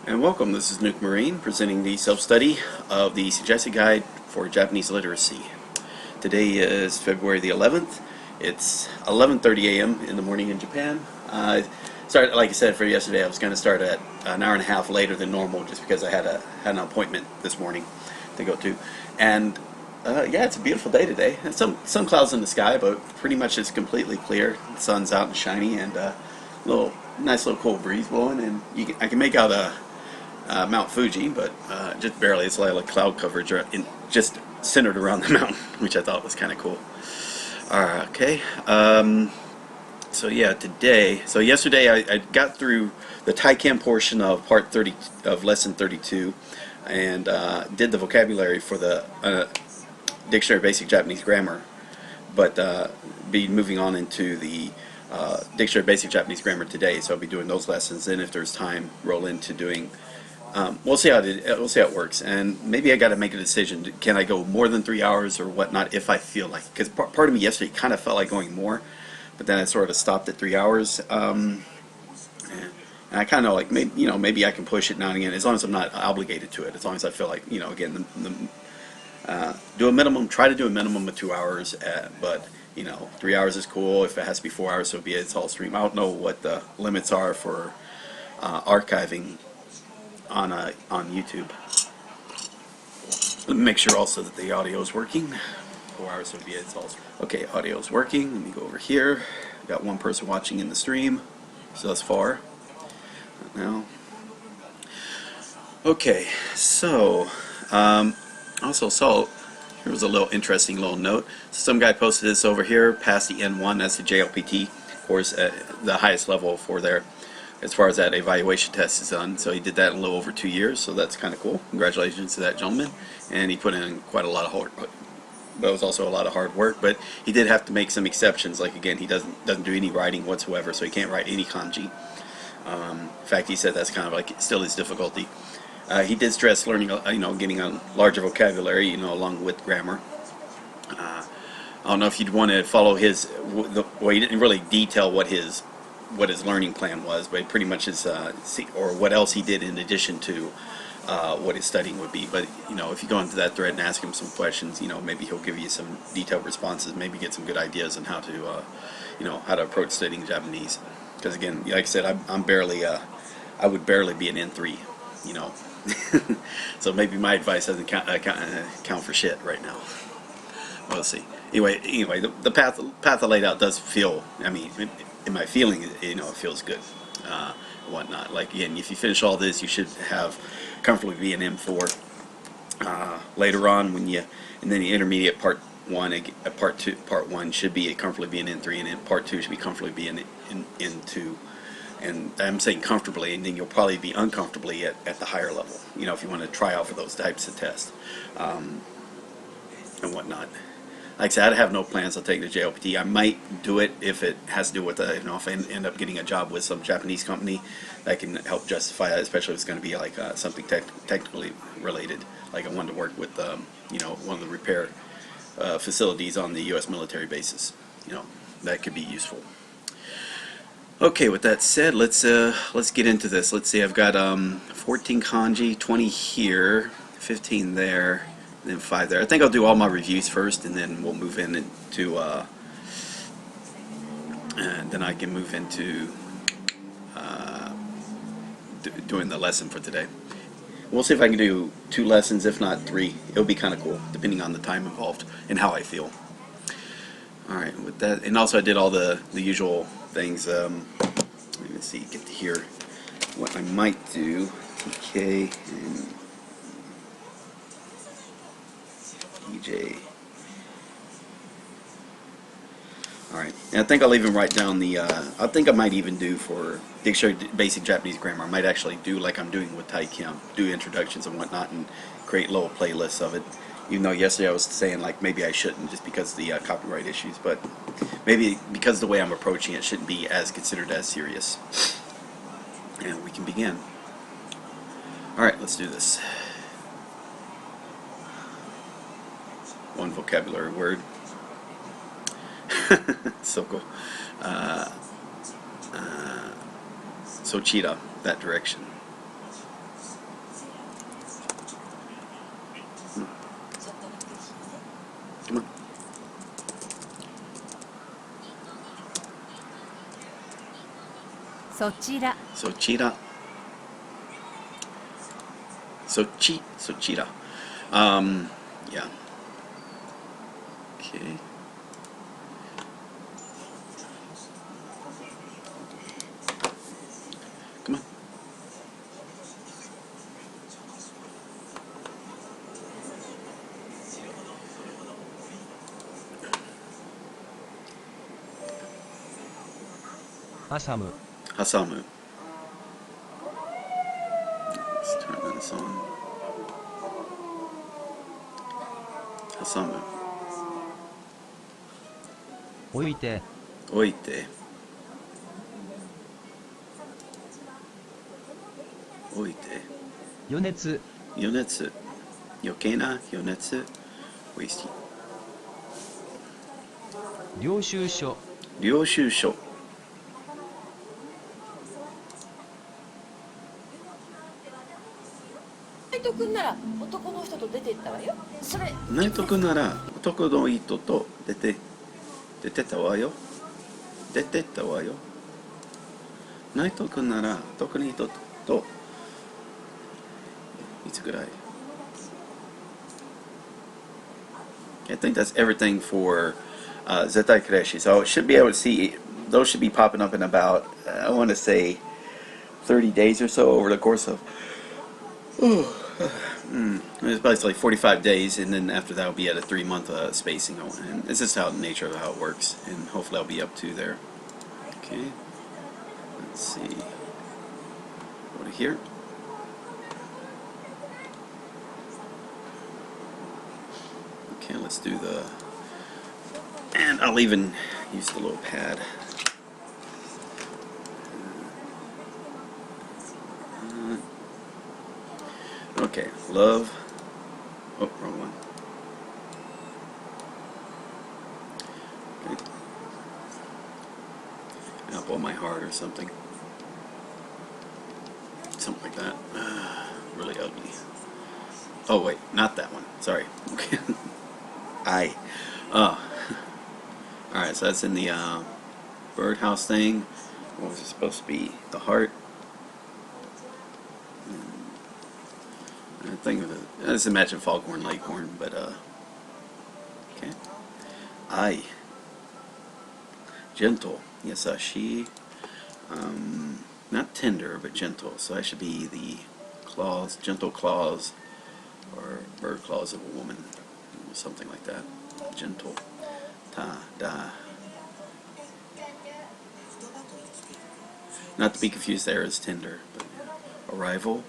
And welcome, this is Nuke Marine presenting the self-study of the suggested guide for Japanese literacy. Today is February the 11th. It's 11:30 a.m. in the morning in Japan. Started, like I said, for yesterday I was going to start at an hour and a half later than normal just because I had an appointment this morning to go to. And yeah, it's a beautiful day today. And some clouds in the sky, but pretty much it's completely clear. The sun's out and shiny, and nice little cold breeze blowing, and I can make out Mount Fuji, but just barely. It's like cloud coverage just centered around the mountain, which I thought was kind of cool. Okay. So yeah, yesterday I got through the Taichem portion of part 30 of lesson 32, and did the vocabulary for the Dictionary of Basic Japanese Grammar, but be moving on into the Dictionary of Basic Japanese Grammar today. So I'll be doing those lessons. Then, if there's time, roll into doing. We'll see how it works, and maybe I got to make a decision. Can I go more than 3 hours or whatnot if I feel like? Because part of me yesterday kind of felt like going more, but then I sort of stopped at 3 hours. And I kind of like maybe I can push it now and again as long as I'm not obligated to it. As long as I feel like again try to do a minimum of 2 hours. But 3 hours is cool. If it has to be 4 hours, so be it. It's all stream. I don't know what the limits are for archiving on YouTube. Let me make sure also that the audio is working. 4 hours would be it. It's all okay. Audio is working. Let me go over here. Got one person watching in the stream, so thus far. Now, okay. So, also saw here was a little interesting little note. Some guy posted this over here past the N1. That's the JLPT course at the highest level for there, as far as that evaluation test is done. So he did that in a little over 2 years, so that's kind of cool. Congratulations to that gentleman. And he put in quite a lot of hard work. That was also a lot of hard work, but he did have to make some exceptions. Like again, he doesn't do any writing whatsoever, so he can't write any kanji. In fact, he said that's kind of like still his difficulty. He did stress learning, getting a larger vocabulary, along with grammar. I don't know if you'd want to follow well, he didn't really detail what his learning plan was, but pretty much is or what else he did in addition to what his studying would be. But if you go into that thread and ask him some questions, maybe he'll give you some detailed responses, maybe get some good ideas on how to how to approach studying Japanese. Because again, like I said, I'm barely I would barely be an N3, so maybe my advice doesn't count for shit right now. We'll see. Anyway, the path I laid out does feel. I mean, in my feeling, it feels good, whatnot. Like again, if you finish all this, you should have comfortably be an M4. Later on, and then the intermediate part one should be comfortably be an N3, and then part 2 should be comfortably be an N2. And I'm saying comfortably, and then you'll probably be uncomfortably at the higher level. If you want to try out for those types of tests, and whatnot. Like I said, I have no plans on taking the JLPT. I might do it if it has to do with if I end up getting a job with some Japanese company that can help justify that, especially if it's going to be like something technically related. Like I wanted to work with one of the repair facilities on the U.S. military bases. That could be useful. Okay, with that said, let's get into this. Let's see, I've got 14 kanji, 20 here, 15 there, and then 5 there. I think I'll do all my reviews first, and then we'll move into and then I can move into doing the lesson for today. We'll see if I can do 2 lessons, if not 3. It'll be kind of cool, depending on the time involved and how I feel. Alright, with that, and also I did all the usual things. Let's see, get to hear what I might do. TK and EJ. Alright, and I think I'll even write down I think I might even do for Dictionary Basic Japanese Grammar, I might actually do like I'm doing with Taichem, do introductions and whatnot, and create little playlists of it. Even though yesterday I was saying like maybe I shouldn't just because of the copyright issues, but maybe because of the way I'm approaching it shouldn't be as considered as serious. And we can begin. Alright, let's do this. One vocabulary word. So cool. So cheetah, that direction. そちら Sochira. Sochira. Yeah. Okay. Come on. Hasamu. Hasamu. Let's turn this on. Hasamu. 置いて Oite. Oite. 余熱 Yonetsu. Yokena. Yonetsu. Wasty. 領収書 Ryōshūsho. 内藤君なら男の人と出て行ったわよ。それナイト君なら男の人と出てったわよ。出てったわよ。ナイト君なら男の人といつぐらい I think that's everything for Zettai Kureshi. So it should be able to see, those should be popping up in about, I want to say, 30 days or so over the course of, it's basically 45 days, and then after that will be at a 3-month spacing. And this is how the nature of how it works, and hopefully I'll be up to there. Okay, let's see. Go to here. Okay, let's do the, and I'll even use the little pad. Okay, love. Oh, wrong one. Okay. Apple of my heart or something. Something like that. Really ugly. Oh wait, not that one. Sorry. Okay. Alright, so that's in the birdhouse thing. What was it supposed to be? The heart. I think of it. I just imagine foghorn leghorn, but okay. Ai. Gentle. Yasashi. Not tender, but gentle. So that should be the claws, gentle claws, or bird claws of a woman, something like that. Gentle. Ta da. Not to be confused there as tender, but yeah. Arrival.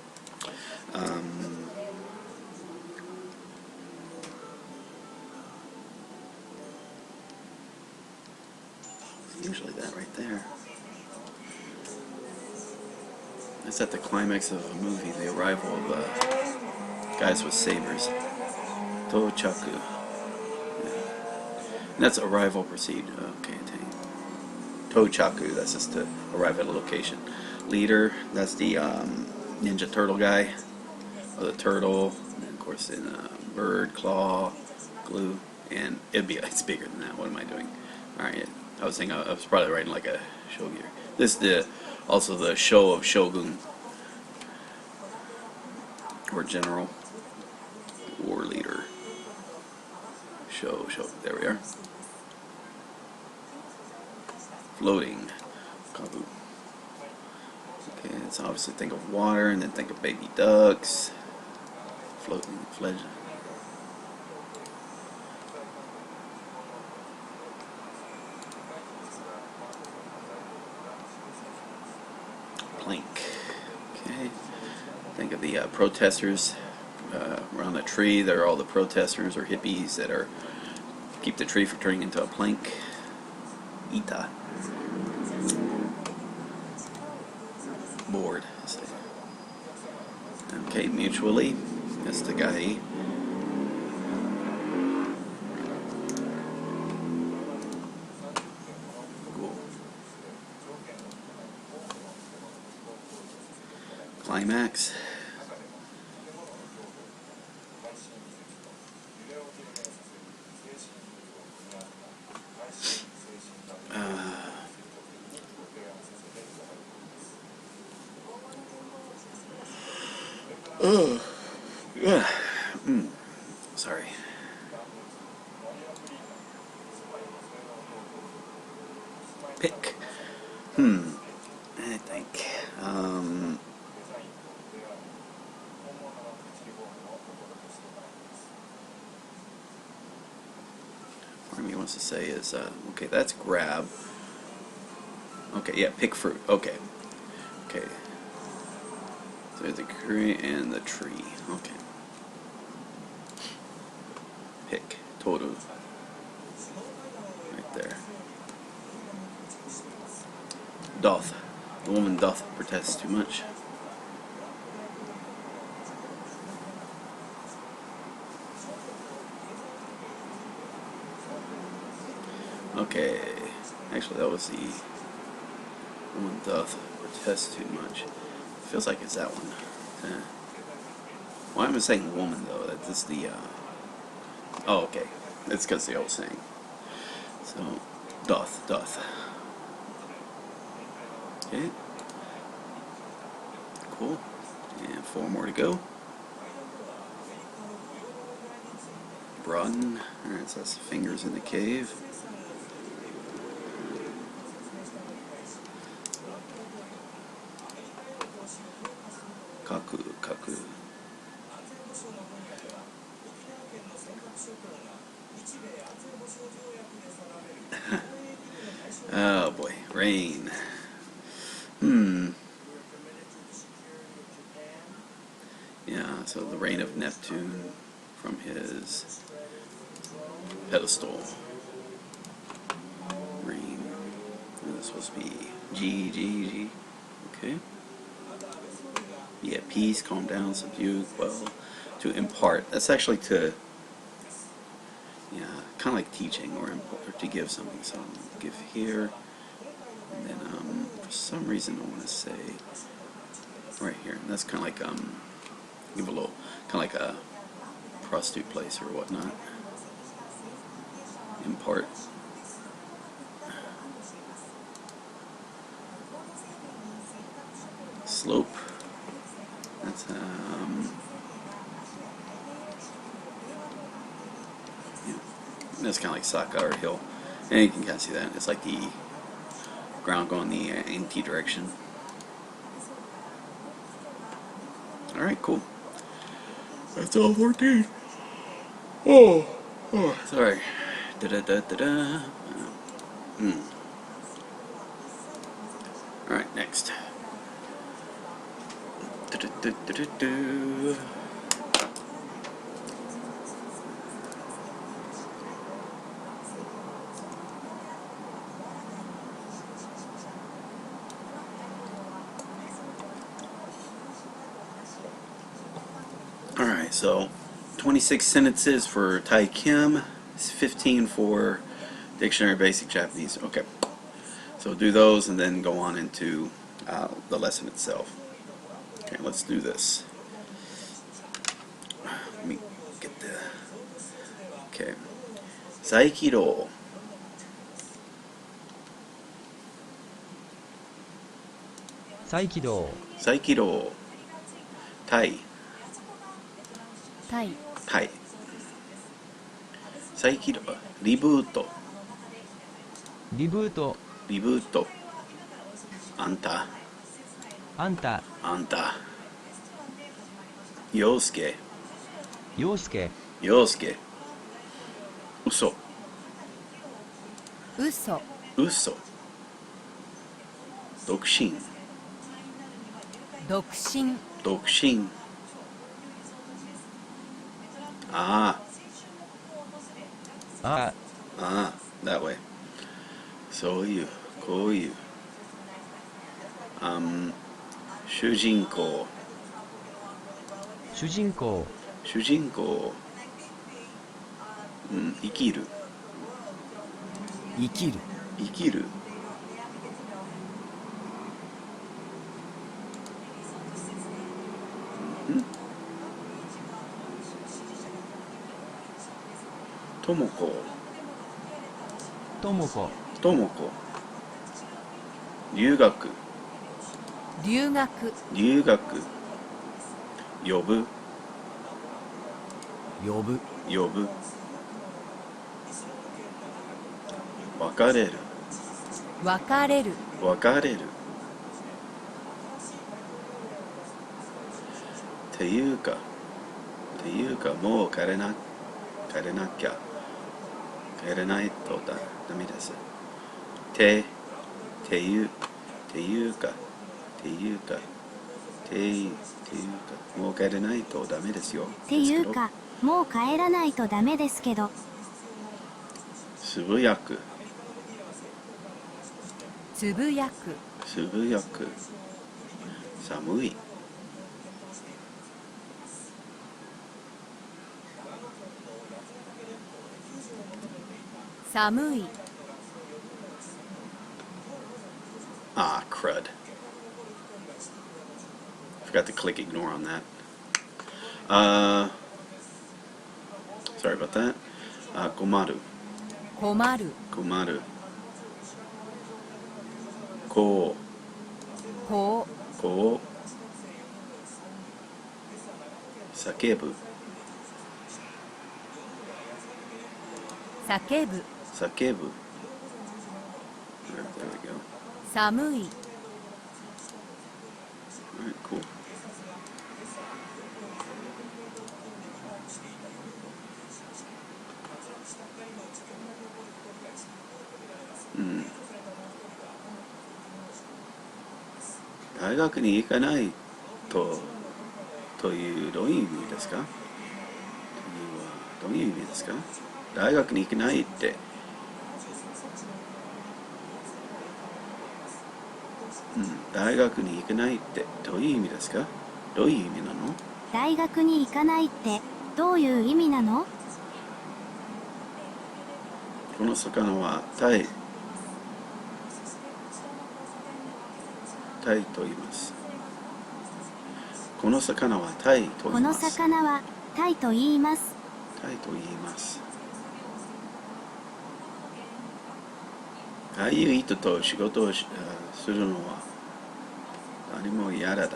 Usually that right there. That's at the climax of a movie, the arrival of guys with sabers. Tochaku. Yeah. And that's arrival perceived. Okay, Tochaku, that's just to arrive at a location. Leader, that's the Ninja Turtle guy. Or the turtle. And of course in bird, claw, glue. And it's bigger than that. What am I doing? Alright, I was thinking I was probably writing like a shogun. This is also the show of shogun. Or general. War leader. Show. There we are. Floating. Kabu. Okay, so obviously think of water and then think of baby ducks. Floating, fledgling. Plank. Okay. Think of the protesters around the tree. They're all the protesters or hippies that are keep the tree from turning into a plank. Ita. Board. Okay, mutually. That's the guy. Cool. Climax. Ugh. Ugh. Sorry. Pick. I think. Part of me wants to say is, okay, that's grab. Okay, yeah, pick fruit. Okay. Okay. So there's the tree and the tree. Okay. Pick. Toru. Right there. Doth. The woman doth protest too much. Okay. Actually, that was the woman doth protest too much. Feels like it's that one. Why am I saying woman though? That's the. Oh, okay. It's because the old saying. So, doth. Okay. Cool. And 4 more to go. Broaden. Alright, so that's the fingers in the cave. Kaku. Oh boy, rain. Yeah, so the reign of Neptune from his pedestal. Rain. And this supposed to be G. Okay. Yeah, peace, calm down, subdue, quell, to impart. That's actually to, yeah, kind of like teaching or to give something. So give here, and then for some reason I want to say right here. And that's kind of like give a little, kind of like a prostitute place or whatnot. Impart. Slope. That's yeah, that's kind of like Saka or hill, and you can kind of see that it's like the ground going the anti direction. All right, cool. That's all 14. Oh, sorry. Da. All right, next. Alright, so 26 sentences for Tai Kim, 15 for Dictionary Basic Japanese. Okay, so do those and then go on into the lesson itself. Okay, let's do this. Let me get the. Okay. Saikiro. Saikido. Saikiro. Tai. タイ Tai. Saikiro. Reboot. リブート。 Reboot. Anta. あんた。 Anta. Yosuke. 陽介。 Yosuke. Uso. 嘘 Uso. 独身。独身独身。Ah. あ Ah. That way. そういう。こういう。主人公。主人公。主人公。生きる。生きる。生きる。ともこ。ともこ。ともこ。留学。留学留学。呼ぶ呼ぶ呼ぶ別れる別れる別れるっていうかもう帰れなきゃ帰れないとダメですっていうかもう帰れないとダメですよっていうか、もう帰らないとダメですけど。つぶやくつぶやく寒い寒いcrud. Forgot to click ignore on that. Sorry about that. 困る困るここう叫ぶ叫ぶ There we go. 寒い Alright, cool. Hmm. 大学に行かないというどういう意味ですか？どういう意味ですか？大学に行けないって、大学に行けないってどういう意味ですか？どういう意味なの？大学に行かないってどういう意味なの？この魚はタイと言います。この魚はタイと言このいます。魚はタイと言います。タイと言います。ああいう人と仕事をするのは誰も嫌だ。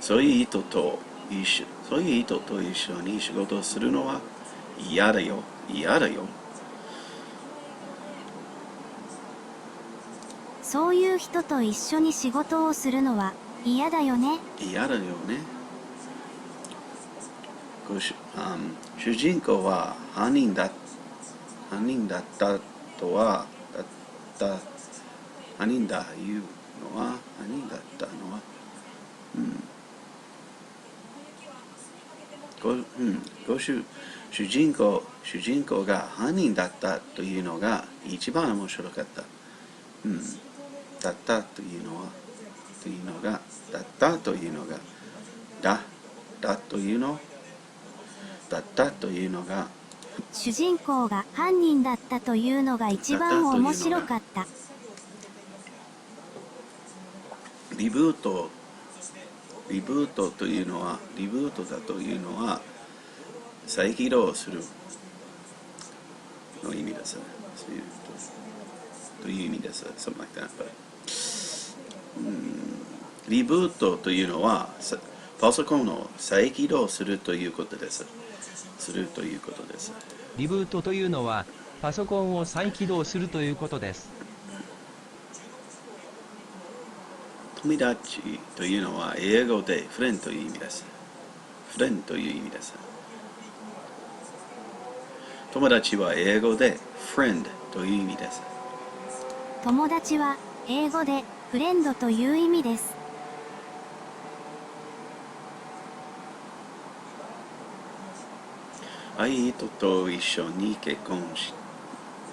そういう人と一緒に仕事をするのは嫌だよ。そういう人と一緒に仕事をするのは嫌だよね。主人公は犯人だったとは犯人だいうのは犯人だったのは主人公が犯人だったというのが一番面白かった。だったというのがだというのが主人公が犯人だったというのが一番面白かった。リブートというのは再起動するの意味です。という意味です。Something like that. But, リブートというのはパソコンを再起動するということです。リブートというのはパソコンを再起動するということです。友達というのは英語でフレンという意味です。友達は英語で friend という意味です。友達は英語でフレンドという意味です。ああいう人と一緒に結婚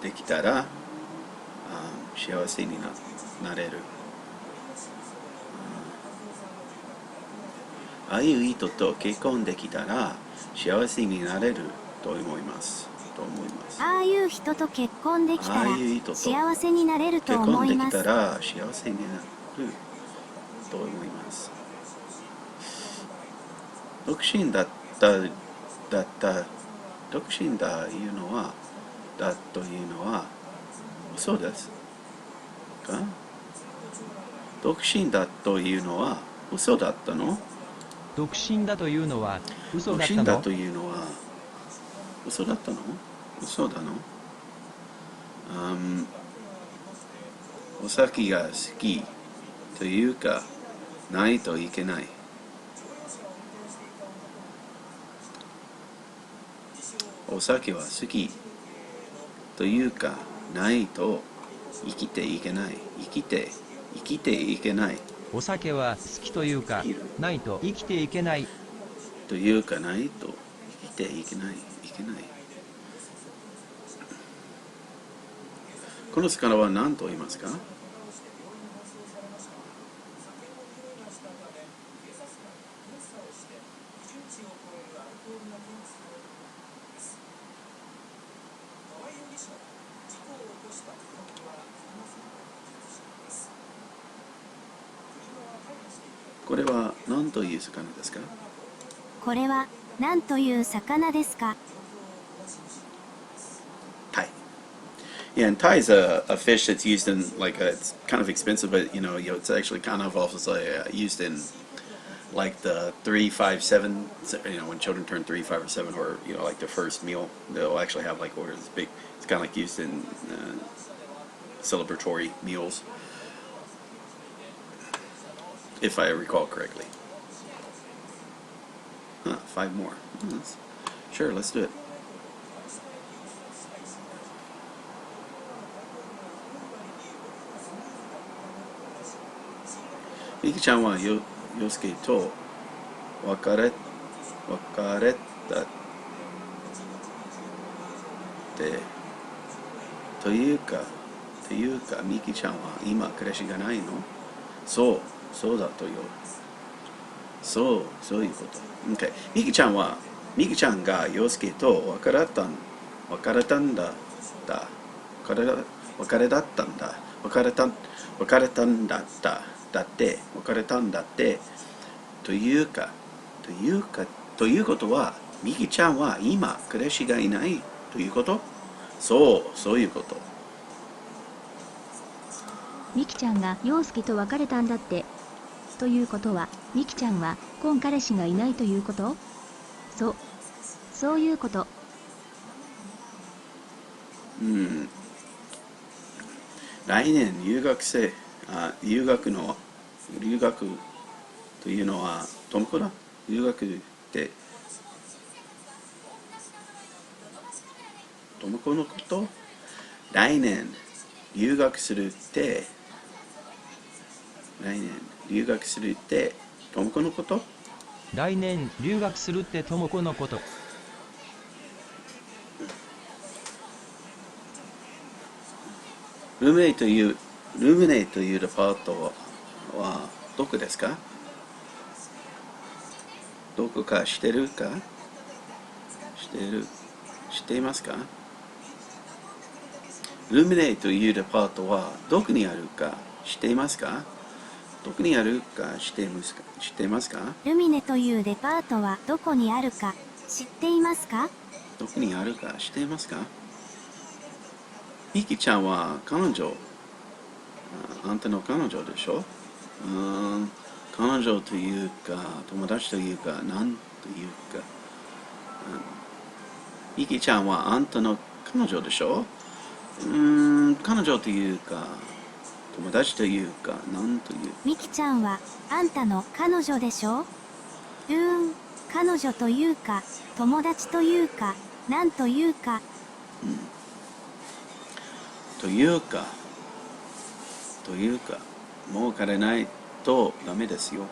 できたら幸せになれる。ああいう人と結婚できたら幸せになれると思います。ああいう人と結婚できたら幸せになれると思います。結婚できたら幸せになると思います。独身だいうのはというのは嘘ですか？独身だというのは嘘だったの？独身だというのは嘘独だったの？身だというのは嘘だったの？嘘だの？お酒が好きというかないといけない。お酒は好きというかないと生きていけない。生きていけないお酒は好きというかないと生きていけない。というかないと生きていけない。この魚は何と言いますか？これは何という魚ですか？これは何という魚ですか？ Thai. Yeah, and Thai is a fish that's used in it's kind of expensive, but it's actually kind of also used in like the 3, 5, 7. When children turn 3, 5, or 7, or like their first meal, they'll actually have like order this big. It's kind of like used in celebratory meals, if I recall correctly. Huh, 5 more. Sure, let's do it. Miki-chan は洋介と別れたってというかミキちゃんは今彼氏がないの？そうだとよ。そういうこと。Okay. ミキちゃんが洋介と別れたんだ。別れだったんだ。別れたんだった。別れたんだって。ということは、ミキちゃんは今彼氏がいないということ？そういうこと。ミキちゃんが陽介と別れたんだって。ということは、ミキちゃんは今彼氏がいないということ？そういうこと。来年留学というのはトモコだ。留学ってトモコのこと？来年留学するってトモコのこと？来年留学するってともこのこと。ルームネイというデパートはどこですか？どこか知ってるか？知っていますか？ルームネイというデパートはどこにあるか知っていますか？どこにあるか知っていますか？ルミネというデパートはどこにあるか知っていますか？どこにあるか知っていますか？ミキちゃんはあんたの彼女でしょ？彼女というか友達というかなんというか、ミキちゃんはあんたの彼女でしょ？彼女というか友達というかなんという。ミキちゃんはあんたの彼女でしょ？彼女というか友達というかなんというか。というかもう彼ないとダメですよ。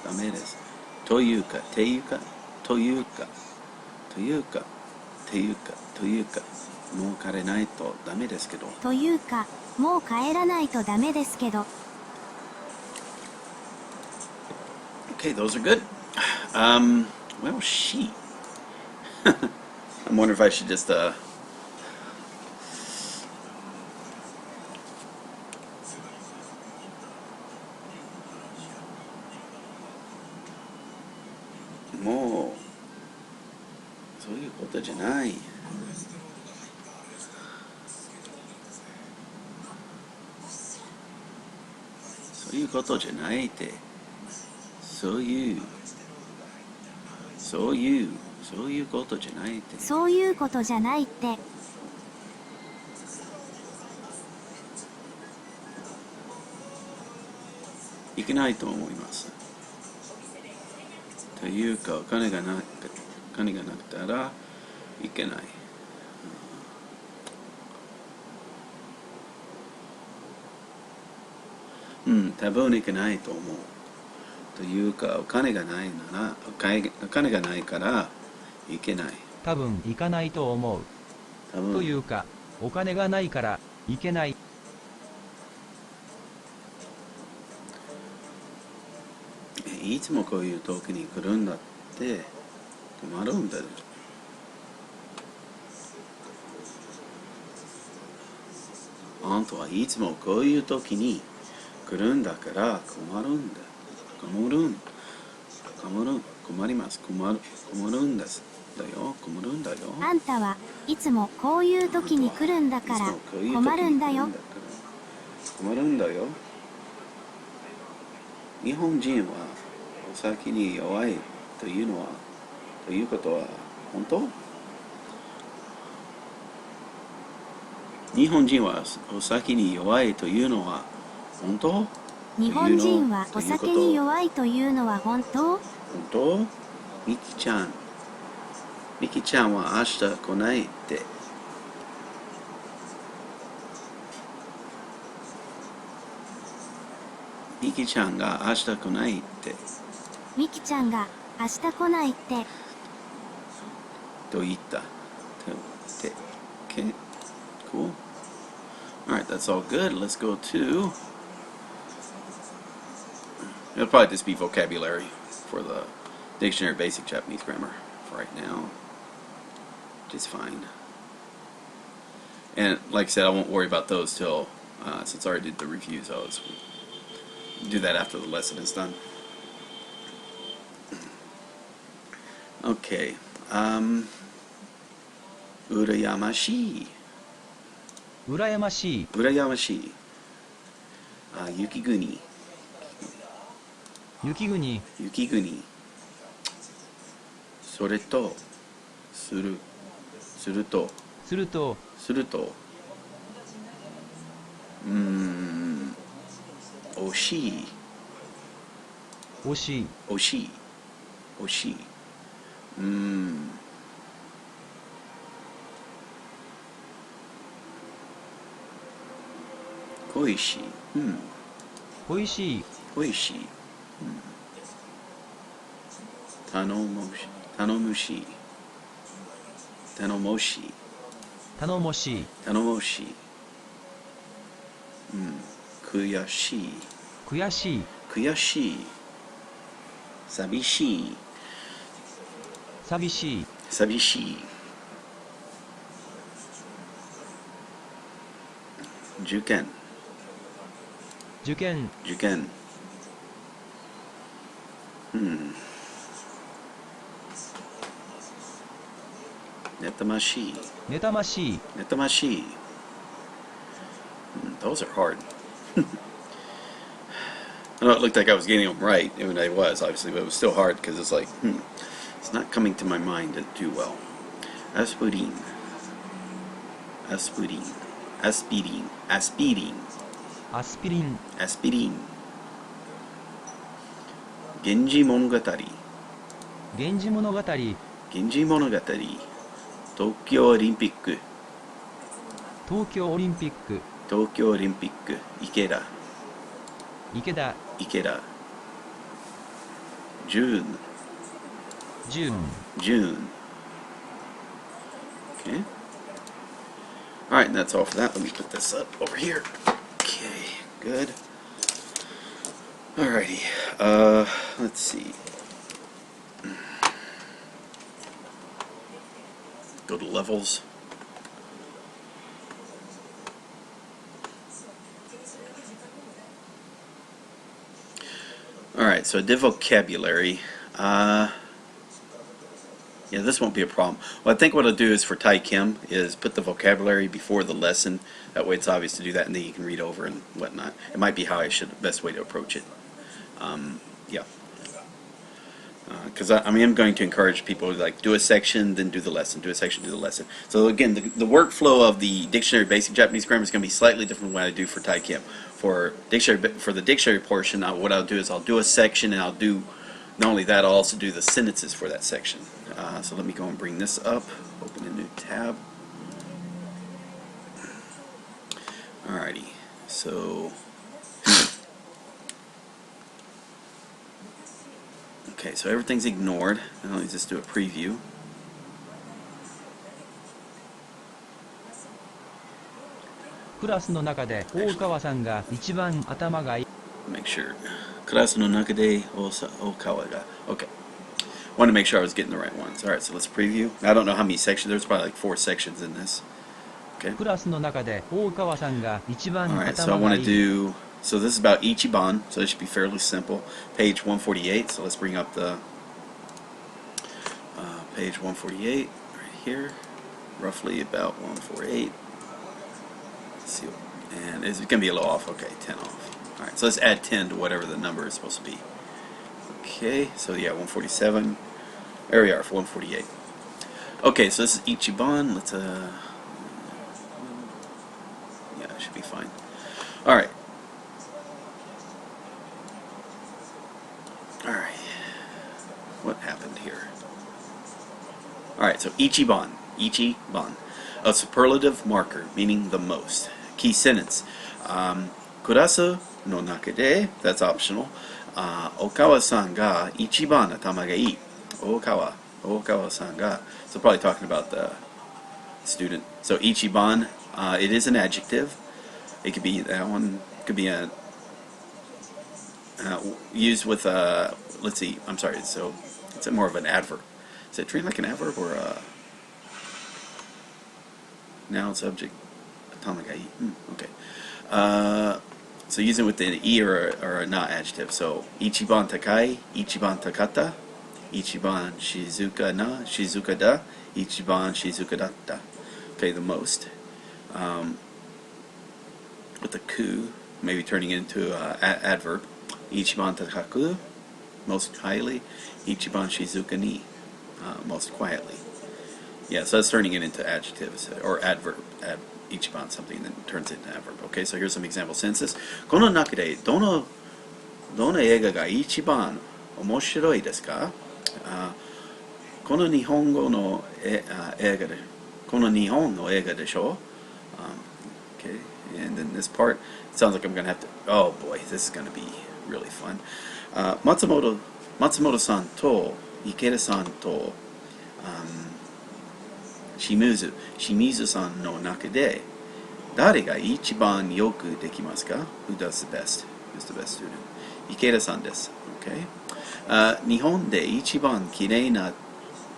ダメです。というかもう彼ないとダメですけど。というかもう帰らないとダメですけど。Okay, those are good. Well, she. I'm wondering if I should justもうそういうことじゃない。そういうことじゃないって。そういうことじゃないって。そういうことじゃないって。いけないと思います。というか、お金がなくたらいけない。多分いけないと思う。というか、お金がないからいけない。多分行かないと思う。多分というか、お金がないから行けない。いつもこういう時に来るんだって困るんだよ。あんたはいつもこういう時に来るんだから困るんだ。困ります。困るんです。困るんだよ。あんたはいつもこういう時に来るんだから困るんだよ。困るんだよ。日本人はお酒に弱いということは本当？日本人はお酒に弱いというのは本当？日本人はお酒に弱いというのは本当？本当？ミキちゃんは明日来ないって。ミキちゃんが明日来ないって。ミキちゃんが明日来ないって。と言った。Okay, cool. Alright, that's all good. Let's go to... It'll probably just be vocabulary for the dictionary basic Japanese grammar for right now. Which is fine. And like I said, I won't worry about those till, since I already did the reviews, I'll just do that after the lesson is done. Okay. Urayamashi. 羨ましい。Urayamashi. Yukiguni. 雪国。雪国。それと、すると。すると、惜しい。惜しい。恋しい。恋しい。頼もしい。悔しい。寂しい。受験。妬ましい。Those are hard. I know it looked like I was getting them right, and I was, obviously, but it was still hard because it's like, it's not coming to my mind too well. Aspirin. 源氏物語。東京オリンピック。池田。June. Okay. Alright, and that's all for that. Let me put this up over here. Okay, good. Alrighty. Let's see. Go to levels. Alright, so I did vocabulary. Yeah, this won't be a problem. Well, I think what I'll do is for Tai Kim is put the vocabulary before the lesson. That way it's obvious to do that, and then you can read over and whatnot. It might be how I should, best way to approach it. Yeah. Because I mean, I'm going to encourage people to like do a section, then do the lesson, do a section, do the lesson. So again, the workflow of the dictionary basic Japanese grammar is going to be slightly different from what I do for Tai Kim. For the dictionary portion, what I'll do is I'll do a section, and I'll do not only that, I'll also do the sentences for that section. So let me go and bring this up, open a new tab. Alrighty, so okay, so everything's ignored. Now let me just do a preview. Make sure. クラスの中で大川が Okay. Want to make sure I was getting the right ones. Alright, so let's preview. I don't know how many sections. There's probably like 4 sections in this. Okay. Alright, so I want to do. So this is about Ichiban, so it should be fairly simple. Page 148. So let's bring up the page 148 right here. Roughly about 148. Let's see. And it's going to be a little off. Okay, 10 off. Alright, so let's add 10 to whatever the number is supposed to be. Okay, so yeah, 147. There we are for 148. Okay, so this is Ichiban. Let's yeah, it should be fine. Alright. Alright. What happened here? Alright, so Ichiban. Ichiban. A superlative marker, meaning the most. Key sentence. Kurasu no naka de, that's optional. Okawa-san ga ichiban atama ga ii. Okawa-san ga. So probably talking about the student. So ichiban, it is an adjective. It could be, that one could be a used with let's see, I'm sorry, so it's more of an adverb. Is it treated like an adverb or a noun subject? Atama ga ii. Okay. So using it with an e or a not adjective. So ichiban takai, ichiban takata, ichiban shizuka na, shizuka da, ichiban shizuka datta. Okay, the most. With the ku, maybe turning it into an adverb. Ichiban takaku, most highly. Ichiban shizuka ni, most quietly. Yeah, so that's turning it into adjectives or adverb. Ichiban something, then turns it into adverb. Okay, so here's some example sentences. この中でどの映画が一番面白いですか？この日本語の映画でしょ? Okay, and then this part, it sounds like I'm going to have to, oh boy, this is going to be really fun. 松本さんと池田さんと清水さんの中で誰が一番よくできますか? Who does the best? Who's the best student? 池田さんです。Okay. 日本で一番きれいな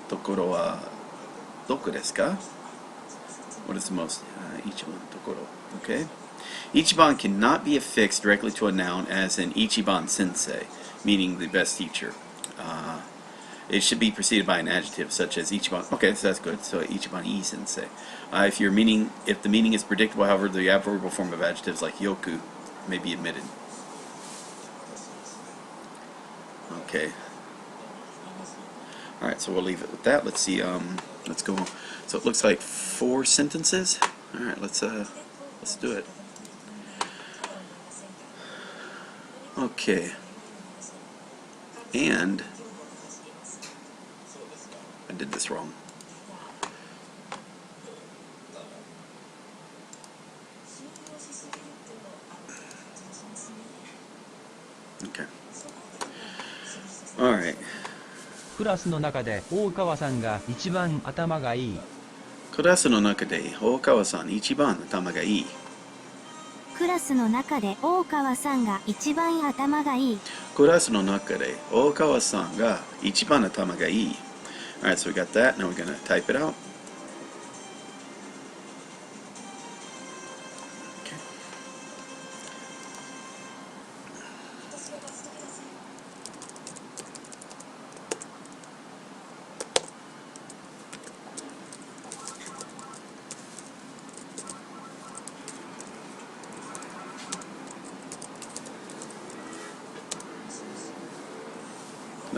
ところはどこですか? What is the most? 一番のところ. Okay. Ichiban cannot be affixed directly to a noun as in Ichiban sensei, meaning the best teacher. It should be preceded by an adjective such as Ichiban. Okay, so that's good. So Ichiban ii sensei. If the meaning is predictable, however, the adverbial form of adjectives like yoku may be omitted. Okay. All right, so we'll leave it with that. Let's see. Let's go. So it looks like 4 sentences. All right, let's do it. Okay. And I did this wrong. Okay. All right. クラスの中で大川さんが一番頭がいい。クラスの中で大川さん一番頭がいい。クラスの中で大川さんが一番頭がいい。クラスの中で大川さんが一番頭がいい。Alright, so we got that. Now we're going to type it out. Okay.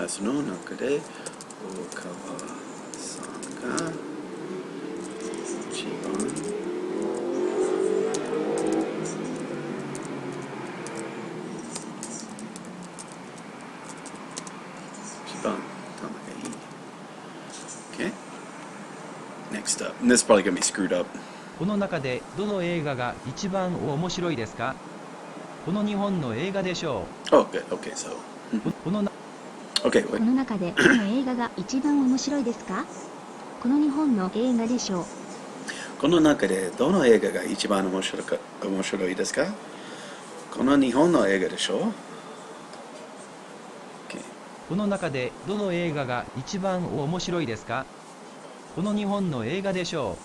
ラスの中で大川さんが一番頭がいい。Okay. Next up. And this is probably going to be screwed up. この中でどの映画が一番面白いですか？この日本の映画でしょ Oh, good. Okay, so. う。この Okay, こ wait. の中でどの映画が一番面白いですか？この日本の映画でしょう。この中でどの映画が一番面白いですか？この日本の映画でしょう。Okay. この中でどの映画が一番面白いですか？この日本の映画でしょ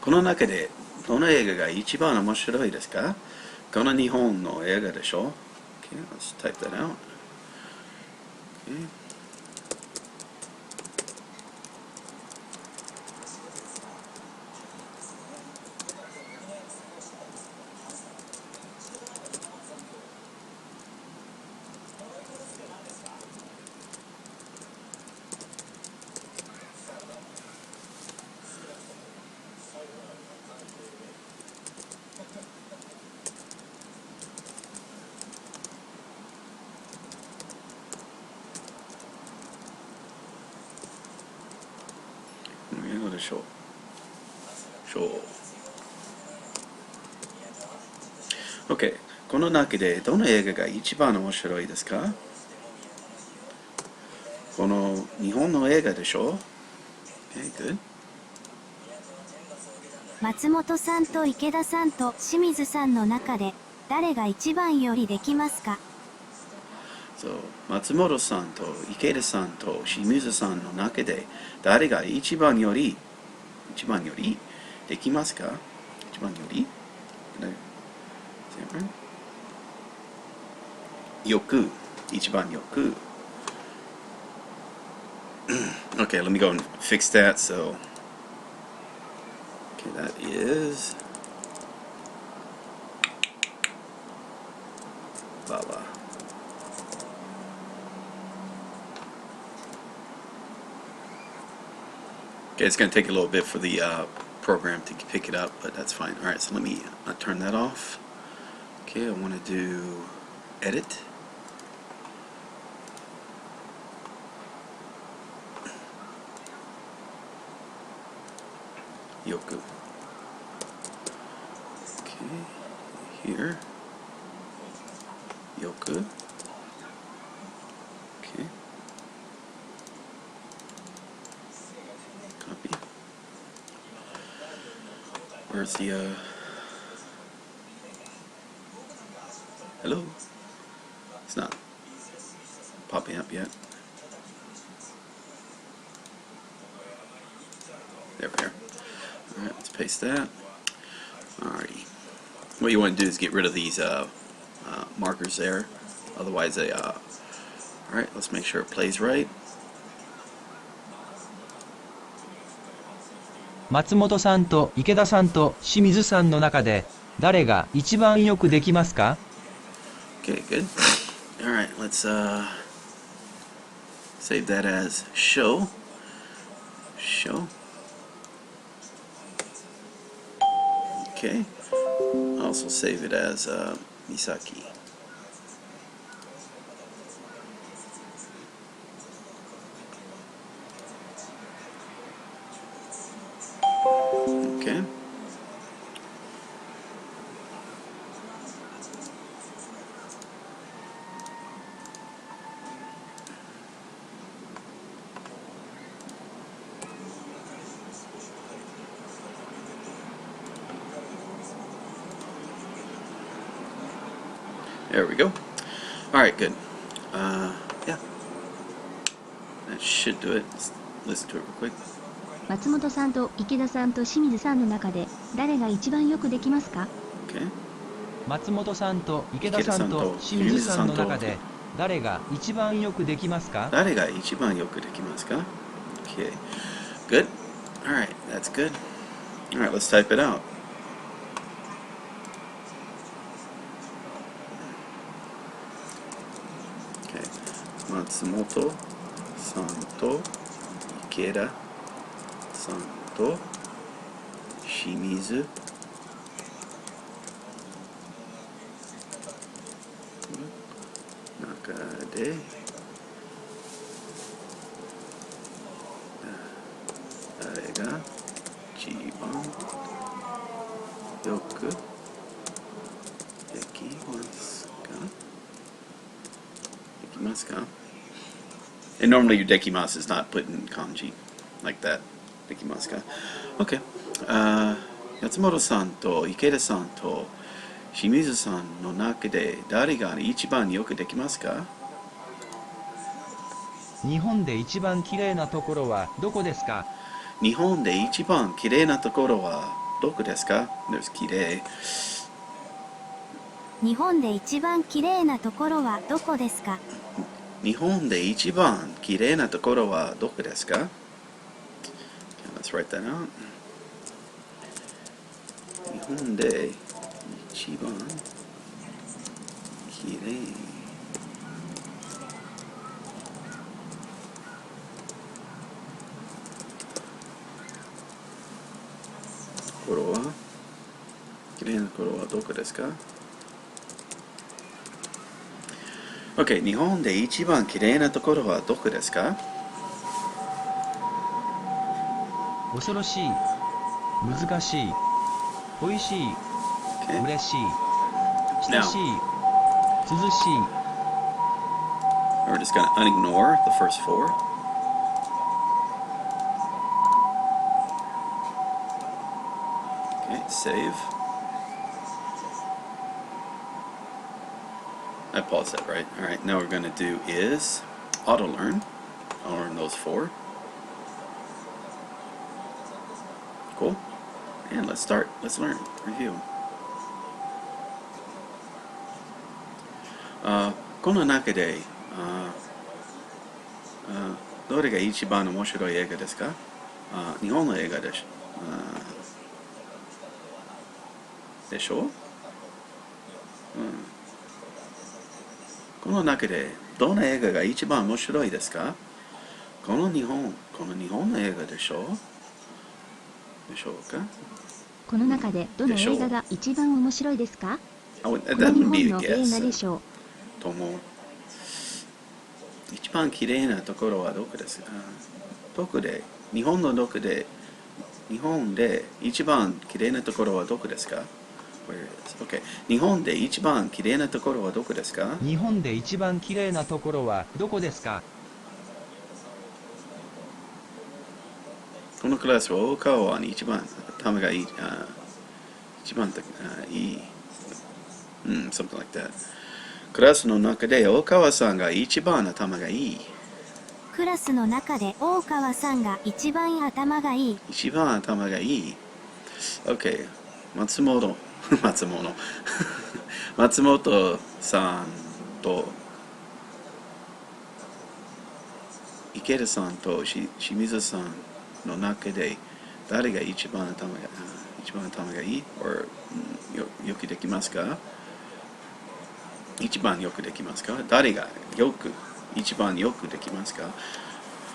この中でどの映画が一番面白いですか？この日本の映画でしょう。Okay, let's type that out. Okay.英語でしょう。OK。この中でどの映画が一番面白いですか？この日本の映画でしょう。Okay, good. 松本さんと池田さんと清水さんの中で誰が一番よりできますか？ So, 松本さんと池田さんと清水さんの中で誰が一番よりできますか？一番よりよく、一番よく。Okay, let me go and fix that. So, okay, that is Bala. Okay, it's going to take a little bit for the program to pick it up, but that's fine. Alright, so let me turn that off. Okay, I want to do edit. Yoku. Okay, here. Yoku. Okay. Copy. Where's the hello? It's not popping up yet. There we are. Alright, let's paste that. Alrighty. What you want to do is get rid of these markers there. Otherwise they alright, let's make sure it plays right. 松本さんと池田さんと清水さんの中で誰が一番よくできますか？ Okay, good. Alright, let's save that as show. Okay. Also save it as Misaki. Okay. There we go. Alright, good. Yeah. That should do it. Let's listen to it real quick. 松本さんと池田さんと清水さんの中で誰が一番よくできますか？ Okay. 松本さんと池田さんと清水さんの中で誰が一番よくできますか？ 誰が一番よくできますか? Okay. Good. Alright, that's good. Alright, let's type it out. Okay. Matsumoto さんと池田さんと清水中で誰が一番よくできますかできますか And normally your dekimasu is not put in kanji like that. Dekimasu ka? Okay. Yatsumoto san to Ikeda san to Shimizu san no naka de dare ga ichiban yoku dekimasu ka? 日本で一番綺麗なところはどこですか？日本で一番綺麗なところはどこですか? There's 綺麗。日本で一番綺麗なところはどこですか？日本で一番綺麗なところはどこですか? Let's write that out. 日本で一番綺麗ところは綺麗なところはどこですか? OK、日本で一番綺麗なところはどこですか? 恐ろしい、難しい、美味しい、Okay. 嬉しい、親しい、涼しい。 We're just going to unignore the first four. Okay, save. I paused that, right? Alright, now we're going to do is auto learn. I'll learn those four. Cool. And let's start. Let's learn. Review. この中でどれが一番面白い映画ですか? 日本の映画でしでしょ? この中でどんな映画が一番面白いですか? この日本の映画でしょでしょうか? この中でどの映画が一番面白いですか？ That この日 wouldn't be 本 a の映画 guess. でしょう。と思う。一番綺麗なところはどこですか? どこで日本で一番綺麗なところはどこですか? Where is okay. 日本で一番綺麗なところはどこですか? 日本で一番綺麗なところはどこですか？このクラスは大川に一番頭がいい。一番いい。something like that. クラスの中で大川さんが一番頭がいい。クラスの中で大川さんが一番頭がいい。一番頭がいい。OK。松本さんと池田さんと清水さんの中で誰が一番頭がいい or よくできますか? 一番よくできますか? 誰が一番よくできますか?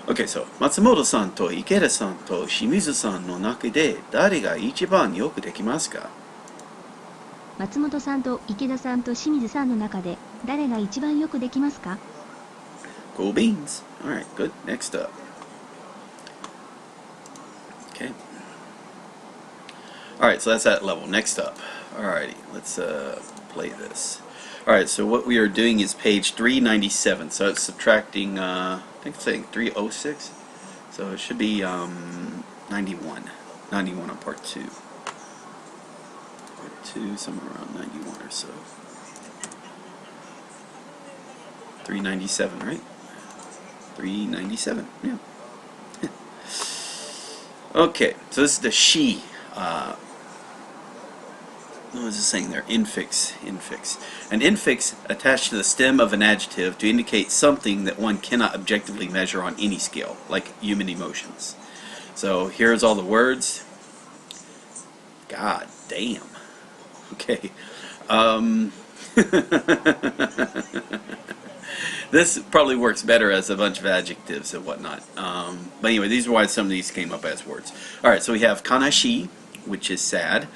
Okay, so 松本さんと池田さんと清水さんの中で誰が一番よくできますか? 松本さんと池田さんと清水さんの中で誰が一番よくできますか? Cool beans. Alright, good. Next up. Okay. Alright, so that's that level. Next up. Alrighty, let's play this. Alright, so what we are doing is page 397. So it's subtracting, I think it's saying 306. So it should be 91. 91 on part 2. Part 2, somewhere around 91 or so. 397, right? 397, yeah. Okay, so this is the she. What was it saying there? Infix. An infix attached to the stem of an adjective to indicate something that one cannot objectively measure on any scale, like human emotions. So here's all the words. God damn. Okay. This probably works better as a bunch of adjectives and whatnot. But anyway, these are why some of these came up as words. Alright, so we have kanashi, which is sad.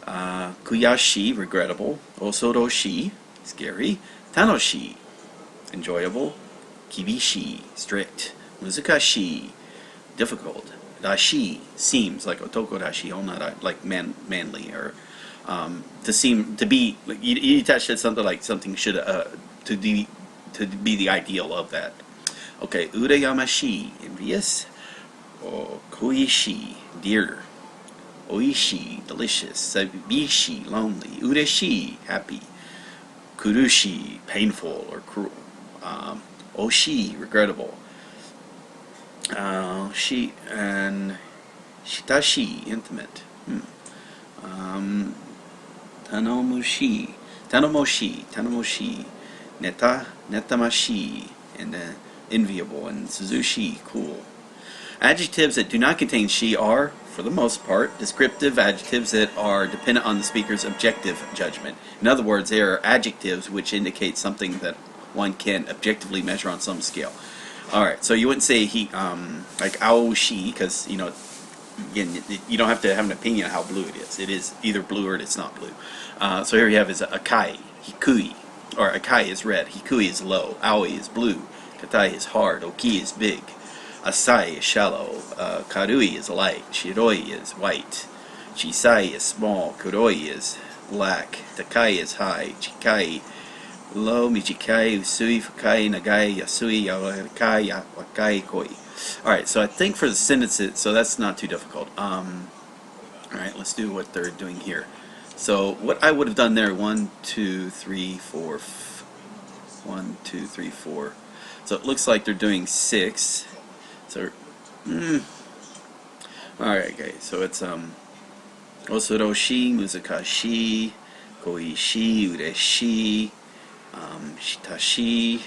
Kuyashi, regrettable. Osoroshi, scary. Tanoshi, enjoyable. Kibishi, strict. Muzukashi, difficult. Dashi, seems, like otoko dashi, like manly, or to be, like, you attach to something like something should, to be the ideal of that. Okay, urayamashi, envious. Koishi, dear. Oishi, delicious. Sabishi, lonely. Ureshi, happy. Kurushi, painful or cruel. Oshi, regrettable. Shitashi, intimate. Tanomoshi, netamashi, and enviable, and suzushi, cool. Adjectives that do not contain shi are, for the most part, descriptive adjectives that are dependent on the speaker's objective judgment. In other words, they are adjectives which indicate something that one can objectively measure on some scale. Alright, so you wouldn't say he, like aoshi, because, again, you don't have to have an opinion on how blue it is. It is either blue or it's not blue. So here you have is akai, hikui, or akai is red, hikui is low, aoi is blue, katai is hard, oki is big, asai is shallow, karui is light, shiroi is white, chisai is small, kuroi is black, takai is high, chikai low, michikai, usui, fukai, nagai, yasui, yawakai, wakai, koi. Alright, so I think for the sentences, so that's not too difficult. Alright, let's do what they're doing here. So what I would have done there, 1, 2, 3, 4, 1, 2, 3, 4. So it looks like they're doing 6. So, alright, guys, so it's, osoroshi, muzukashi, koishi, ureshi, shitashi,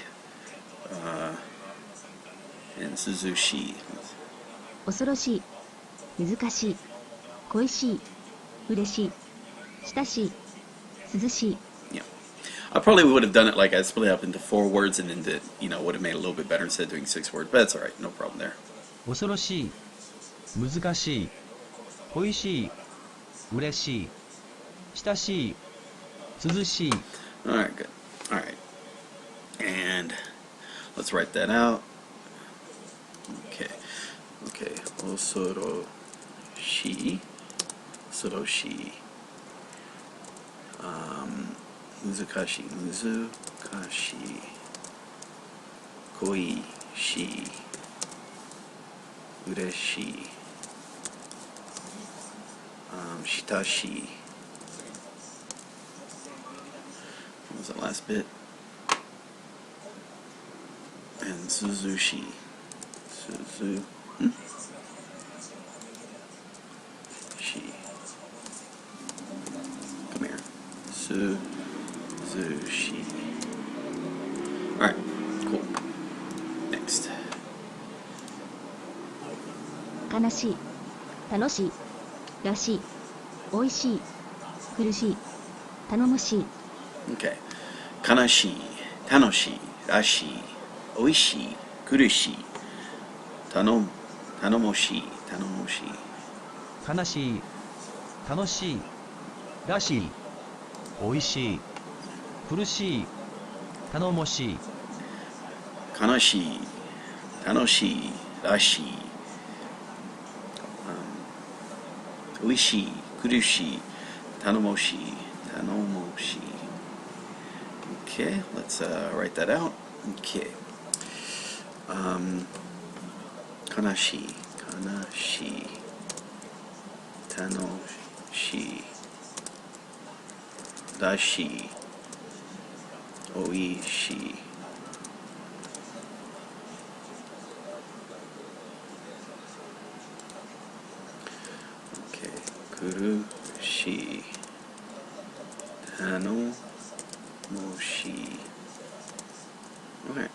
and suzushi. 恐ろしい、難しい、恋しい、嬉しい、親しい、涼しい。 Yeah. I probably would have done it like I split it up into 4 words and then did, would have made it a little bit better instead of doing 6 words, but that's alright, no problem there. 恐ろしい、難しい、恋しい、嬉しい、親しい、涼しい。 Alright, good. Alright. And let's write that out. Okay. Okay. Osoroshi. Soroshi. Muzukashi. Muzukashi. Koishi. Ureshi. Shitashi. What was that last bit? And suzushi. She. Come here. Suzushi. Alright, cool. Next. 悲しい、楽しい、らしい、おいしい、苦しい、頼もしい。 Okay. Kanashi, tanoshi, rashi, oishi, kurushi, tanomoshi. 悲しい、楽しい、らしい、おいしい、苦しい、頼もしい。 Kanashi, tanoshi, rashi, oishi, kurushi, tanomoshi. Okay, let's write that out. Okay. Kanashi, tanoshi, dashi, oishi. Okay, kurushi, tanomoshi. Okay,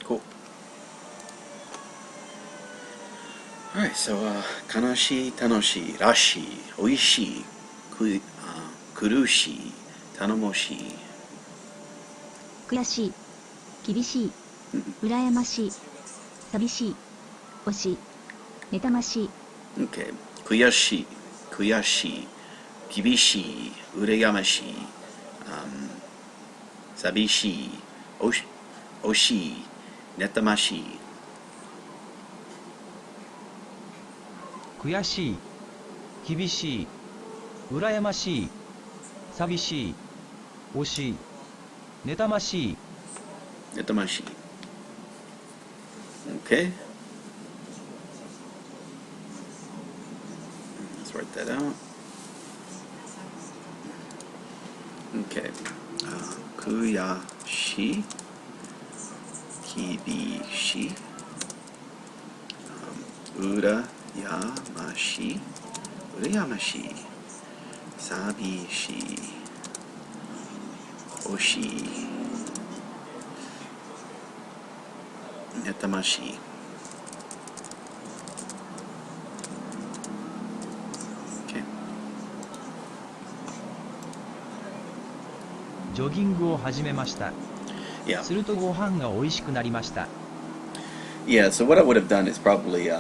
cool. Alright, so, kanashi, tanoshi, rashi, oishi, kurushi, tanomoshi. 悔しい、厳しい、羨ましい、寂しい、惜しい、妬ましい。 Okay. Kuyashi. Kuyashi. Kibishi. Urayamashi. Sabishi. Oshi. Netamashi. 悔しい、厳しい、羨ましい、寂しい、惜しい、妬ましい。 Netamashi. Okay. Let's write that out. Okay. Kuyashi. Kibishi. Urayamashi. Urayamashi. Sabishi. Oshi. Netamashi. Okay. ジョギングを始めました。 Yeah. するとご飯が美味しくなりました。 Yeah, so what I would have done is probably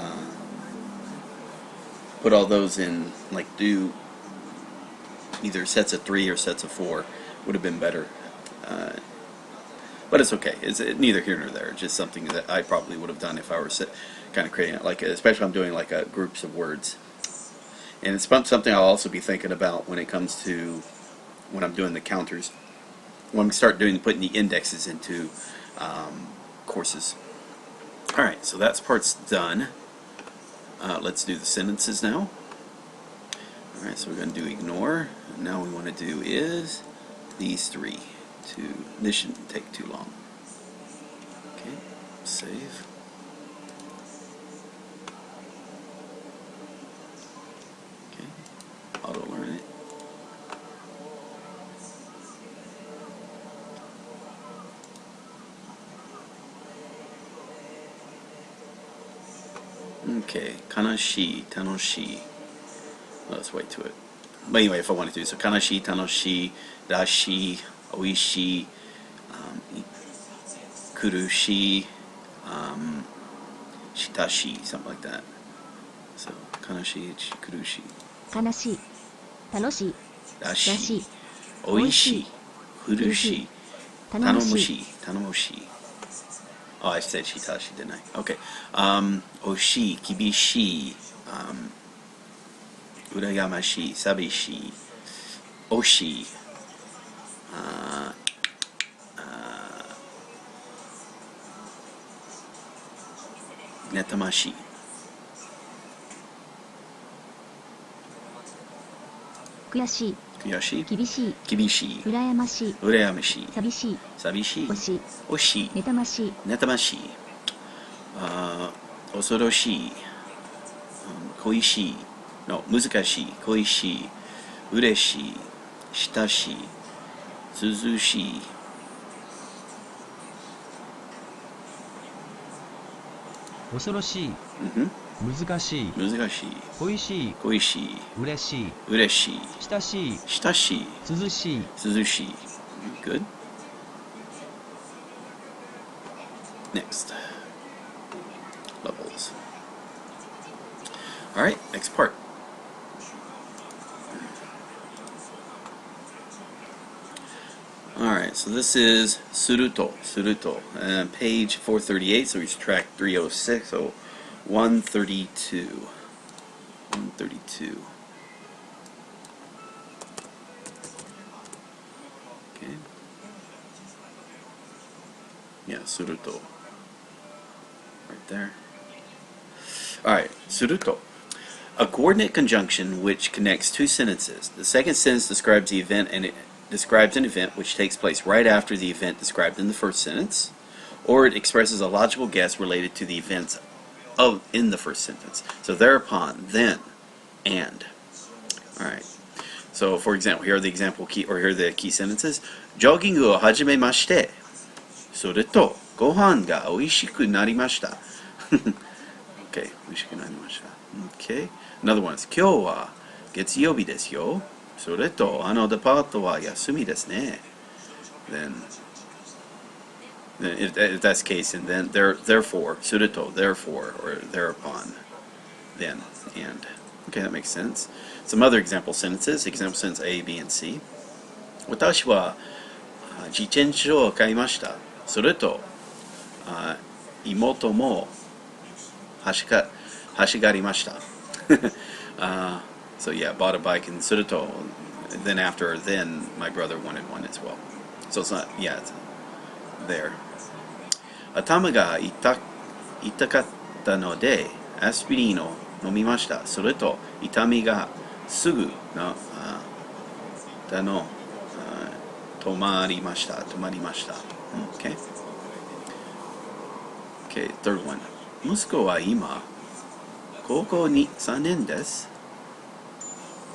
put all those in, like do either sets of 3 or sets of 4 would have been better. But it's okay. It's neither here nor there. It's just something that I probably would have done if I were kind of creating it, like especially if I'm doing like groups of words. And it's something I'll also be thinking about when it comes to when I'm doing the counters. When we start putting the indexes into courses. All right, so that part's done. Let's do the sentences now. All right, so we're going to do ignore. Now what we want to do is these 3. This shouldn't take too long. Okay, save. Okay, auto learn it. Okay, kanashi, tanoshi. Let's wait to it. But anyway, if I wanted to, so kanashi, tanoshi, dashi, oishi, kurushi, shitashi, something like that. So kanashi, kurushi, 悲しい、楽しい、らし dashi, い、 oishi, kurushi, 頼もしい。 tanomoshi. Oh, I said shitashi, didn't I? Okay. Oshi, kibishi, urayamashi, sabishi, oshi, netamashi. 悔しい、 Kuyashi, 厳しい、 kibishi, 羨ましい、 urayamashi, 寂しい、 sabishi, 惜しい、 oshi, 妬ましい。 netamashi, osoroshi, koishi, no, muzukashi, koishi, ureshi, shitashi, suzushi, 恐ろしい、 mhm, 難しい、 muzukashi, 恋しい、 koishi, 嬉しい、 ureshi, 親しい、 shitashi, 涼しい。 suzushi. Good. Next. Levels. Alright, next part. Alright, so this is suruto, page 438, so we subtract 306, so 132. 132. Okay. Yeah, suruto. Right there. Alright, suruto. A coordinate conjunction which connects 2 sentences. The second sentence describes the event and it describes an event which takes place right after the event described in the first sentence, or it expresses a logical guess related to the events in the first sentence. So thereupon, then, and. Alright. So for example, here are the example key, or here are the key sentences. Joggingを始めまして、それとご飯が美味しくなりました。Okay, 美味しくなりました。Okay. Another one is 今日は月曜日ですよ。それとデパートは休みですね。Then If that's the case, and then therefore, suruto, therefore, or thereupon, then, and. Okay, that makes sense. Some other example sentences. Example sentence A, B, and C. 私は自転車を買いました。それと妹も走りました。So yeah, bought a bike and すると then after then my brother wanted one as well. So it's not, yeah, it's there. 頭が痛かったのでアスピリンを飲みました。それと痛みがすぐ止まりました。Okay. Okay, third one. 息子は今高校3年です。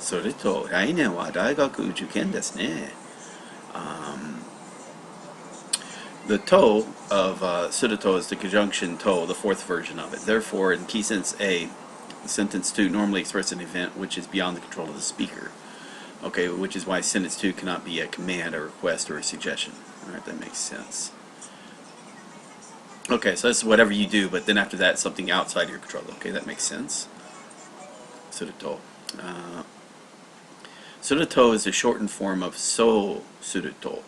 それと来年は大学受験ですね。The to of suruto is the conjunction to, the fourth version of it. Therefore, in key sentence A, sentence 2 normally expresses an event which is beyond the control of the speaker. Okay, which is why sentence 2 cannot be a command, a request, or a suggestion. Alright, that makes sense. Okay, so that's whatever you do, but then after that, something outside your control. Okay, that makes sense. Suruto. Suruto is a shortened form of so suruto.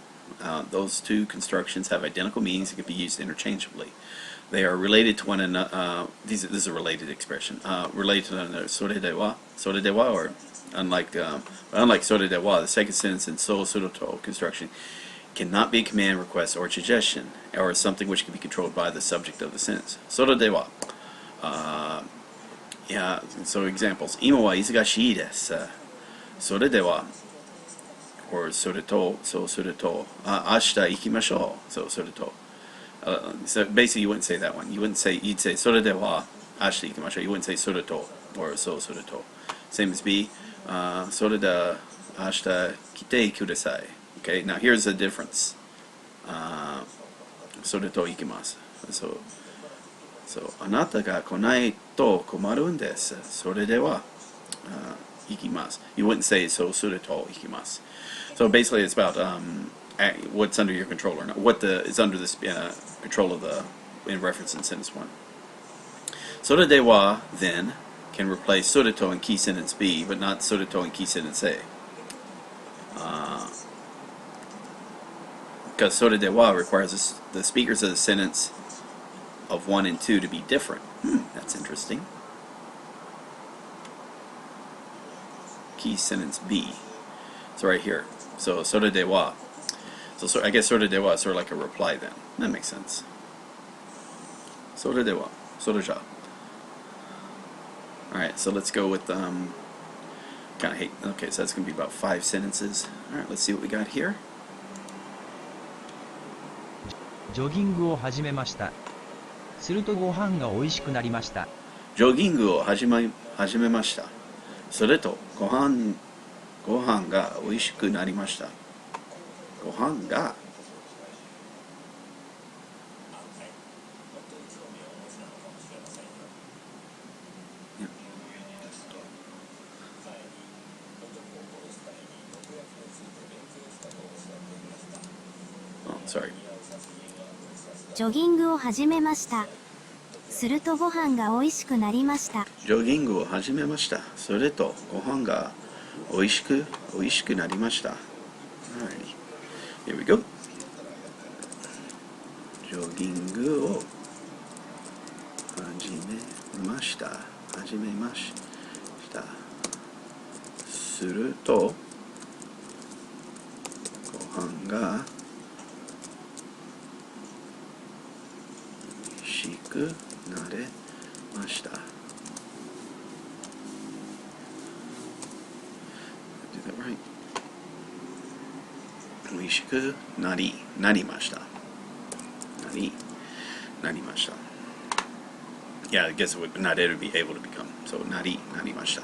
Those two constructions have identical meanings and can be used interchangeably. They are related to one another. This is a related expression. Related to one another. Soredewa, or unlike soredewa, the second sentence in so suruto construction cannot be a command, request, or suggestion, or something which can be controlled by the subject of the sentence. Soredewa. Yeah. So examples. Ima wa izugashii desu. Soredewa. Or suruto, so suruto. Ashita ikimashou, so suruto. So basically, you wouldn't say that one. You'd say soredewa ashita ikimashou. You wouldn't say suruto or so suruto. Same as B. Soreda ashita kite kudasai. Okay. Now here's the difference. Suruto ikimasu. So あなたが来ないと困るんです。それではikimasu. You wouldn't say so suruto ikimasu. So basically, it's about what's under your control or not. What is under this control of the in reference in sentence 1. Soredewa then can replace suruto in key sentence B, but not suruto in key sentence A. Because soredewa requires the speakers of the sentence of 1 and 2 to be different. That's interesting. Key sentence B. So right here. So soredewa. So I guess soredewa is sort of like a reply then. That makes sense. Soredewa. Soreja. Alright, so let's go with kind of hate. Okay, so that's going to be about 5 sentences. Alright, let's see what we got here. ジョギングを始めました。するとご飯が美味しくなりました。ジョギングを始めました。それとご飯が美味しくなりました。ご飯がジョギングを始めました。するとご飯が美味しくなりました。ジョギングを始めました。それとご飯が美味しくなりました。Alrighty. Here we go. ジョギングを始めました。するとご飯が美味しくなれました。Do that right. 美味しくなりました。なりました。Yeah, I guess it would not able to be able to become. So なりました。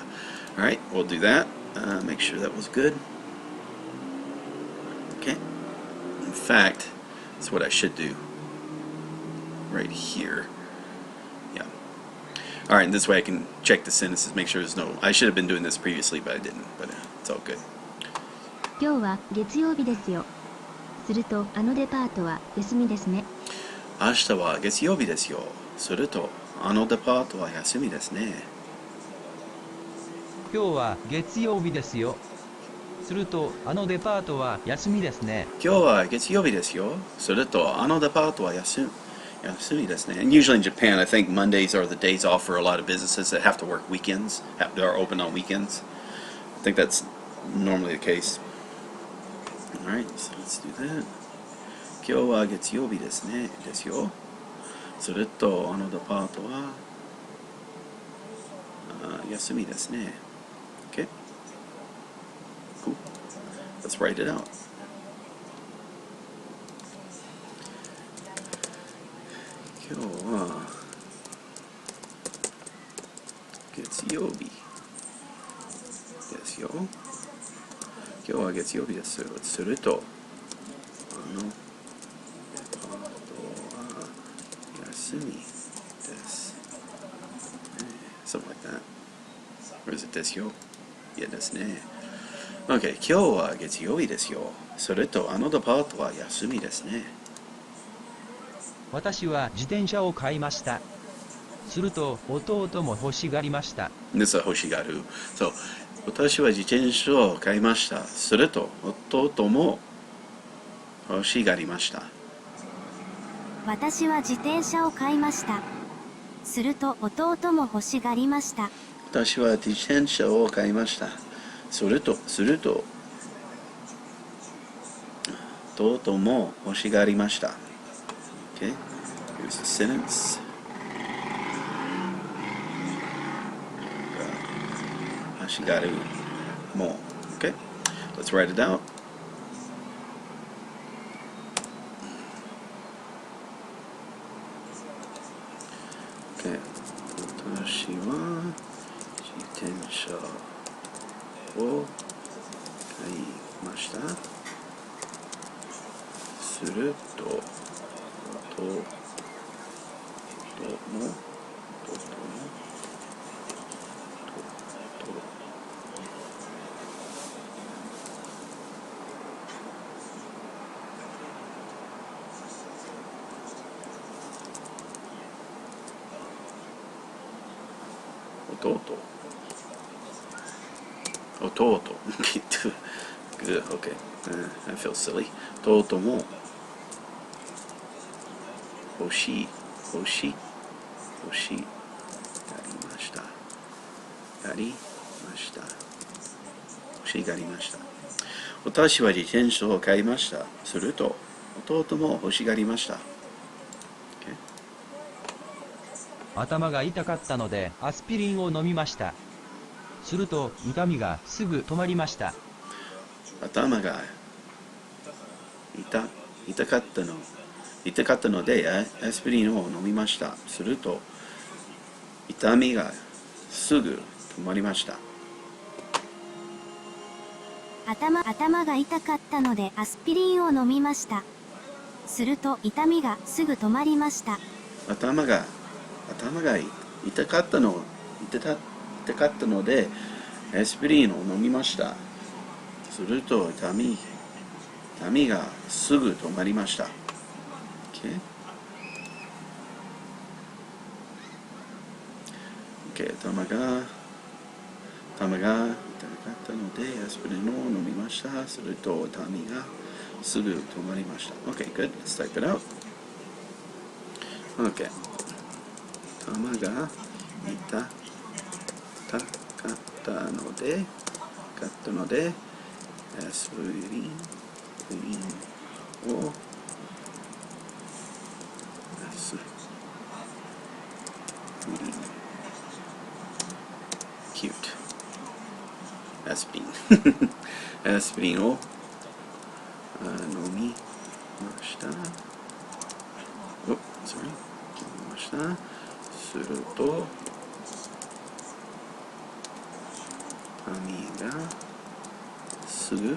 Alright, we'll do that. Make sure that was good. Okay. In fact, that's what I should do. Right here. Yeah. Alright, and this way I can check the sentences, make sure there's no... I should have been doing this previously, but I didn't. But it's all good. 今日は月曜日ですよ。するとデパートは休みですね。明日は月曜日ですよ。すると、あのデパートは休みですね。今日は月曜日ですよ。すると、あのデパートは休みですね。今日は月曜日ですよ。すると、あのデパートは休みですね。And usually in Japan, I think Mondays are the days off for a lot of businesses that have to work weekends, are open on weekends. I think that's normally the case. Alright, so let's do that. 今日は月曜日ですね。ですよ。すると、あのデパートは休みですね。Okay? Cool. Let's write it out. 今日は月曜日ですよ。今日は月曜日です。すると、あのデパートは休みです。Something like that. Or is it ですよ? Yeah, ですね。Okay, 今日は月曜日ですよ。それと、あのデパートは休みですね。私は自転車を買いました。すると、弟も欲しがりました。ですは欲しがる。そう。私は自転車を買いました。すると、弟も欲しがりました。私は自転車を買いました。すると弟も欲しがりました。私は自転車を買いました。すると、弟も欲しがりました。Okay? Here's the sentence. 欲しがるも。Okay? Let's write it out. 私は自転車を買いました。すると、弟も弟Good, okay. I feel silly. 弟も欲しがりました。欲しがりました。私は自転車を買いました。すると、弟も欲しがりました。頭が痛かったのでアスピリンを飲みました。すると痛みがすぐ止まりました。頭が痛かったのでアスピリンを飲みました。すると痛みがすぐ止まりました。頭が痛かったのでアスピリンを飲みました。すると痛みがすぐ止まりました。頭が痛かったのでアスピリンを飲みました。すると痛みがすぐ止まりました。Okay? Okay, 頭が痛かったのでアスピリンを飲みました。すると痛みがすぐ止まりました。Okay, good. Let's type it out. Okay. 頭が痛かったのでアスピリンをcute アスピリンを飲みました。飲みました。すると痛みがすぐ止ま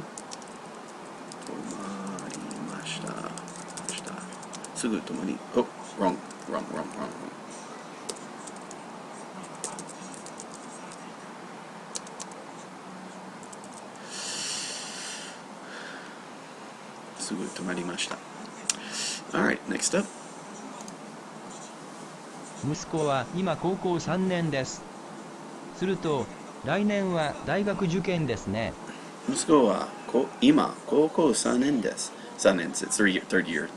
りました。すぐ止まり、wrong. すぐ止まりました。Alright, next up. 息子は今高校3年です。すると、来年は大学受験ですね。息子は今高校3年です。3年 it's third year.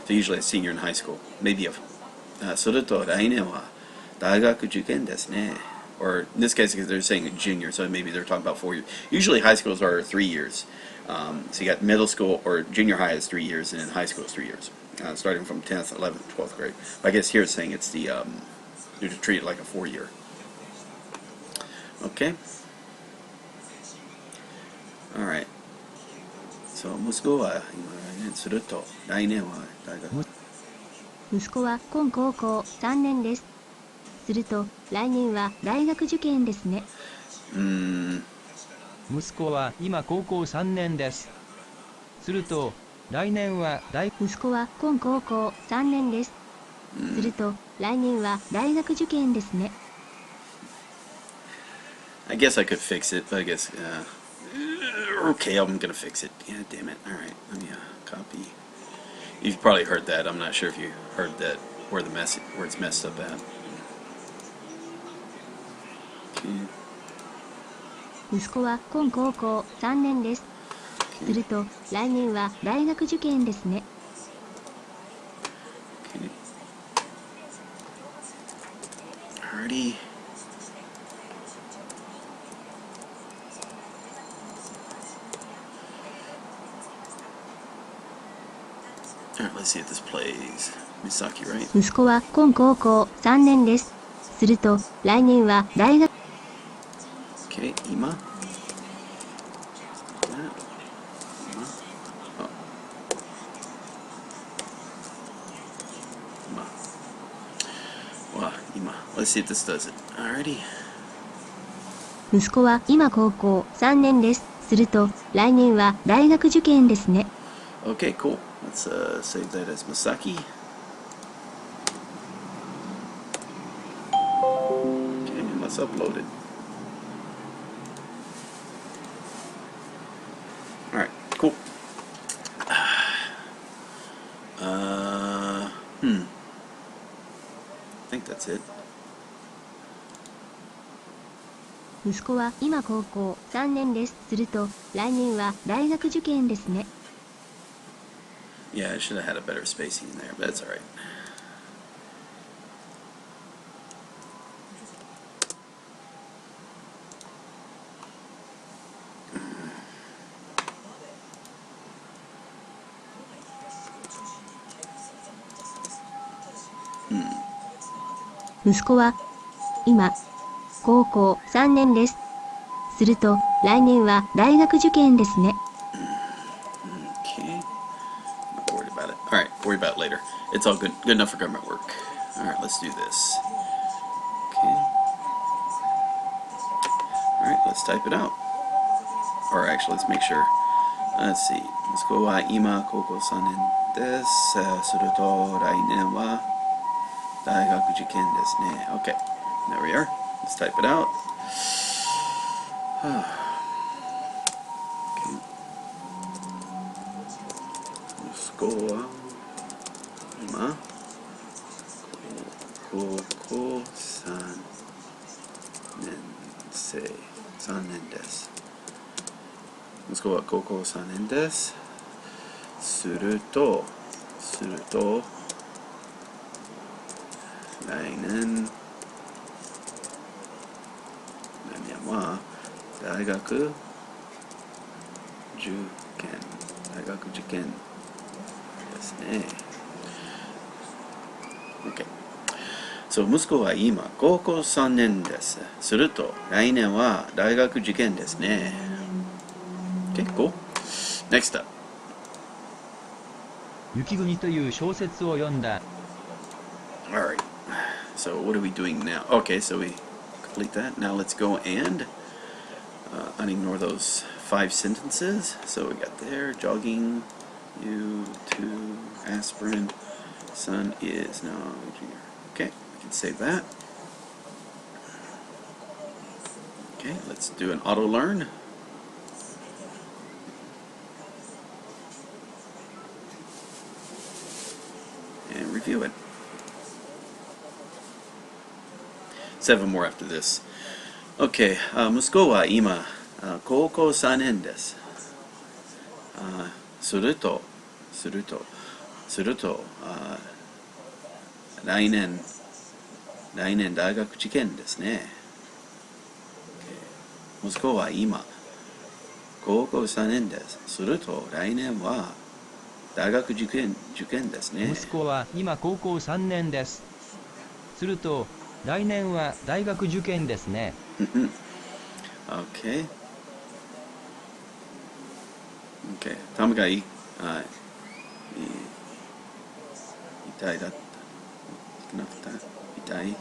So usually a senior in high school. Maybe a それと来年は大学受験ですね. Or in this case, because they're saying a junior, so maybe they're talking about 4 years. Usually high schools are 3 years. So you got middle school or junior high is 3 years, and then high school is 3 years, starting from 10th, 11th, 12th grade. But I guess here it's saying it's you to treat it like a 4 year. Okay. All right. So 息子は今来年すると来年は大学。息子は今高校3年です。すると、来年は大学受験ですね。息子は今高校3年です。すると、来年は息子は今高校3年です。すると、来年は大学受験ですね。I guess I could fix it, but I guess okay, I'm gonna fix it. Yeah, damn it. All right, let me copy. You've probably heard that. I'm not sure if you heard that where it's messed up at. Okay. 息子は今高校3年です。すると、来年は大学受験ですね。Okay. Alrighty. Alright, let's see if this plays. Misaki, right? 息子は今高校3年です。すると、来年は大学。Okay, Ima. Wow, Ima. Let's see if this does it. Alrighty. 息子は今高校3年です。すると、来年は大学受験ですね。Okay, cool. Let's save that as Masaki. Okay, and let's upload it. Alright, cool. I think that's it. 息子は今高校3年です。すると、来年は大学受験ですね。Yeah, I should have had a better spacing in there, but that's alright. Hmm. 息子は今高校3年です。すると、来年は大学受験ですね。Okay. Not worried about it. Alright, worry about it later. It's all good enough for government work. Alright, let's do this. Okay. Alright, let's type it out. Or actually, let's make sure. Let's see. 息子は今高校3年です。すると来年は大学受験ですね。Okay. There we are. Let's type it out. Okay. 息子は今高校3年です。息子は高校3年です。すると来年は大学受験ですね。Okay. So 息子は今高校3年です。すると来年は大学受験ですね。Okay, cool. Next up. 雪国という小説を読んだ。Alright. So what are we doing now? Okay, so we complete that. Now let's go and unignore those 5 sentences. So we got there, jogging, you, 2, aspirin, son is no junior. Okay, we can save that. Okay, let's do an auto learn. And review it. seven more after this. Okay, 息子は今、高校3年です。すると、来年大学受験ですね。息子は今、高校3年です。すると、来年は大学受験ですね。息子は今高校3年です。すると、来年は大学受験ですね。Okay. Okay. タムが痛いだった。痛い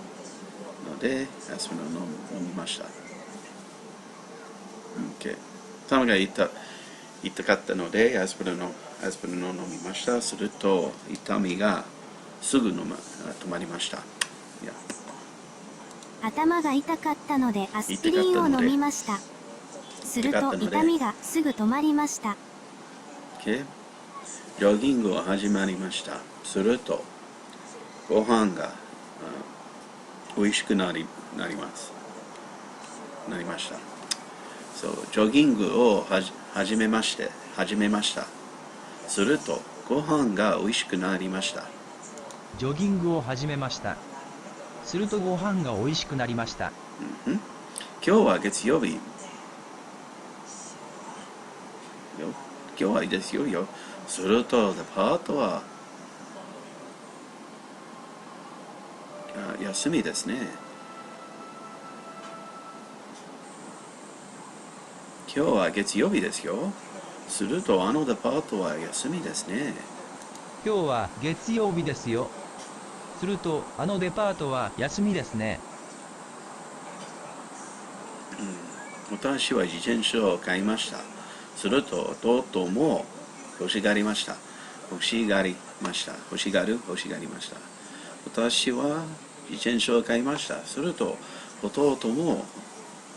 ので、アスピリンを飲みました。Okay. タムが痛かったので、アスピリンを飲みました。すると、痛みがすぐ止まりました。Yeah. 頭が痛かったのでアスピリンを飲みました。すると痛みがすぐ止まりました。Okay. ジョギングを始まりました。すると、ご飯が美味しくなりました。So, ジョギングを始めました。すると、ご飯が美味しくなりました。ジョギングを始めました。するとご飯が美味しくなりました。今日は月曜日。今日はいいですよ。すると、デパートは休みですね。今日は月曜日ですよ。すると、あのデパートは休みですね。今日は月曜日ですよ。すると、あのデパートは休みですね。私は自転車を買いました。すると、弟も欲しがりました。私は自転車を買いました。すると、弟も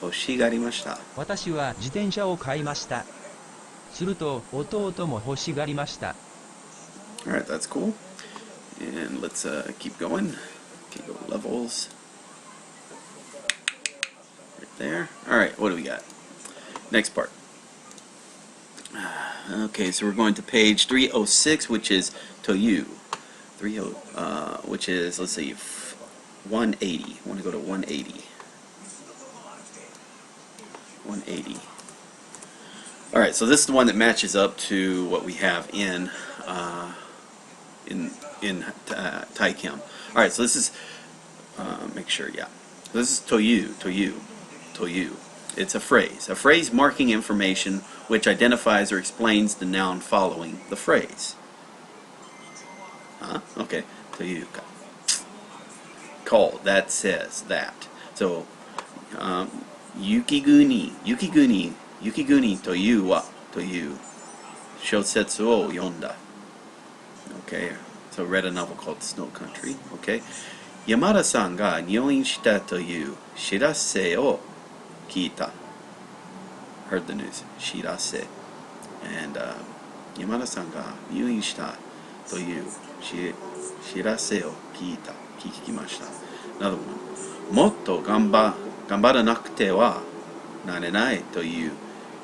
欲しがりました。私は自転車を買いました。すると、弟も欲しがりました。Alright, that's cool. And let's keep going. Okay, go levels. Right there. Alright, what do we got? Next part. Okay, so we're going to page 306, which is Toyu. Which is, let's see, 180. I want to go to 180. 180. Alright, so this is the one that matches up to what we have in Thai Chem. Alright, so this is, make sure, yeah. So this is Toyu. It's a phrase marking information which identifies or explains the noun following the phrase. Okay, Toyu. Call, that says that. So, Yukiguni というはという小説を読んだ。Okay, so read a novel called Snow Country. Okay, 山田さんが入院したという知らせを聞いた。Heard the news. 知らせ。And 山田さんが入院したという知らせを聞きました。Another one. もっと頑張らなくてはなれないという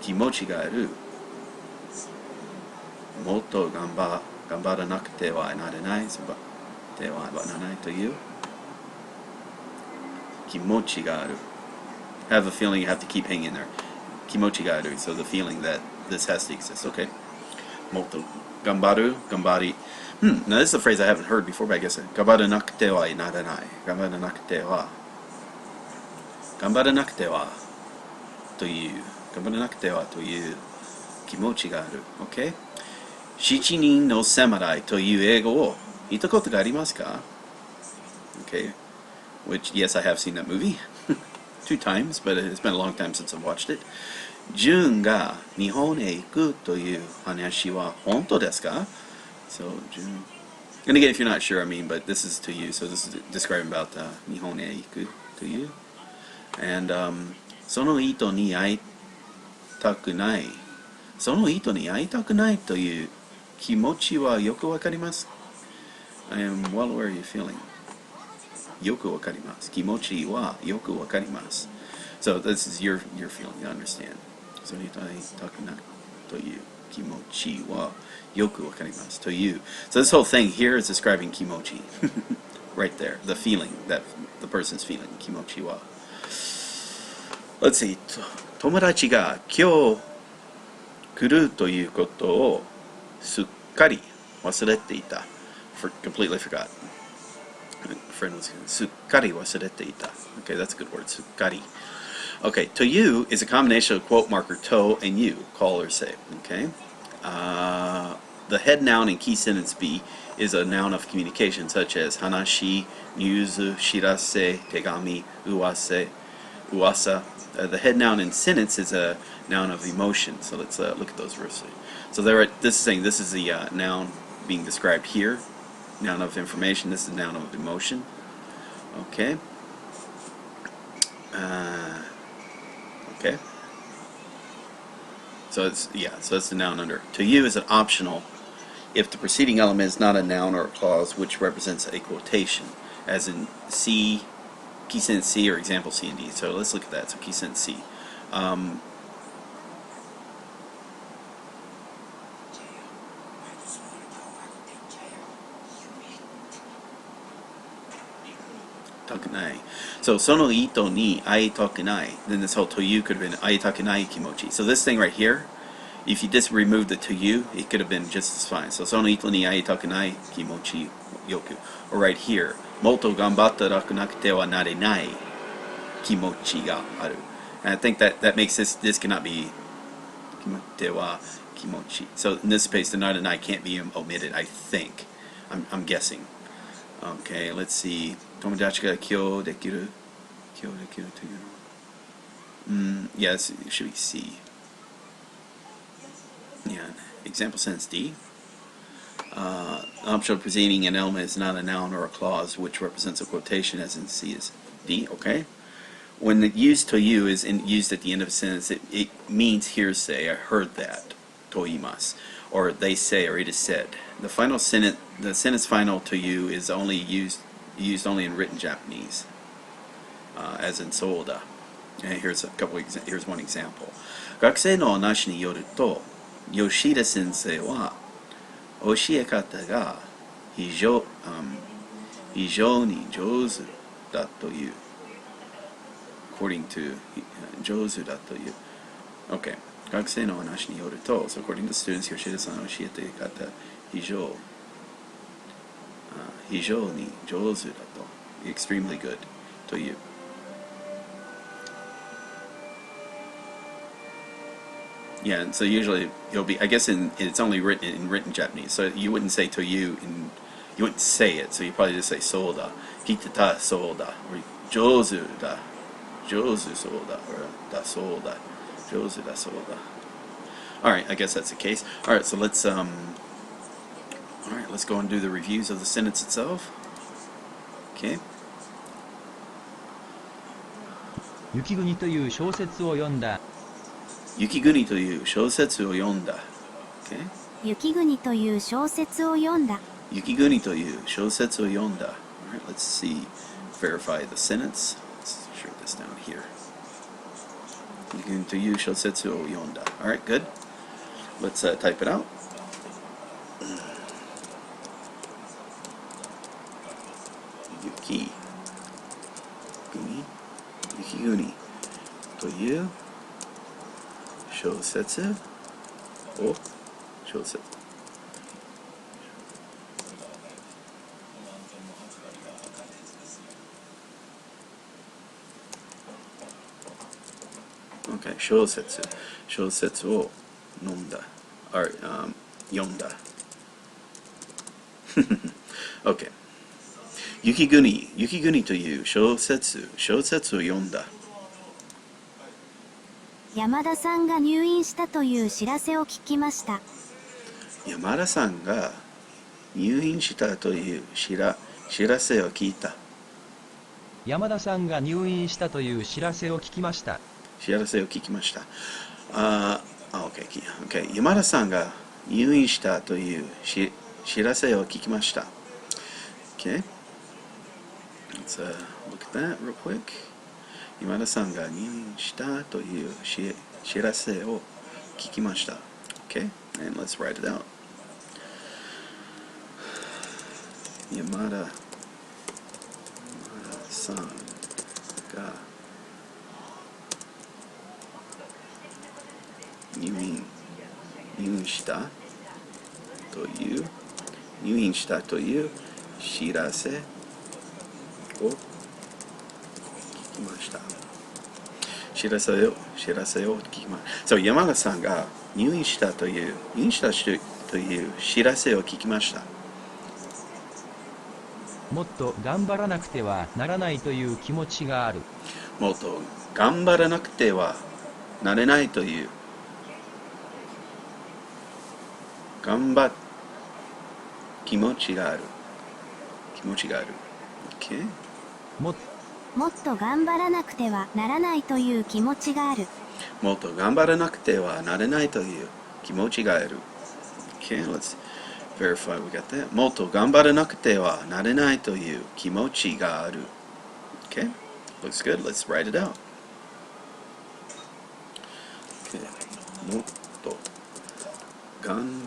気持ちがある。もっと頑張らなくてはなれないという気持ちがある。Have a feeling you have to keep hanging there. 気持ちがある. So the feeling that this has to exist. Okay. もっと頑張り。Now this is a phrase I haven't heard before, but I guess 頑張らなくてはならない。頑張らなくてはという気持ちがある。Okay? 七人の侍という映画を見たことがありますか? Okay. Which, yes, I have seen that movie. 2 times, but it's been a long time since I've watched it. ジュンが日本へ行くという話は本当ですか? So, June. And again, if you're not sure, I mean, but this is to you. So this is describing about 日本へ行くという. And その人に会いたくない。その人に会いたくないという気持ちはよくわかります. I am well aware of your feeling. yoku wakarimasu. Kimochi wa yoku wakarimasu. So this is your feeling, you understand. So nitai takunai toyu kimochi wa yoku wakarimasu toyu. So this whole thing here is describing kimochi. Right there, the feeling that the person's feeling, kimochi wa. Let's see. Tomodachi ga kyou kuru toyu koto o sukkari wasurete ita. Completely forgot. Friend was sukkari wasurete ita. Okay, that's a good word. Sukkari. Okay, to you is a combination of quote marker to and you, call or say. Okay, the head noun in key sentence B is a noun of communication, such as hanashi, news, shirase, tegami, uwasa. The head noun in sentence is a noun of emotion. So let's look at those verses. So this is saying this is the noun being described here, noun of information. This is noun of emotion. Okay. Okay. So it's the noun under. To you is an optional if the preceding element is not a noun or a clause which represents a quotation, as in C, key sentence C, or example C and D. So let's look at that. So key sentence C. Takunai. So sono ito ni ai takunai. Then this whole to you could have been ai takunai kimochi. So this thing right here, if you just remove the to you, it could have been just as fine. So sono ito ni ai takunai kimochi yoku. Or right here, moto ganbatta rakunakute wa narenai kimochi ga aru. And I think that makes this cannot be kimote wa kimochi. So in this space, the narenai can't be omitted, I think. I'm guessing. Okay, let's see. Tomodachi ga kyou dekiru to you. Yes, it should be C. Yeah, example sentence D. Optional preceding an element is not a noun or a clause which represents a quotation, as in C is D. Okay. When the used to you is used at the end of a sentence, it means hearsay. I heard that. Toimasu, or they say, or it is said. The sentence final to you is only used only in written Japanese, as in soda. And here's one example. 学生の話によると、吉田先生は教え方が非常に上手だという。According to 上手だという。Okay. 学生の話によると、so according to students, 吉田さんの教えて方非常に上手だと。Extremely good という。Yeah, and so usually it'll be, I guess it's only written in written Japanese, so you wouldn't say to you, you wouldn't say it, so you probably just say soda, kitata soda, or jozu da soda, or da soda, jozu da soda. Alright, I guess that's the case. Alright, so let's go and do the reviews of the sentence itself. Okay. 雪国という小説を読んだ。雪国という小説を読んだ。Okay. 雪国という小説を読んだ。雪国という小説を読んだ。Alright, let's see. Verify the sentence. Let's short this down here. 雪国という小説を読んだ。Alright, good. Let's type it out. Yuki. Yuki Guni. To you. 小説を小説。Okay, 小説を飲んだ。or 読んだ。Okay. 雪国という小説を読んだ。山田さんが入院したという知らせを聞きました。山田さんが入院したという知らせを聞いた。山田さんが入院したという知らせを聞きました。知らせを聞きました。Okay. 山田さんが入院したという知らせを聞きました。Okay. Let's look at that real quick. 今田さんが入院したという知らせを聞きました。Okay, and let's write it out. 山田さんが入院したという知らせを聞きました。知らせを聞きました。山田さんが入院したという知らせを聞きました。もっと頑張らなくてはならないという気持ちがある。もっと頑張らなくてはなれないという気持ちがある。Okay? ももっと頑張らなくてはならないという気持ちがある。もっと頑張らなくてはなれないという気持ちがある。Okay, let's verify we got that. もっと頑張らなくてはなれないという気持ちがある。Okay, looks good. Let's write it out. Okay, もっと頑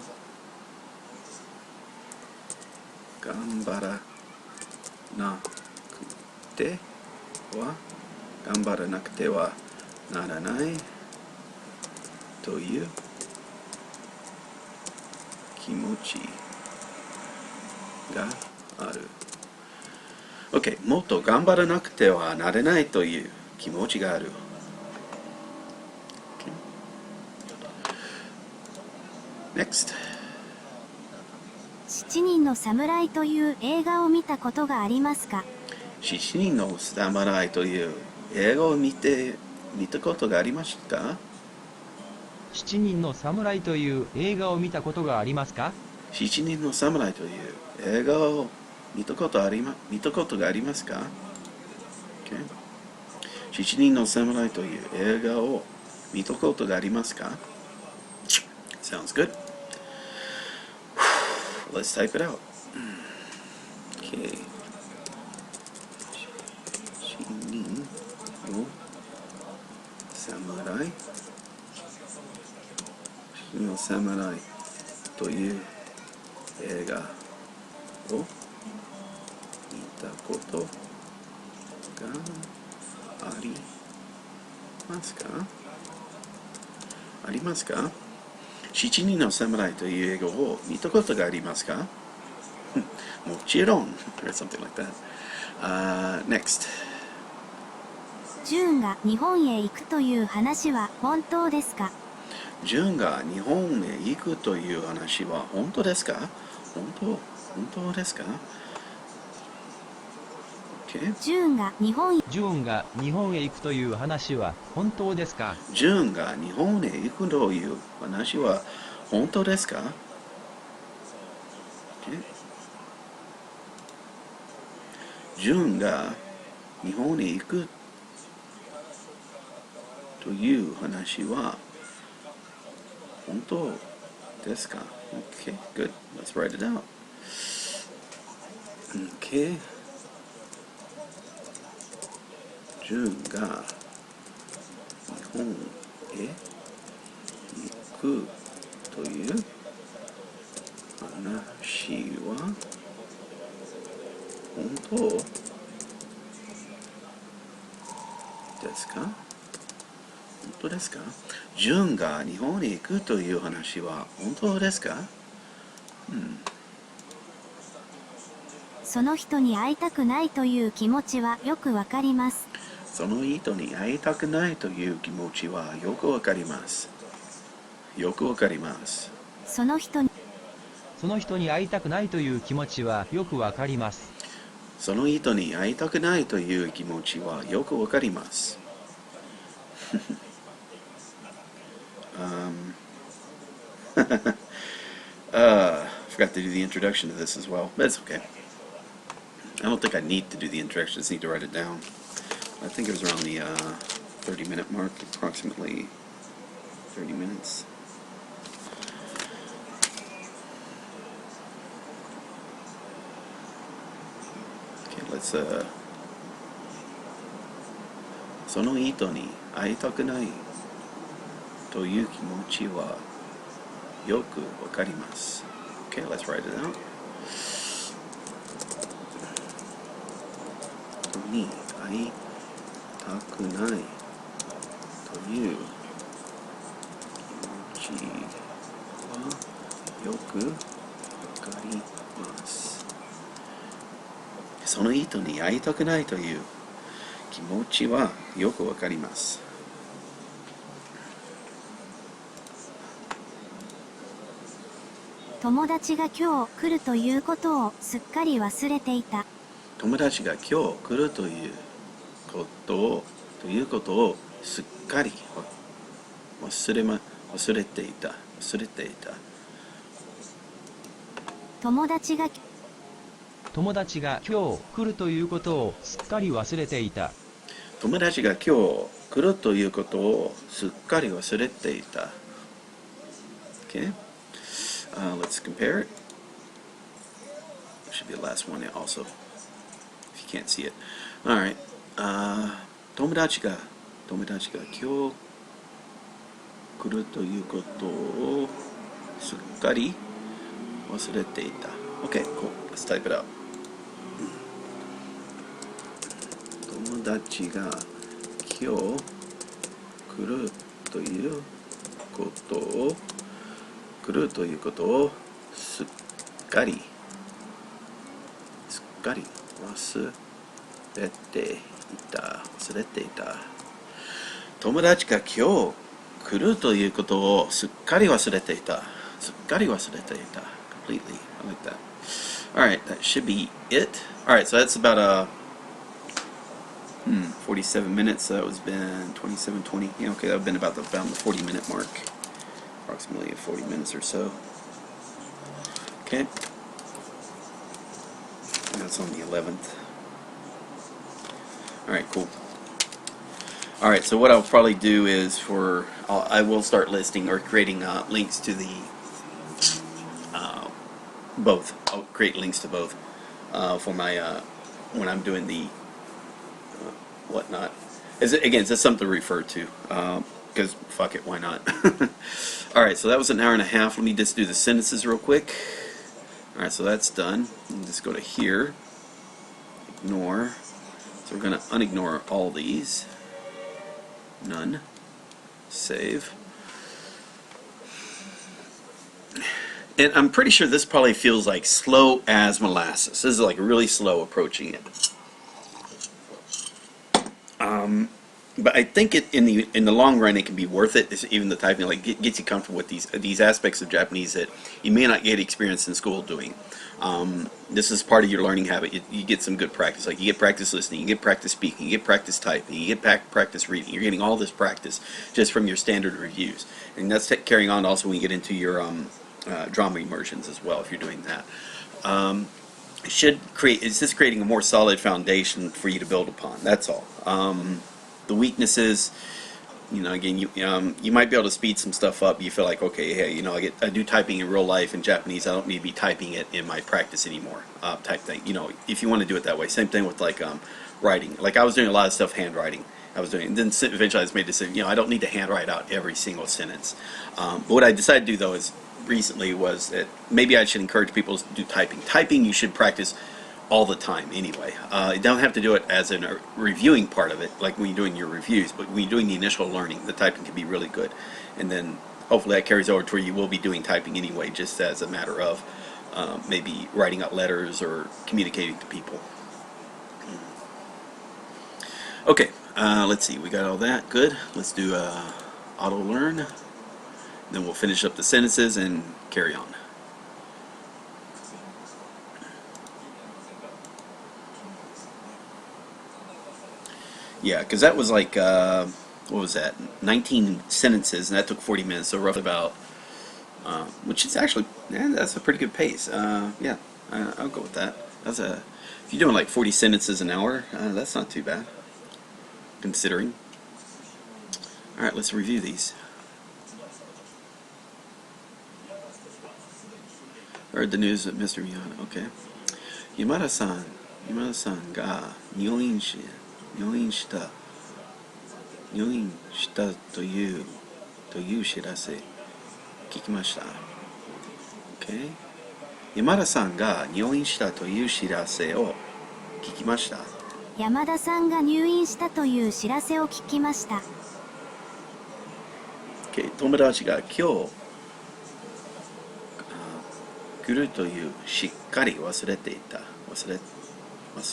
張らなくてはならないという気持ちがある。OK、もっと頑張らなくてはなれないという気持ちがある。Next。7人の侍という映画を見たことがありますか？7人の侍という映画を見たことがありますか7人の侍という映画を見たことがありますか？ 7人の侍という映画を見たことがありますか、okay. 7人の侍という映画を見たことがありますか Sounds good. Let's type it out. Okay. 7人の侍という映画を見たことがありますか7人の侍という映画を見たことがありますかもちろん or something like that. Next. ジューンが日本へ行くという話は本当ですか？ジュンが日本へ行くという話は本当ですか？本当ですか？ Okay. ジューンが日本へ行くという話は本当ですか？ジュンが日本へ行くという話は本当ですか？ Okay. ジュンが日本へ行くという話は本当ですか？ Okay, good. Let's write it out. Okay. ジュンが日本へ行くという話は本当ですか？本当ですか？ジュンが日本に行くという話は本当ですか？その人に会いたくないという気持ちはよくわかります。その人に会いたくないという気持ちはよくわかります。その人に会いたくないという気持ちはよくわかります。その人に会いたくないという気持ちはよくわかります。Forgot to do the introduction to this as well. That's okay. I don't think I need to do the introduction. I just need to write it down. I think it was around the 30-minute mark, approximately 30 minutes. Okay, let's その人に会いたくないという気持ちはよくわかります。Okay, let's write it out. 人に会いたくないという気持ちはよくわかります。その人に会いたくないという気持ちはよくわかります。友達が今日来るということをすっかり忘れていた。友達が今日来るということをすっかり忘れていた。友達が友達が今日来るということをすっかり忘れていた。友達が今日来るということをすっかり忘れていた。Okay. Let's compare it. Should be the last one also, if you can't see it. Alright. 友達が今日来るということをすっかり忘れていた。Okay, cool. Let's type it out. 友達が今日来るということをすっかり忘れていた。友達が今日来るということをすっかり忘れていた。Completely. I like that. Alright, that should be it. Alright, so that's about 47 minutes. So that was been 27:20. Yeah, okay, that would have been about the 40-minute mark. Approximately 40 minutes or so. Okay. That's on the 11th. Alright, cool. Alright, so what I'll probably do is I will start listing or creating links to the both. I'll create links to both for my when I'm doing the whatnot. It's just something to refer to because fuck it, why not? Alright, so that was an hour and a half. Let me just do the sentences real quick. Alright, so that's done. Just go to here. Ignore. So we're going to unignore all these. None. Save. And I'm pretty sure this probably feels like slow as molasses. This is like really slow approaching it. But I think in the long run it can be worth it. It's even the typing gets you comfortable with these aspects of Japanese that you may not get experience in school doing. This is part of your learning habit. You get some good practice. Like you get practice listening, you get practice speaking, you get practice typing, you get practice reading. You're getting all this practice just from your standard reviews, and that's carrying on also when you get into your drama immersions as well. If you're doing that, it's just creating a more solid foundation for you to build upon. That's all. The weaknesses, again, you might be able to speed some stuff up. You feel like, okay, hey, I do typing in real life in Japanese. I don't need to be typing it in my practice anymore, type thing. If you want to do it that way. Same thing with writing. Like I was doing a lot of stuff handwriting. And then eventually I just made the decision, I don't need to handwrite out every single sentence. But what I decided to do though is recently was that maybe I should encourage people to do typing. Typing you should practice all the time anyway. You don't have to do it as a reviewing part of it, like when you're doing your reviews, but when you're doing the initial learning, the typing can be really good. And then hopefully that carries over to where you will be doing typing anyway, just as a matter of maybe writing out letters or communicating to people. Okay, let's see, we got all that, good. Let's do auto learn, then we'll finish up the sentences and carry on. Yeah, because that was like, what was that, 19 sentences, and that took 40 minutes, so roughly about, which is actually, that's a pretty good pace. Yeah, I'll go with that. If you're doing like 40 sentences an hour, that's not too bad, considering. Alright, let's review these. Heard the news that Mr. Miyano, okay. Yamada-sanが入院した入院したという知らせ聞きました。Okay? 山田さんが入院したという知らせを聞きました。山田さんが入院したという知らせを聞きました。Okay. 友達が今日来るというしっかり忘れていた。忘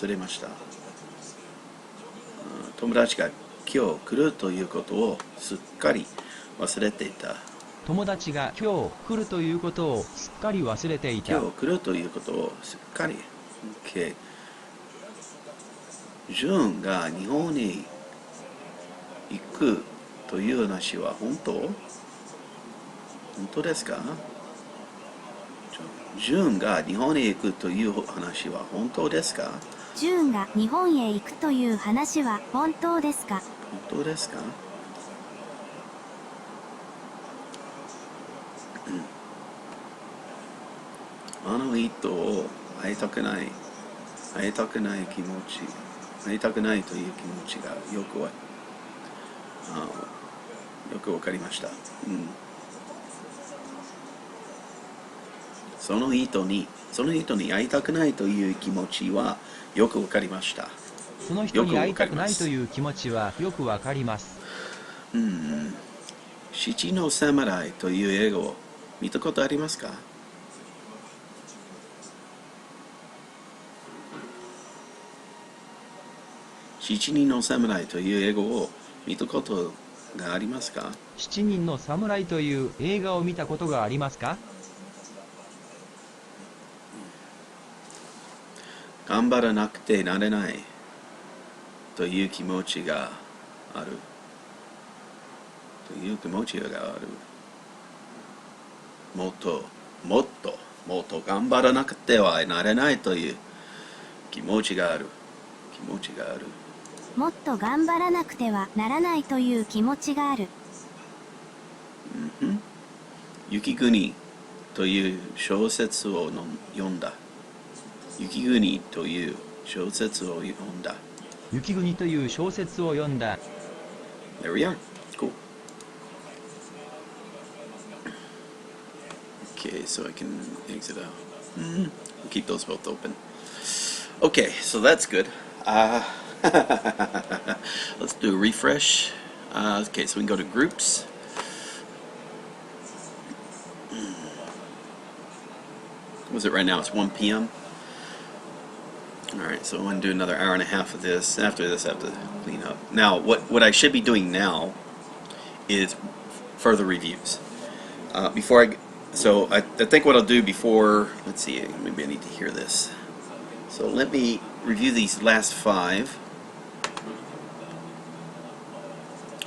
れました。友達が今日来るということをすっかり忘れていた。友達が今日来るということをすっかり忘れていた。今日来るということをすっかり。Okay. ジュンが日本に行くという話は本当ですか？ジュンが日本へ行くという話は本当ですか？ジュンが日本へ行くという話は本当ですか？本当ですか？あの人を会いたくない気持ち、会いたくないという気持ちがよくわかりました。その人に会いたくないという気持ちはよくわかりました。その人に会いたくないという気持ちはよくわかります。七の侍という映画を見たことありますか？七人の侍という映画を見たことがありますか？七人の侍という映画を見たことがありますか？頑張らなくてなれないという気持ちがある。もっと頑張らなくてはなれないという気持ちがある。もっと頑張らなくてはならないという気持ちがある。雪国という小説を読んだ。雪国という小説を読んだ。雪国という小説を読んだ。There we are. Cool. Okay, so I can exit out. We'll keep those both open. Okay, so that's good. Let's do a refresh. Okay, so we can go to groups. What was it right now? It's 1 p.m. Alright, so I'm going to do another hour and a half of this. After this, I have to clean up. Now, what I should be doing now is further reviews. I think what I'll do before, let's see, maybe I need to hear this. So let me review these last 5.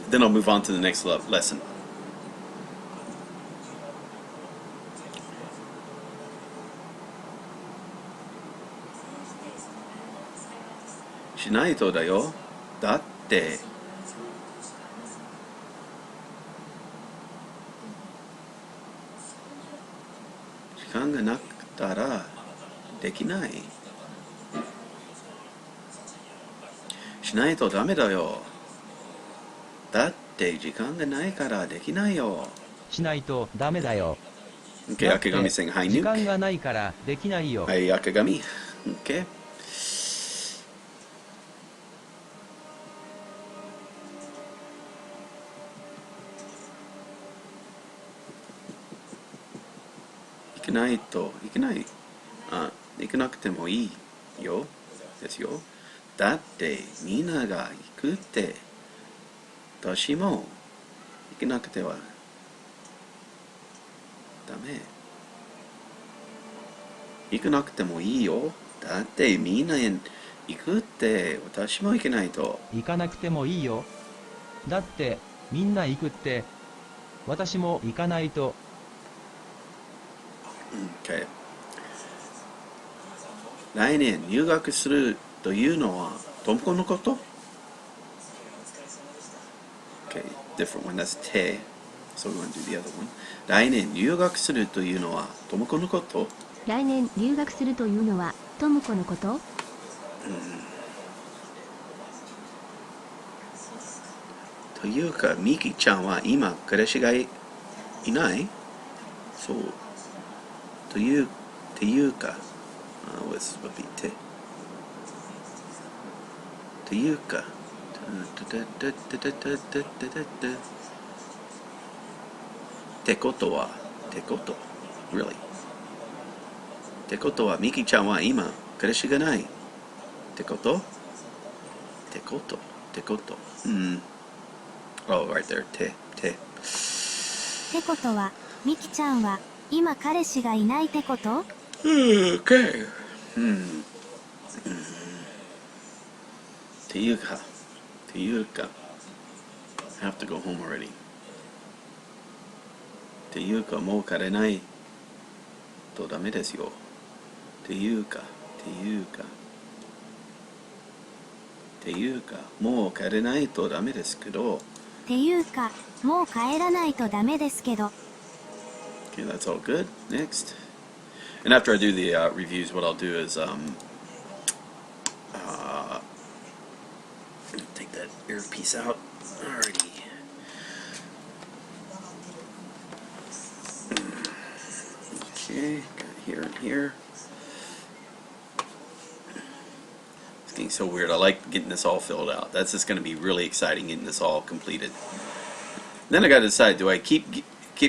Then I'll move on to the next lesson.しないとだよ。だって時間がなかったらできない。しないとダメだよ。だって時間がないからできないよ。しないとダメだよ。Okay, 赤髪 saying hi, 時 Nuke. 間がないからできないよ。Hi, 赤髪. Okay. 行かなくてもいいよですよ。だってみんなが行くって私も行かなくてはダメ。行かなくてもいいよ。だってみんな行くって私も行けないと。行かなくてもいいよ。だってみんな行くって私も行かないと。Okay. 来年入学するというのはトモコのこと？ Okay, different one. That's te. So we want to do the other one. 来年入学するというのはトモコのこと？来年留学するというのはトムコのこと？というか、ミキちゃんは今彼氏がいないそう。というか、was would be というか、ってことは、really ってことは、ミキちゃんは今彼氏がないってこと。Oh, right there. ってことは、ミキちゃんは今彼氏がいないってこと？ Okay. っていうか、have to go home already. っていうか、もう帰れないとダメですよ。っていうか、もう帰れないとダメですけど。っていうか、もう帰らないとダメですけど。Okay, that's all good. Next. And after I do the reviews, what I'll do is take that earpiece out. Alrighty. Okay, got here and here. It's getting so weird. I like getting this all filled out. That's just going to be really exciting getting this all completed. Then I got to decide: do I keep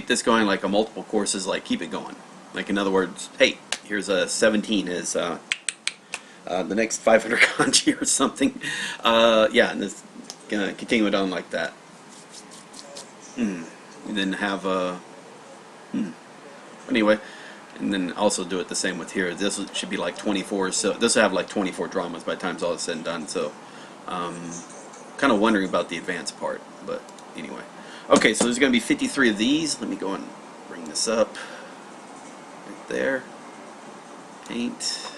this going like a multiple courses? Like keep it going. Like in other words, hey, here's a 17 is the next 500 kanji or something. Yeah, and this gonna continue it on like that. And then have anyway, and then also do it the same with here. This should be like 24. So this will have like 24 dramas by the time it's all said and done. So, kind of wondering about the advanced part, but anyway. Okay, so there's gonna be 53 of these. Let me go and bring this up. Right there. Paint.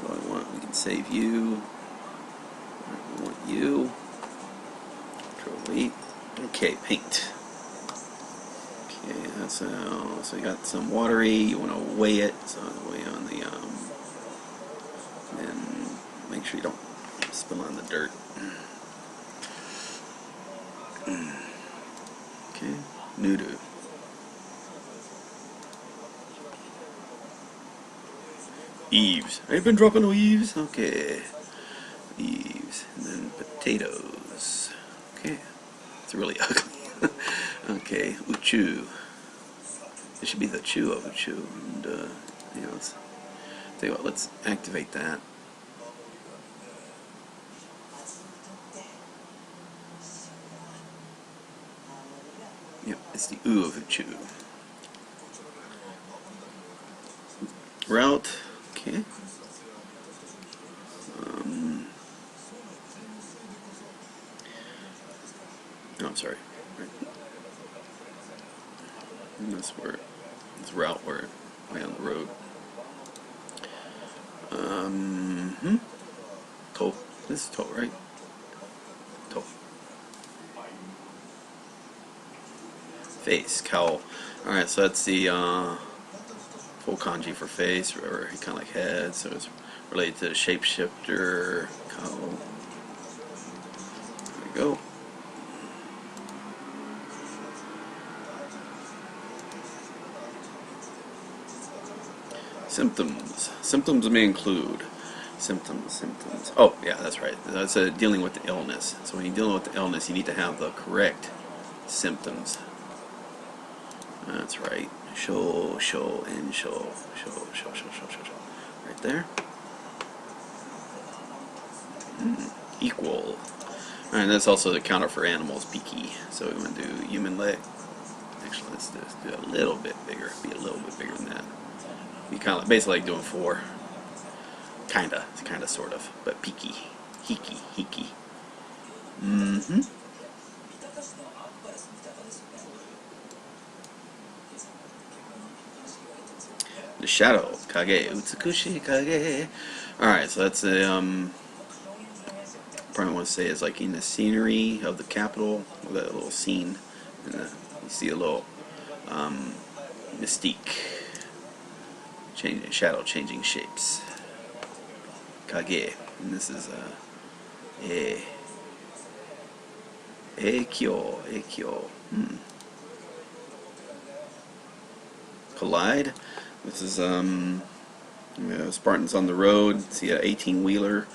What do I want? We can save you. I want you. Control 8. Okay, paint. Okay, that's so you got some watery. You want to weigh it. So weigh on the and make sure you don't spill on the dirt. Okay, nudu. Eaves. I've been dropping no eaves. Okay. Eaves. And then potatoes. Okay. It's really ugly. Okay. Uchu. It should be the chew of uchu. And, yeah, let's tell you what, let's activate that. Yep, it's the oo of uchu. Route. Okay. No, I'm sorry. Right. And that's where it's route where way on the road. Toe. This is toe, right? Toe. Face, cowl. Alright, so that's the full kanji for face, or kind of like head, so it's related to the shapeshifter, cowl. There we go. Symptoms. Symptoms may include symptoms. Oh, yeah, that's right. That's dealing with the illness. So when you're dealing with the illness, you need to have the correct symptoms. That's right. Show, and show. Right there. Equal. Alright, that's also the counter for animals, piki. So we want to do human leg. Actually, let's do it a little bit bigger. Be a little bit bigger than that. Be kind of basically like doing 4. Kinda, sort of, but piki, hiki. The shadow, kage, utsukushi kage. Alright, so that's a, probably want to say is like in the scenery of the capital, that little scene, and you see a little, mystique, shadow changing shapes. Kage, and this is, Eikyo. Collide. This is Spartans on the road. See a 18-wheeler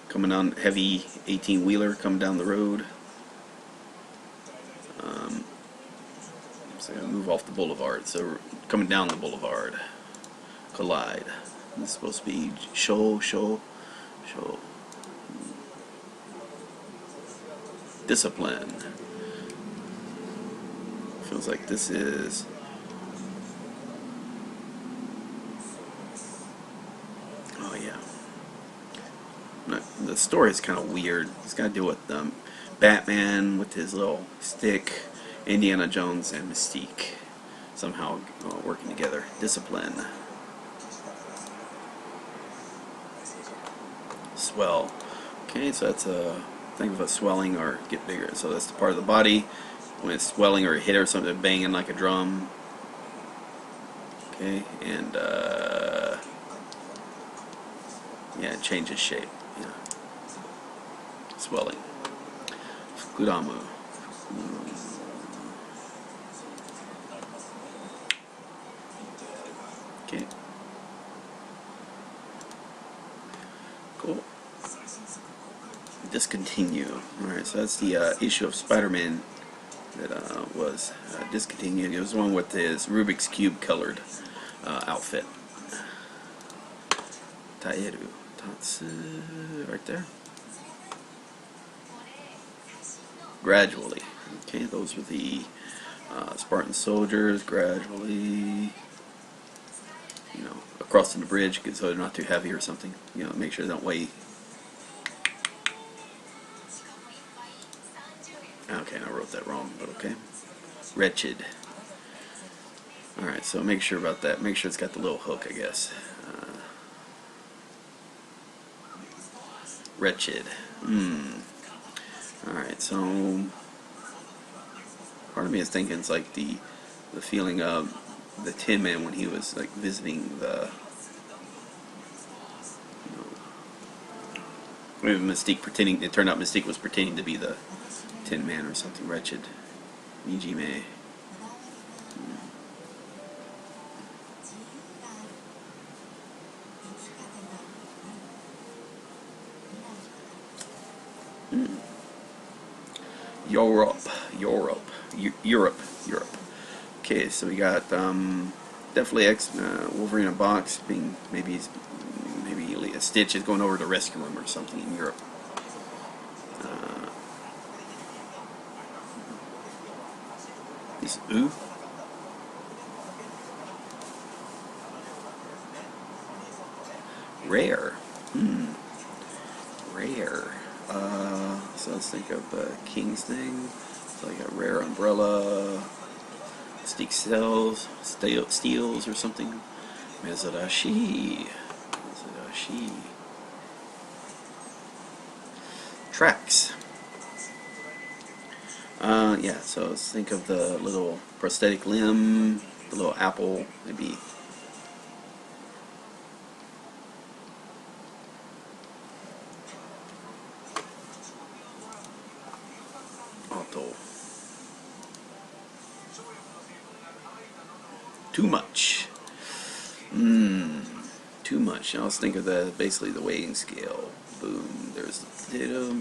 coming on, heavy 18-wheeler coming down the road. So move off the boulevard. So coming down the boulevard. Collide. This is supposed to be show. Discipline. Feels like this is. Oh yeah. The story is kind of weird. It's got to do with Batman with his little stick, Indiana Jones and Mystique somehow working together. Discipline. Swell. Okay, so that's think of a swelling or get bigger. So that's the part of the body when it's swelling or hit or something, banging like a drum. Okay, and yeah, it changes shape. Yeah, swelling. Fukuramu. Okay. Cool. Discontinue. Alright, so that's the issue of Spider-Man that was discontinued. It was the one with his Rubik's Cube colored outfit. Taeru. Tatsu. Right there. Gradually. Okay, those were the Spartan soldiers. Gradually. You know, crossing the bridge so they're not too heavy or something. You know, make sure they don't weigh. Okay, I wrote that wrong, but okay. Wretched. Alright, so make sure about that. Make sure it's got the little hook, I guess. Wretched. Alright, so part of me is thinking it's like the feeling of the Tin Man when he was like visiting the Mystique pretending. It turned out Mystique was pretending to be the Tin Man or something. Wretched. Nijime. Europe. Okay, so we got definitely Wolverine in a box. Being maybe a Stitch is going over to the rescue room or something in Europe. Is rare. Rare. So let's think of the King's thing. So like a rare umbrella. Mystique steals or something. Mezurashi. Tracks. Yeah, so let's think of the little prosthetic limb, the little apple, maybe. Auto. Too much. Too much. Now let's think of basically the weighing scale. Boom. There's the potato.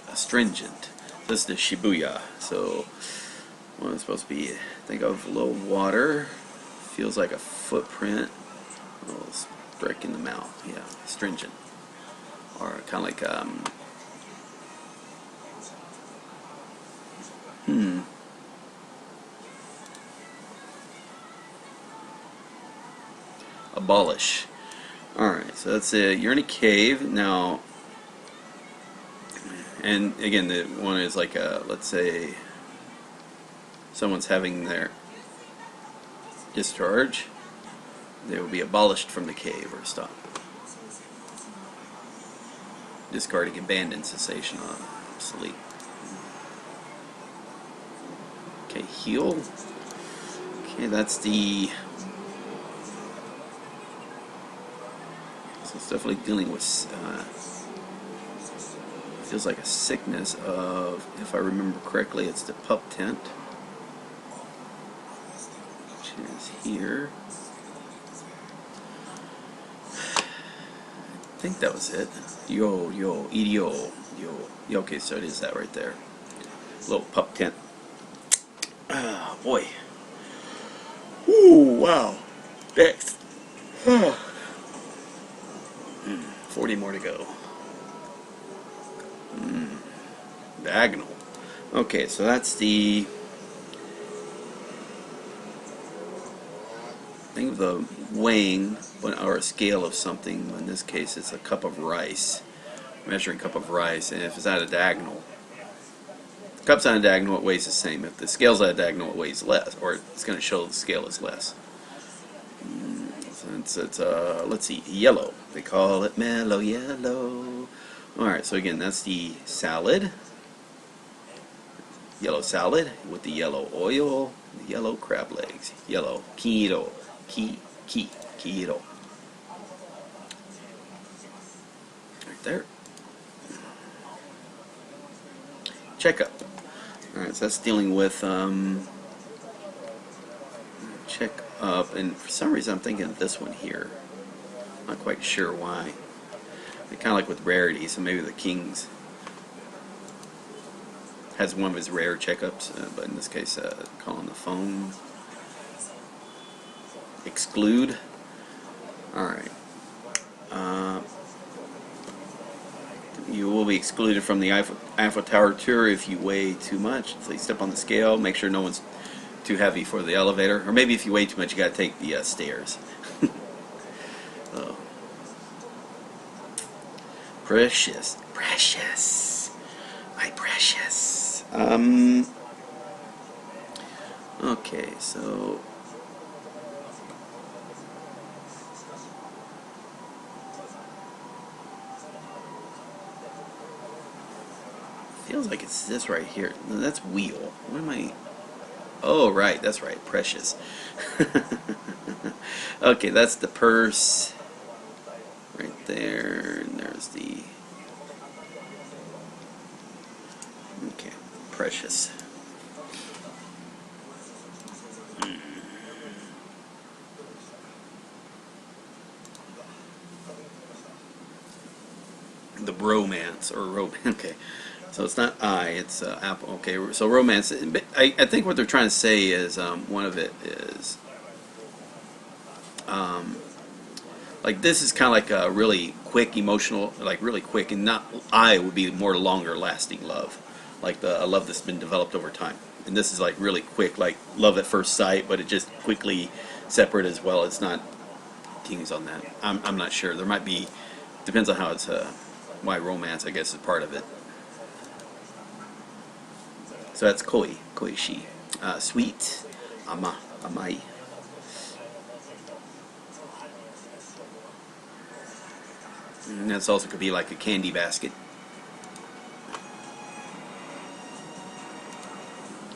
Astringent. This is the Shibuya. So what it's supposed to be, think of a little water. Feels like a footprint. A little strike in the mouth. Yeah, astringent. Or kind of like abolish. Alright, so that's it. You're in a cave now, and again, the one is like let's say someone's having their discharge, they will be abolished from the cave or stop. Discarding, abandoned, cessation, obsolete. Okay, heal. Okay, that's the it's definitely dealing with, feels like a sickness of, if I remember correctly, it's the pup tent, which is here. I think that was it. Yo, yo. Okay, so it is that right there. Little pup tent. Ah, boy. Ooh, wow. Next. 40 more to go. Diagonal. Okay, so that's the think of the weighing or a scale of something. In this case, it's a cup of rice, measuring cup of rice, and if it's at a diagonal, if the cup's on a diagonal, it weighs the same. If the scale's at a diagonal, it weighs less, or it's going to show the scale is less. Let's see, yellow. They call it mellow yellow. Alright, so again, that's the salad. Yellow salad with the yellow oil, the yellow crab legs. Yellow, keto, keto. Right there. Checkup. Alright, so that's dealing with check up, and for some reason I'm thinking of this one here. Not quite sure why. Kind of like with rarity, so maybe the King's has one of his rare checkups, but in this case, calling the phone. Exclude. Alright. You will be excluded from the Eiffel Tower tour if you weigh too much. So you step on the scale, make sure no one's too heavy for the elevator. Or maybe if you weigh too much, you gotta take the stairs. Oh. Precious. My precious. Okay, so feels like it's this right here. No, that's wheel. What am I? Oh, right, that's right. Precious. Okay, that's the purse right there, and there's the. Okay, precious. The romance or okay, so it's not I, it's Apple. Okay, so romance. I think what they're trying to say is one of it is like this is kind of like a really quick emotional, like really quick, and not I would be more longer lasting love, like a love that's been developed over time. And this is like really quick, like love at first sight, but it just quickly separate as well. It's not Kings on that. I'm not sure. There might be, depends on how it's why romance, I guess, is part of it. So that's koishi, sweet, amai. And that's also could be like a candy basket.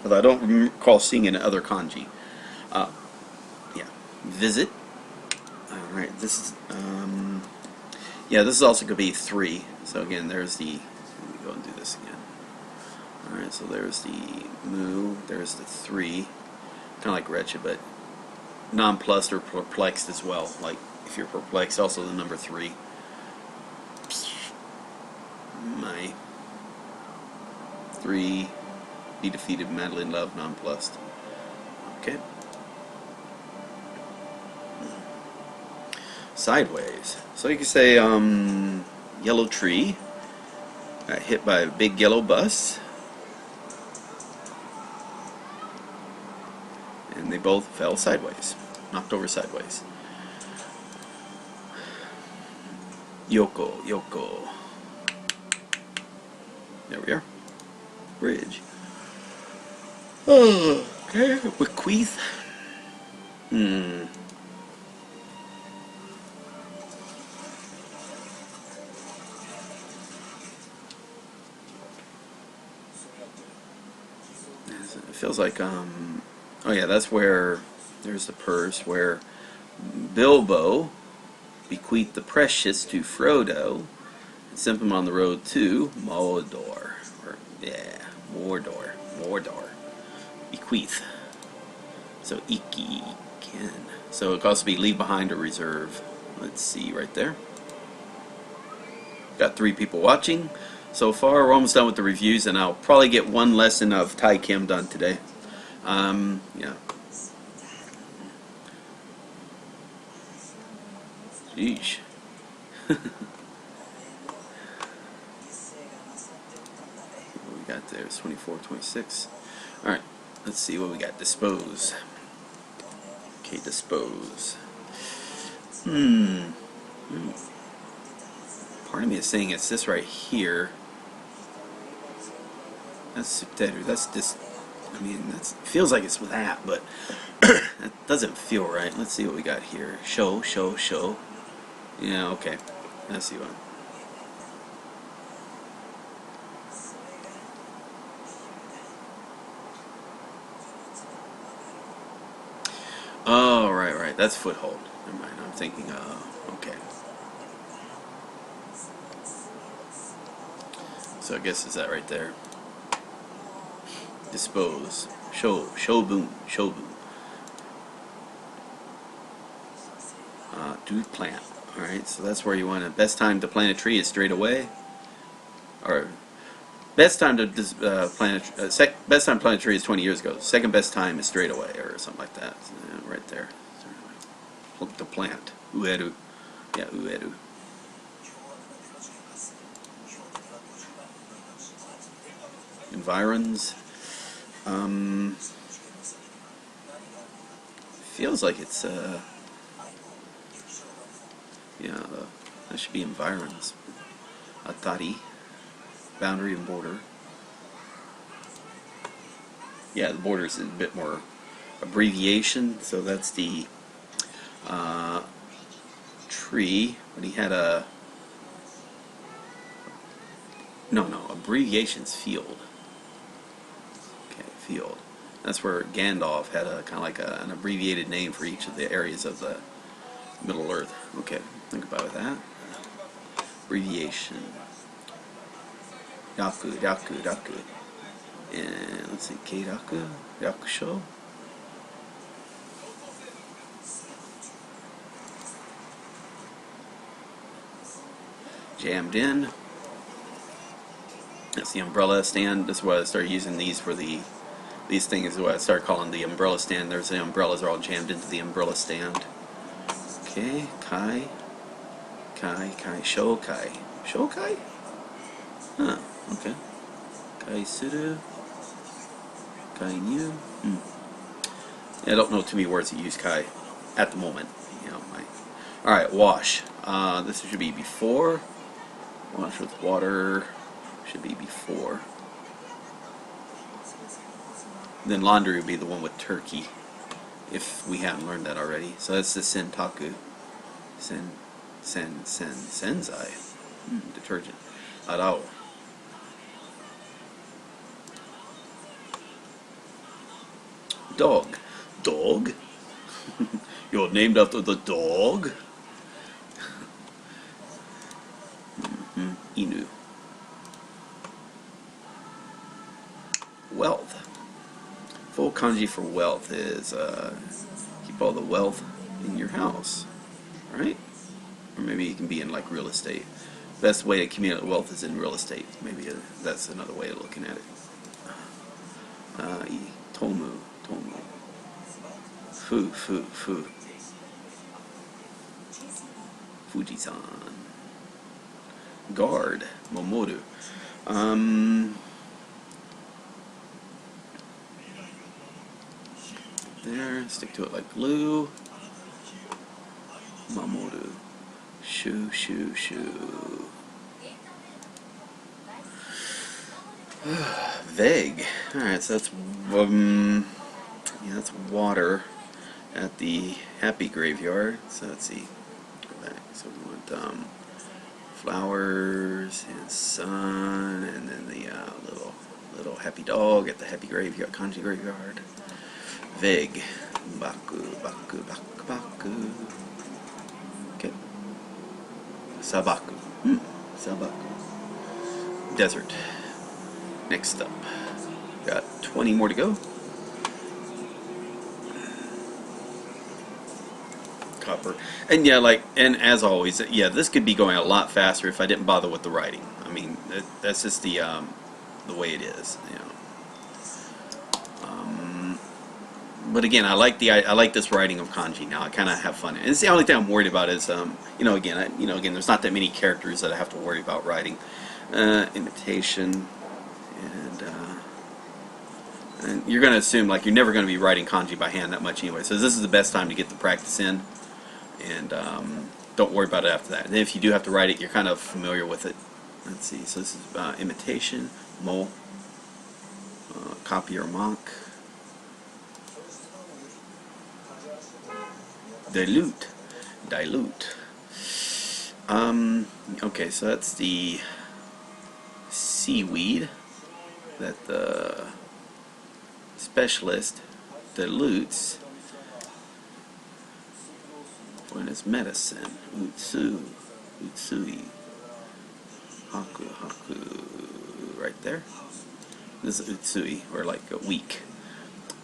Although I don't recall seeing in other kanji. Yeah, visit. All right, this is yeah, this is also going to be 3. So again, there's the. Let me go and do this again. All right, so there's the mu. There's the 3. Kind of like wretched, but nonplussed or perplexed as well. Like if you're perplexed, also the number 3. My 3. Be defeated, madly in love, nonplussed. Okay. Sideways. So you can say yellow tree got hit by a big yellow bus, and they both fell sideways, knocked over sideways. Yoko. There we are. Bridge. Oh, okay. Bequeath. It feels like oh yeah, that's where there's the purse where Bilbo bequeath the precious to Frodo and sent him on the road to Mordor. Or, yeah, Mordor. Bequeath. So, Iki can. So, it could also be leave behind or reserve. Let's see right there. Got 3 people watching so far. We're almost done with the reviews, and I'll probably get one lesson of Thai Kim done today. Yeah. Sheesh. What we got there is 24, 26. Alright, let's see what we got. Dispose. Okay, dispose. Part of me is saying it's this right here. That's Subteru. That's this. I mean, that feels like it's that, but that doesn't feel right. Let's see what we got here. Show. Yeah, okay. Let's see what. Oh, right. That's foothold. Never mind. I'm thinking, okay. So I guess it's that right there. Dispose. Shobun. Do plant. Alright, so that's where you want to. Best time to plant a tree is straight away. Or, best time to best time to plant a tree is 20 years ago. Second best time is straight away, or something like that. Right there. To plant. Ueru. Yeah, ueru. Environs. Feels like it's yeah, that should be environs. Atari, boundary and border. Yeah, the border is a bit more abbreviation, so that's the tree. But he had a no, abbreviation's field. Okay, field. That's where Gandalf had a kind of like an abbreviated name for each of the areas of the Middle Earth. Okay, think about that. Abbreviation. Yaku. And let's see, Keiraku, Yakusho. Jammed in. That's the umbrella stand. That's why I started using these for the. These things is what I started calling the umbrella stand. There's the umbrellas are all jammed into the umbrella stand. Okay, Kai, Shokai. Shokai? Huh, okay. Kai Suru. Kai Nyu. Yeah, I don't know too many words that use Kai at the moment. You know, alright, wash. This should be before. Wash with water should be before. Then laundry would be the one with turkey, if we haven't learned that already. So that's the Sentaku. Senzai. Detergent. Arao. Dog. Dog? You're named after the dog? Inu. Wealth. Full kanji for wealth is keep all the wealth in your house, right? Or maybe it can be in like real estate. Best way to accumulate wealth is in real estate. Maybe that's another way of looking at it. Tomu. Fu. Fuji-san. Guard. Momoru. There, stick to it like glue. Mamoru. Shoo. Vague. Alright, so that's yeah, that's water at the happy graveyard. So let's see. Go back. So we want flowers and sun, and then the little happy dog at the happy graveyard, kanji graveyard. Vague. Baku. Okay. Sabaku. Sabaku. Desert. Next up. Got 20 more to go. Copper. And yeah, like, and as always, yeah, this could be going a lot faster if I didn't bother with the writing. I mean, that's just the way it is, you know. But again, I like this writing of kanji now. I kind of have fun. And it's the only thing I'm worried about is, you know, again, there's not that many characters that I have to worry about writing. Imitation, and you're going to assume like you're never going to be writing kanji by hand that much anyway. So this is the best time to get the practice in, and don't worry about it after that. And if you do have to write it, you're kind of familiar with it. Let's see. So this is imitation, mo, copy or mock. Dilute. Okay, so that's the seaweed that the specialist dilutes when it's medicine. Utsui. Haku. Right there. This is utsui, or like a week.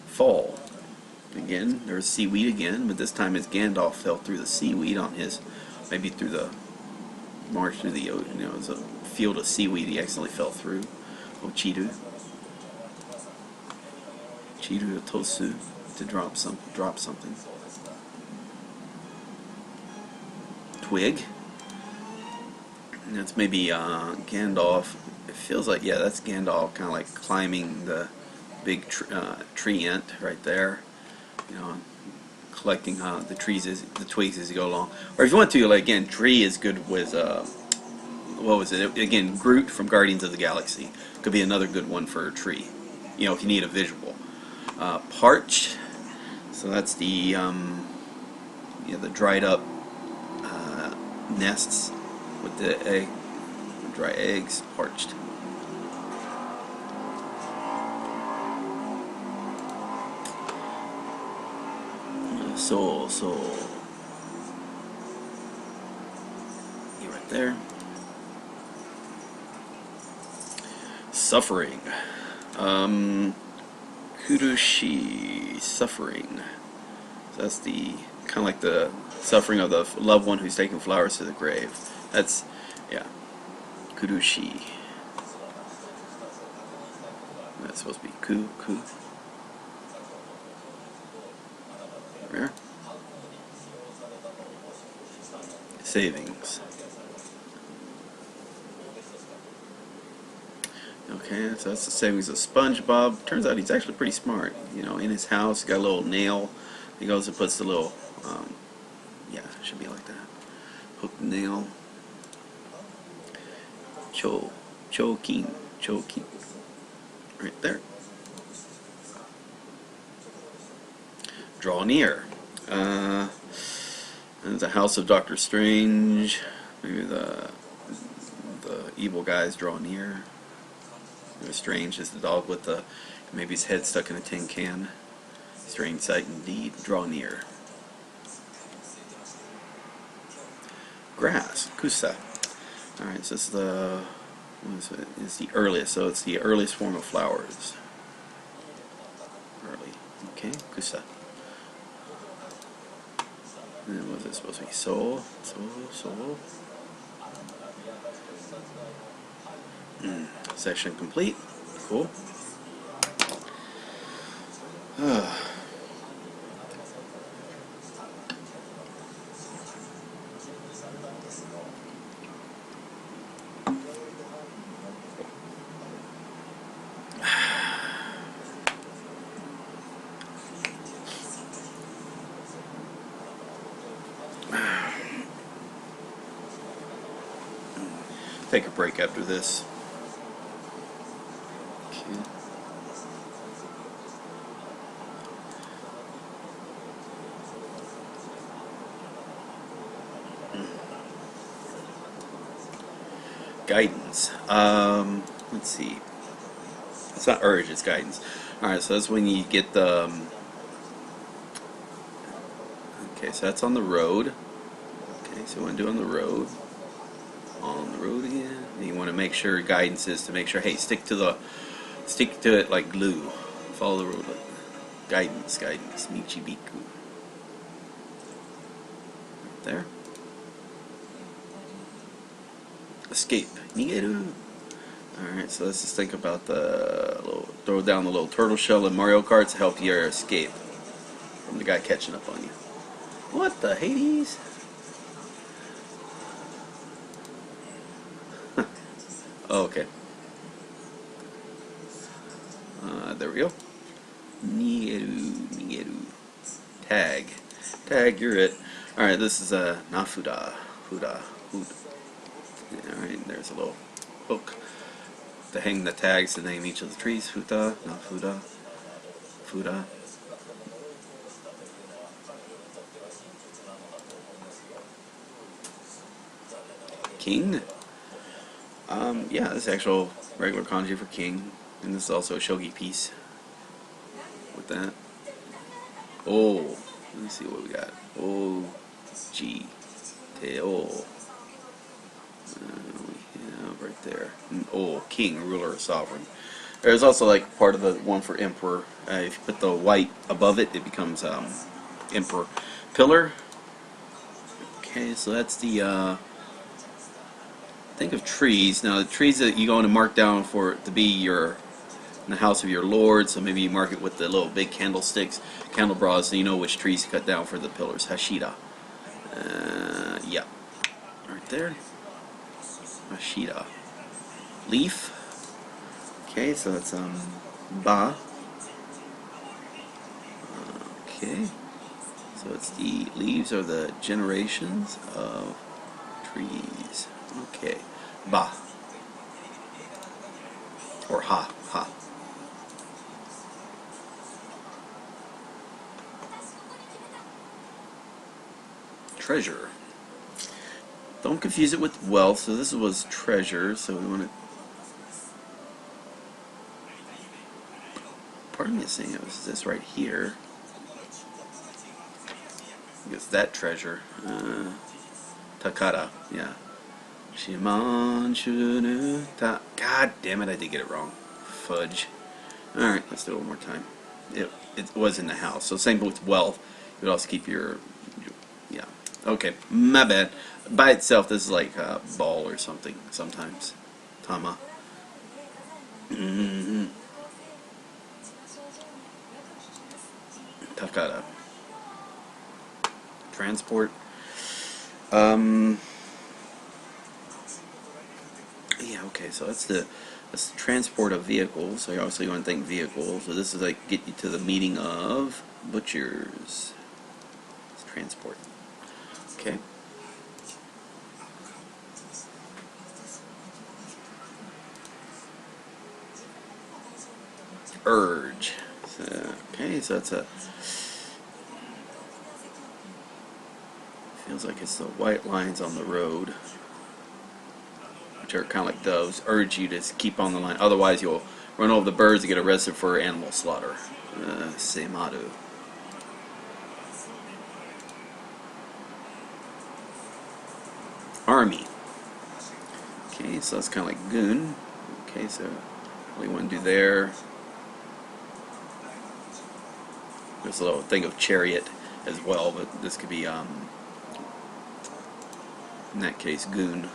Fall. Again, there's seaweed again, but this time it's Gandalf fell through the seaweed on his, maybe through the march through the, you know, it was a field of seaweed he accidentally fell through. Ochiru. Chiru tosu, to drop something. Twig. And that's maybe Gandalf. It feels like, yeah, that's Gandalf kind of like climbing the big tree ant right there. You know, collecting the twigs as you go along. Or if you want to, like, again, tree is good with what was it? Again, Groot from Guardians of the Galaxy could be another good one for a tree. You know, if you need a visual. Parch. So that's the the dried up nests with the dry eggs, parched. Soul. You right there. Suffering. Kurushi, suffering. So that's the kind of like the suffering of the loved one who's taking flowers to the grave. That's, yeah, kurushi. That's supposed to be ku. Where? Savings. Okay, so that's the savings of SpongeBob. Turns out he's actually pretty smart. You know, in his house, got a little nail. He goes and puts the little, yeah, it should be like that. Hook nail. Choking. Right there. Draw near. There's a house of Doctor Strange. Maybe the evil guys draw near. Strange is the dog with the, maybe his head stuck in a tin can. Strange sight indeed. Draw near. Grass. Kusa. Alright, so this is the, what is it? It's the earliest, so it's the earliest form of flowers. Early. Okay, Kusa. And then what is it supposed to be? Soul. Section complete. Cool. Take a break after this. Okay. Guidance. Let's see. It's not urge, it's guidance. Alright, so that's when you get the... okay, so that's on the road. Okay, so what do on the road? on the road again. And you want to make sure guidance is to make sure, hey, stick to it like glue. Follow the road. Guidance. Michibiku. Right there. Escape. Nigeru. Alright, so let's just think about throw down the little turtle shell in Mario Kart to help your escape from the guy catching up on you. What the Hades? Oh, okay. There we go. Nigeru. Tag, you're it. Alright, this is a Nafuda. Alright, there's a little hook to hang the tags to name each of the trees. Fuda, Nafuda, Fuda. King. Yeah, this is actual regular kanji for king, and this is also a shogi piece with that. Oh, let me see what we got. O, G, Teo. We have right there. Oh, king, ruler, sovereign. There's also like part of the one for emperor. If you put the white above it, it becomes emperor. Pillar. Okay, so that's the. Think of trees. Now, the trees that you go in and mark down for it to be in the house of your lord. So maybe you mark it with the little big candlesticks, candelabras, so you know which trees to cut down for the pillars. Hashira. Yeah, right there. Hashira. Leaf. Okay, so that's ba. Okay, so it's the leaves are the generations of trees. Okay, ba or ha. Treasure. Don't confuse it with wealth. So this was treasure. So we want to. Part of me is saying it was this right here. I guess that treasure. Takara. Yeah. Shiman shunu ta. God damn it! I did get it wrong. Fudge. All right, let's do it one more time. It was in the house. So same with wealth. You would also keep your. Yeah. Okay. My bad. By itself, this is like a ball or something. Sometimes. Tama. Takara. Transport. Yeah, okay, so that's the transport of vehicles. So obviously you want to think vehicles. So this is like get you to the meeting of butchers. It's transport. Okay. Urge. So, okay, so that's a. Feels like it's the white lines on the road, which are kind of like doves, urge you to keep on the line. Otherwise, you'll run over the birds and get arrested for animal slaughter. Seimaru. Army. Okay, so that's kind of like goon. Okay, so what you want to do there. There's a little thing of chariot as well, but this could be, in that case, goon.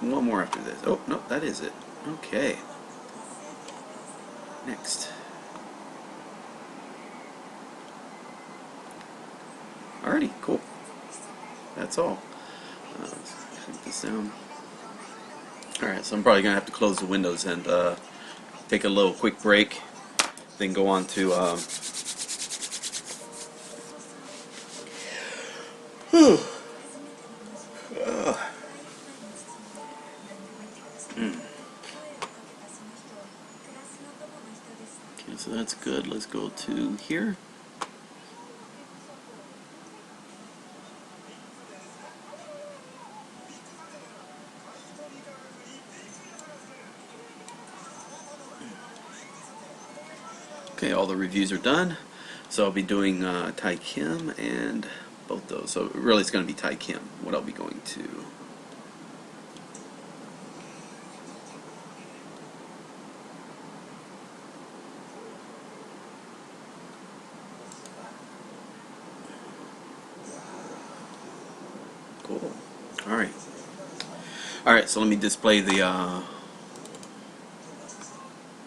One more after this. Oh, no, that is it. Okay. Next. Alrighty, cool. That's all. Let's take this down. Alright, so I'm probably going to have to close the windows and take a little quick break, then go on to okay, so that's good. Let's go to here. Okay, all the reviews are done. So I'll be doing Tai Kim and both those. So really it's going to be Tai Kim, what I'll be going to. Cool. Alright. Alright, so let me display the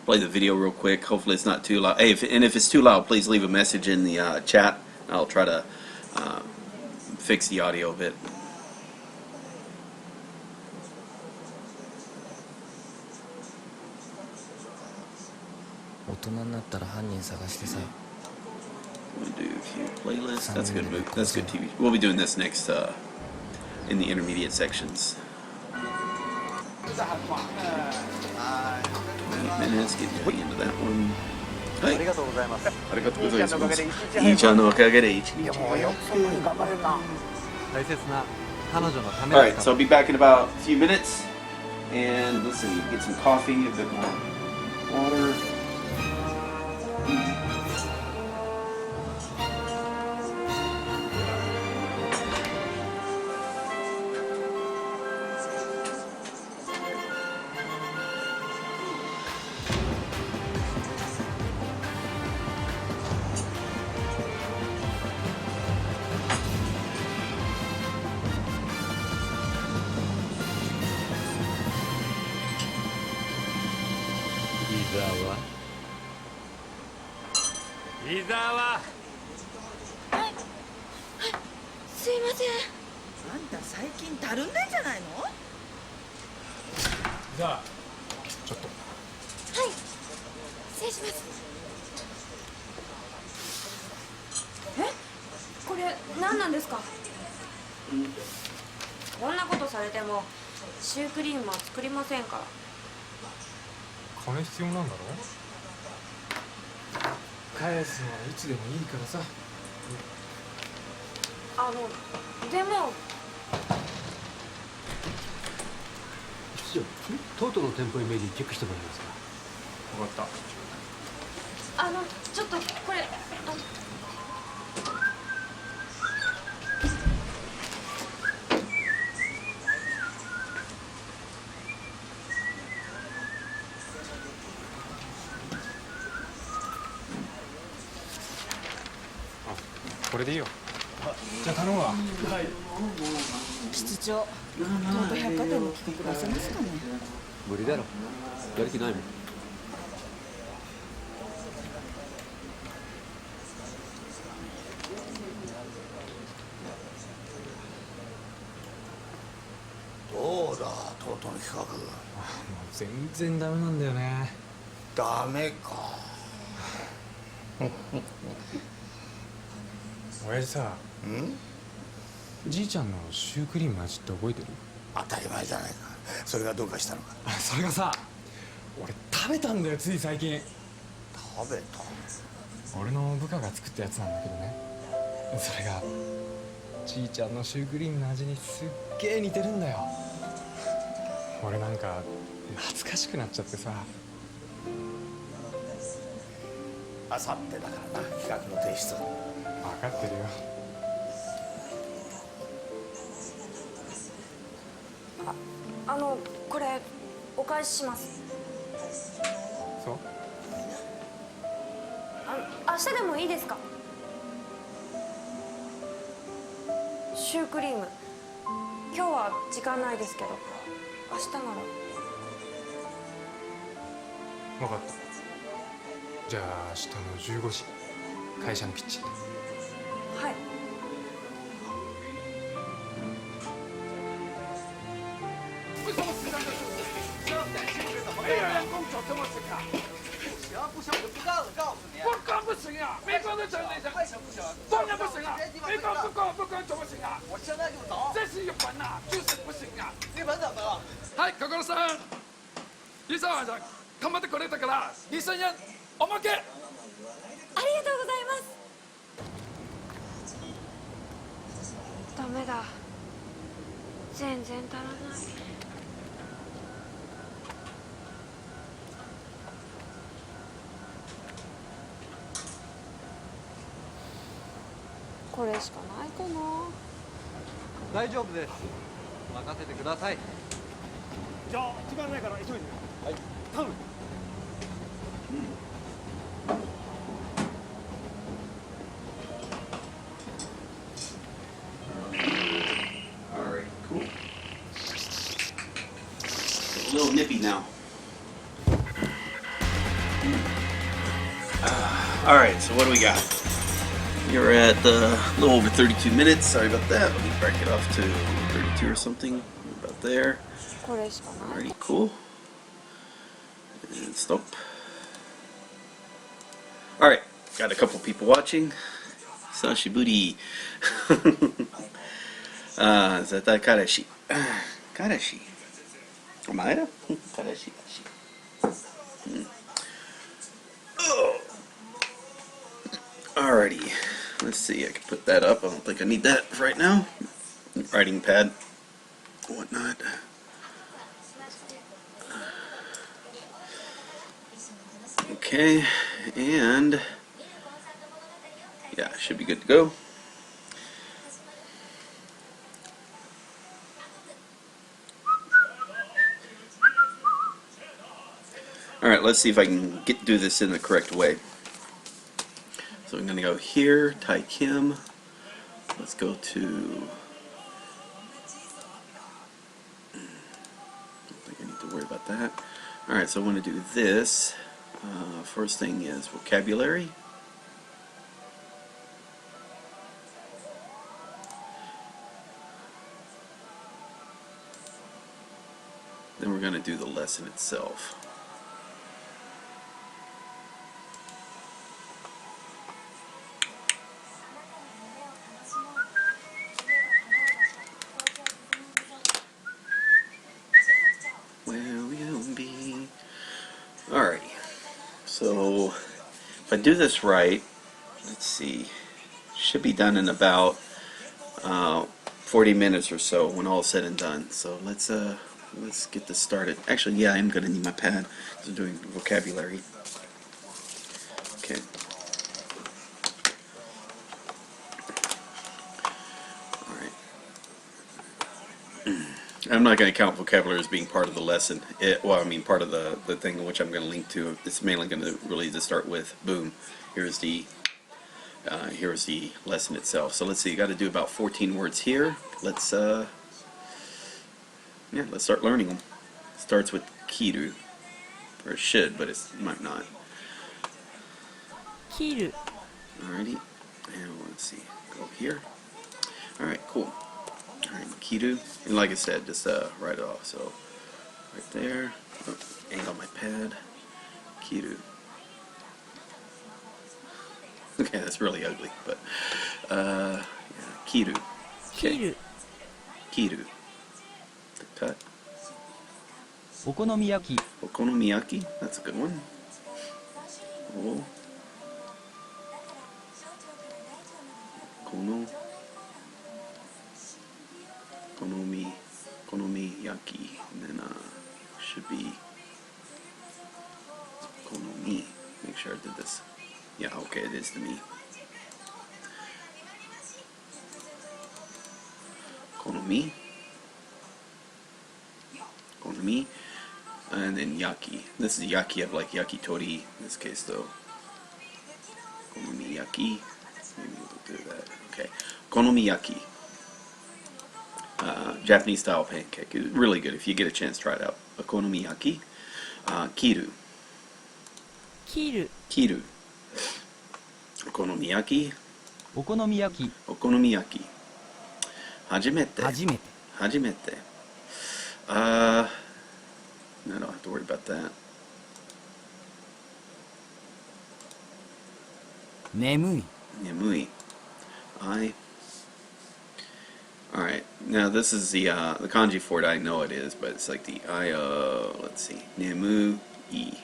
play the video real quick. Hopefully it's not too loud. Hey, if it's too loud, please leave a message in the chat. I'll try to fix the audio a bit. 大人になったら犯人探してさ。 We'll do a few playlists. That's good. That's good TV. We'll be doing this next in the intermediate sections. 20 minutes. Getting way into that one. はい。ありがとうございます。ありがとうございます。いいちゃんのおかげで一日。大切な彼女のため All right, so I'll be back in about a few minutes, and let's see, get some coffee, a bit more water.すいません。あんた最近たるんでんじゃないの？じゃあちょっと。はい。失礼します。これ何なんですか？こんなことされてもシュークリームは作りませんから。金必要なんだろ？返すのはいつでもいいからさ。でも室長、トートの店舗イメージチェックしてもらえますか。分かった。ちょっとこれこれでいいよ。じゃあ頼むわ。はい。室長、トート百貨店の企画出せますかね？無理だろ。やる気ないもん。どうだ、トートの企画。全然ダメなんだよね。ダメか。親父さ、じいちゃんのシュークリームの味って覚えてる？当たり前じゃないか。それがどうかしたのか。それがさ、俺食べたんだよ、つい最近。食べた？俺の部下が作ったやつなんだけどね。それがじいちゃんのシュークリームの味にすっげえ似てるんだよ。俺なんか懐かしくなっちゃってさ。あさってだからな、企画の提出。分かってるよ。これお返しします。そう？明日でもいいですか？シュークリーム今日は時間ないですけど明日なら。分かった。じゃあ明日の15時会社のキッチンで。はい。はい、かかろさん。リサはじゃ頑張ってくれたから2000円おまけ。ありがとうございます。ダメだ。全然足らない。これしかないかな。大丈夫です。任せてください。じゃあ時間ないから急いで。はい頼む。Alright, cool. A little nippy now. Alright, so what do we got? You're at a little over 32 minutes. Sorry about that. Let me break it off to 32 or something. About there. これしかない。 Alrighty, cool. And stop. Alright, got a couple people watching. Sashiburi. Zata Karashi. Karashi. Omaera? Karashi. Oh. Alrighty. Let's see, I can put that up. I don't think I need that right now. Writing pad. Whatnot. Okay, and yeah, should be good to go. Alright, let's see if I can do this in the correct way. So I'm going to go here, Tai Kim. Let's go to... don't think I need to worry about that. Alright, so I want to do this. First thing is vocabulary. Then we're going to do the lesson itself. Alrighty, so if I do this right, let's see, should be done in about 40 minutes or so when all is said and done. So let's get this started. Actually, yeah, I am going to need my pad because I'm doing vocabulary. Okay. I'm not going to count vocabulary as being part of the lesson. Well, I mean part of the thing which I'm going to link to. It's mainly going to really just start with boom. Here's the lesson itself. So let's see. You got to do about 14 words here. Let's start learning them. Starts with kiru, or it should, but it might not. Kiru. Alrighty, and let's see. Go here. All right, cool. Alright, kiru, and like I said, just write it off. So right there, angle my pad, kiru. Okay, that's really ugly, but yeah, kiru. Okay. Kiru. Cut. Okonomiyaki. Okonomiyaki, that's a good one. Oh. Konomiyaki, and then should be konomi. Make sure I did this. Yeah, okay, it is the mi. Konomi, and then yaki. This is yaki of like yakitori in this case, though. Konomiyaki. Maybe we'll do that. Okay, konomiyaki. Japanese style pancake. It's really good. If you get a chance, try it out. Okonomiyaki. Kiru. Kiru. Okonomiyaki. Okonomiyaki. Hajimete. Hajimete. I don't have to worry about that. Nemui. Alright, now this is the kanji for it. I know it is, but it's like the let's see, nemu I.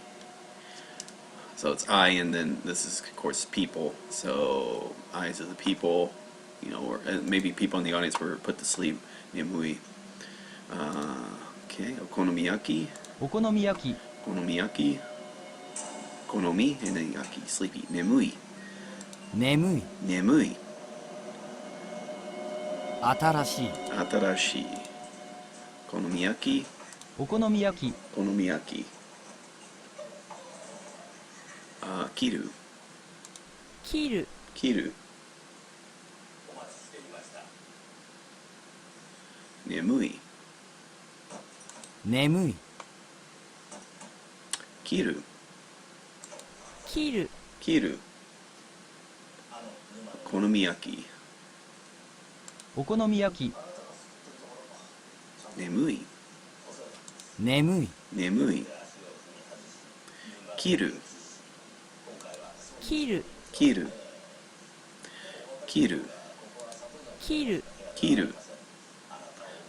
So it's I, and then this is of course people. So eyes of the people, you know, or maybe people in the audience were put to sleep. Nemui. Okay, okonomiyaki. Konomi, and then yaki, sleepy. Nemui. 新しい新しい。お好み焼き。お好み焼き、お好み焼き。切る。切る切る。眠い。眠い切る。切る切る。お好み焼き。お好み焼き、眠い。眠い眠い。切る。切る切る。切る。切る切る。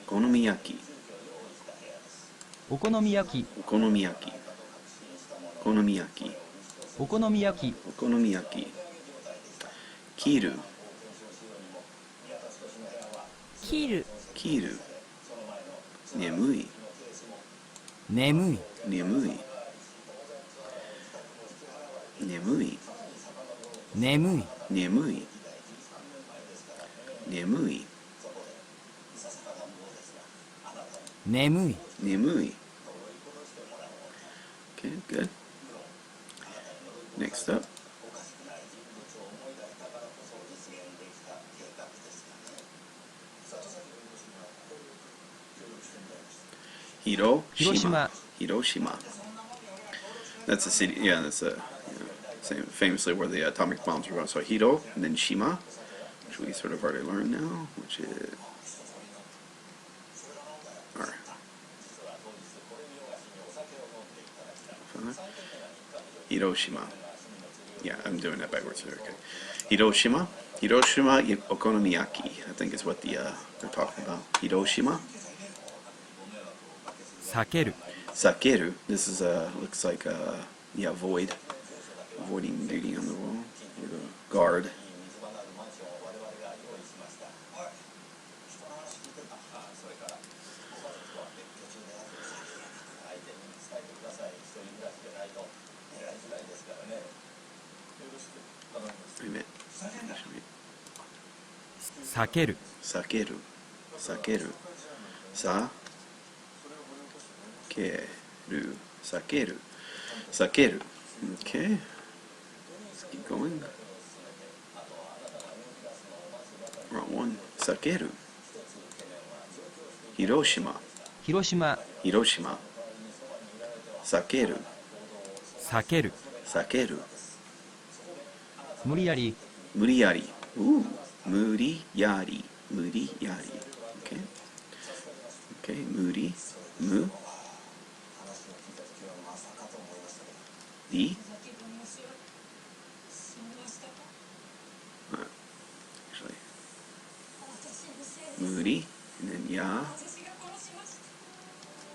お好み焼き。お好み焼き、お好み焼き。お好み焼き。お好み焼き、お好み焼き。切る。切る切る。眠い。眠い眠い。眠い。眠い眠い。眠い。眠い眠い。Okay, good. Next up. 広島。広島. That's a city. Yeah, that's a same, famously where the atomic bombs were going. So Hiro and then Shima, which we sort of already learned now, which is or Hiroshima. Yeah, I'm doing that backwards here. Okay. Hiroshima. Hiroshima okonomiyaki, I think is what they're talking about. Hiroshima. 避ける Sakeru. This is looks like yeah, void. Avoiding duty on the wall. Or the guard. Wait a minute. 避ける Sakeru. Sakeru. Sa. Keru. Sakeru. Sakeru. Okay. Let's keep going. Wrong one. Sakeru. Hiroshima. 広島、 Hiroshima. Sakeru. 避ける Sakeru. 無理やり、 Muriyari. Ooh. Muriyari. Muriyari. Okay. Okay. Muri. Mu. Di. Actually. Muri. And then ya.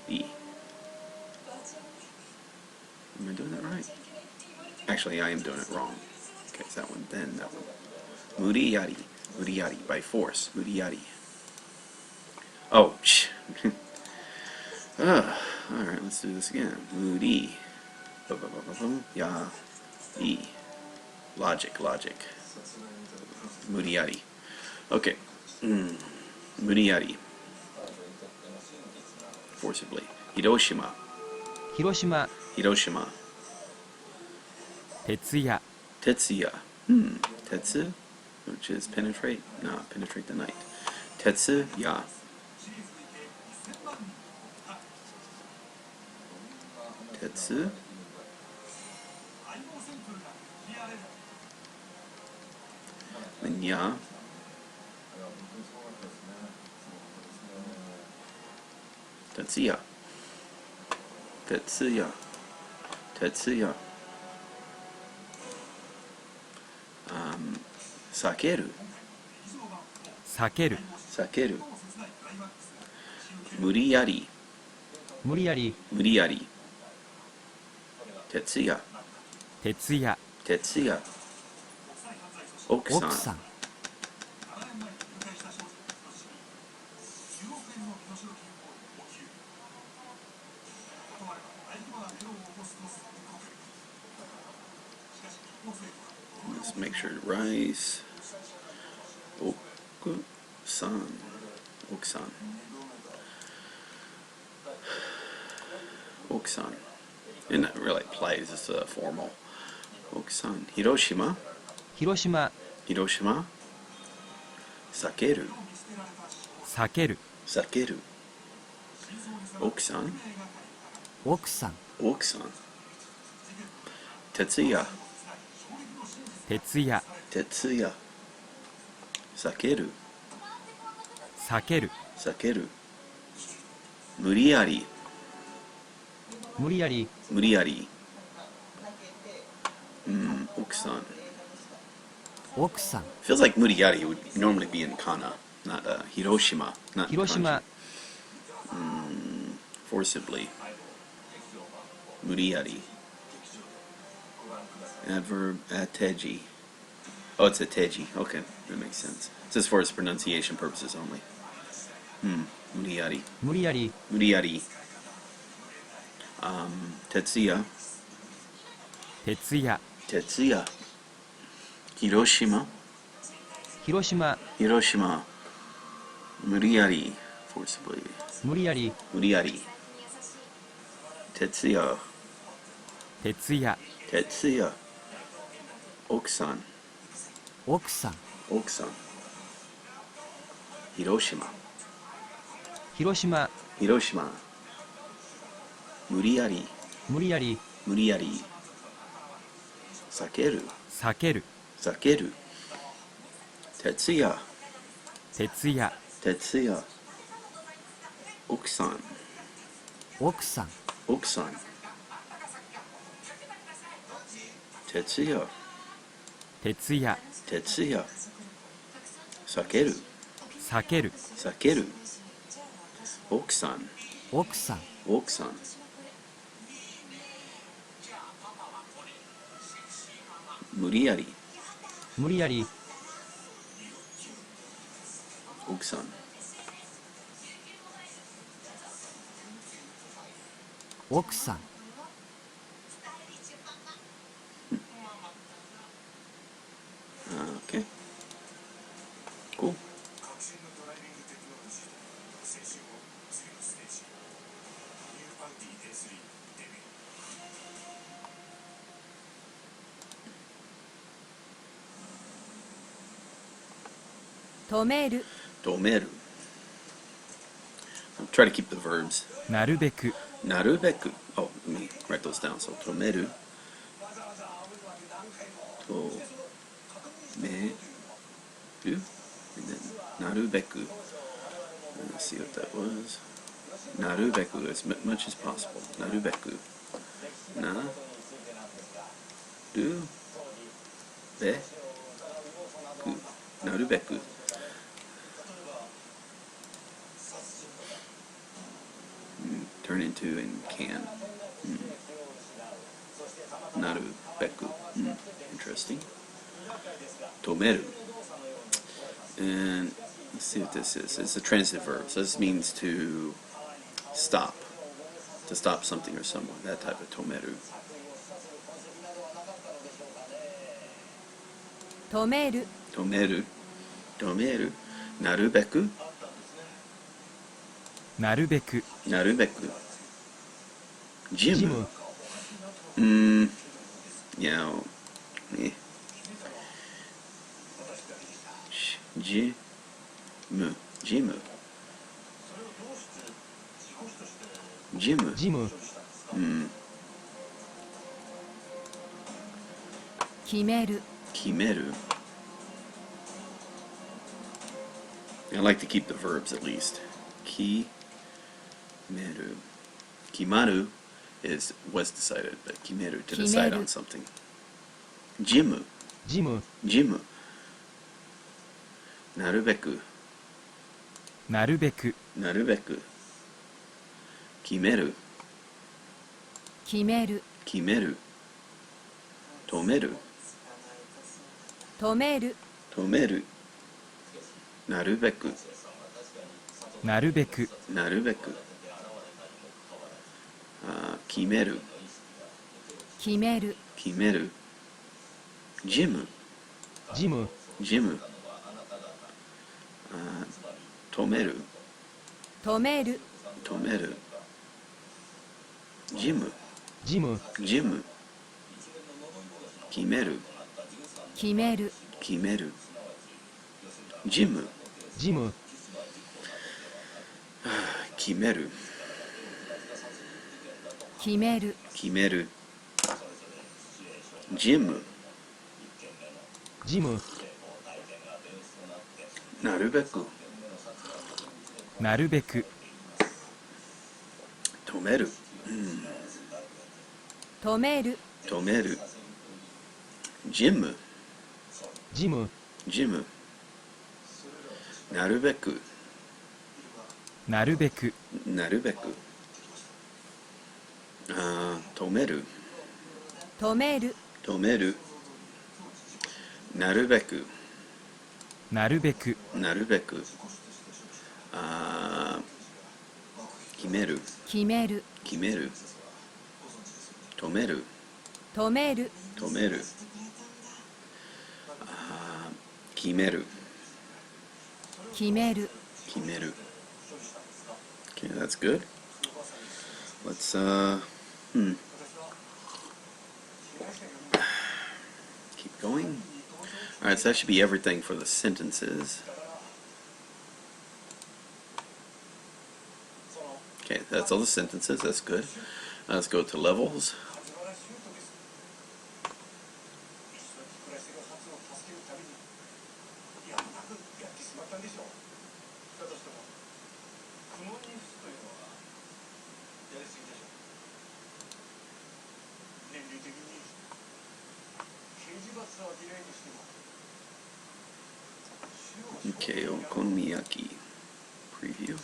Di. Am I doing that right? Actually, I am doing it wrong. Okay, it's that one, then that one. Muriyari. Muriyari, by force. Muriyari. Oh, shh. Alright, let's do this again. Muri. Ya. E. Logic. Muriyari. Okay. Muriyari. Forcibly. Hiroshima. 広島、 Hiroshima. 徹夜 Tetsuya. Tetsu, which is penetrate. No, penetrate the night. Tetsuya. Tetsu. Then ya. Tetsuya. Tetsuya. Tetsuya. Sakeru. 避ける Sakeru. Muriyari. 無理やり、 Muriyari. Tetsuya. 徹夜 Tetsuya. 奥 Okusan. さん Let's make sure to rise. Okusan. Okusan. Okusan. And not really plays, it's formal. Okusan. Hiroshima. 広島 Hiroshima. Sakeru. 避ける Sakeru. Okusan. 奥さん Okusan. Tetsuya. 徹夜 Tetsuya. Sakeru. 避ける Sakeru. Muriari. 無理やり Muriari. Okusan. 奥さん Feels like Muriari would normally be in Kana, not Hiroshima. Not in 広島 kanji. Forcibly. Muriari. Adverb ateji. Oh, it's ateji. Okay, that makes sense. It's as far as pronunciation purposes only. Muriari. 無理やり Muriari. Tetsuya. 徹夜 Tetsuya. Hiroshima. 広島 Hiroshima. Muriari. Forcibly. 無理やり Muriari. Tetsuya. 徹夜 Tetsuya. Okusan. 奥さん Okusan. Hiroshima. 広島 Hiroshima. Muriari. 無理やり Muriari. Sakeru. 避ける Sakeru. Tetsuya. 徹夜 Tetsuya. Okusan. 奥さん Okusan. Tetsuya. 徹夜 Tetsuya. Sakeru. 避ける Sakeru. Okusan. 奥さん Okusan. Muriari. 無理やり Okusan. 奥さん Okay. Cool. Tomeru. Domeru. I'll try to keep the verbs. なるべく Narubeku. Oh, let me write those down. So, tomeru. Tomeru. And then, narubeku. Let's see what that was. Narubeku, as much as possible. Narubeku. Na. Du. Be. Ku. Narubeku. Turn into and can. Narubeku. Interesting. Tomeru. And let's see what this is. It's a transitive verb. So this means to stop. To stop something or someone. That type of tomeru. Tomeru. Tomeru. Tomeru. Narubeku. なるべく Narubeku. Jimu. ジム Yeah. Eh. Jimu. Jimu. Jimu. ジム Kimeru. Kimeru. I like to keep the verbs at least. Kimeru. Kimaru was decided, but kimeru to decide on Kimeru. something. Jimu. ジム Jimu. Narubeku. なるべく Narubeku. Kimeru. Kimeru. Kimeru. Tomeru. Tomeru. Tomeru. Narubeku. なるべく Narubeku. Kimeru. Kimeru. Kimeru. Jimu. ジム Jimu. Tomeru. 止める止める。ジム。ジム、ジム。決める。決める決める。ジム。ジム、決める。決める決める。ジム。ジム、なるべく。なるべく、止める。止める止める。ジム。ジム、ジム。なるべく。なるべく、なるべく。止める。止める止める。なるべく。なるべく、なるべく。決める。決める決める。止める。止める止める。決める。決める決める。Okay, that's good. Let's keep going. Alright, so that should be everything for the sentences. Okay, that's all the sentences. That's good. Let's go to levels. Okay, okonomiyaki preview.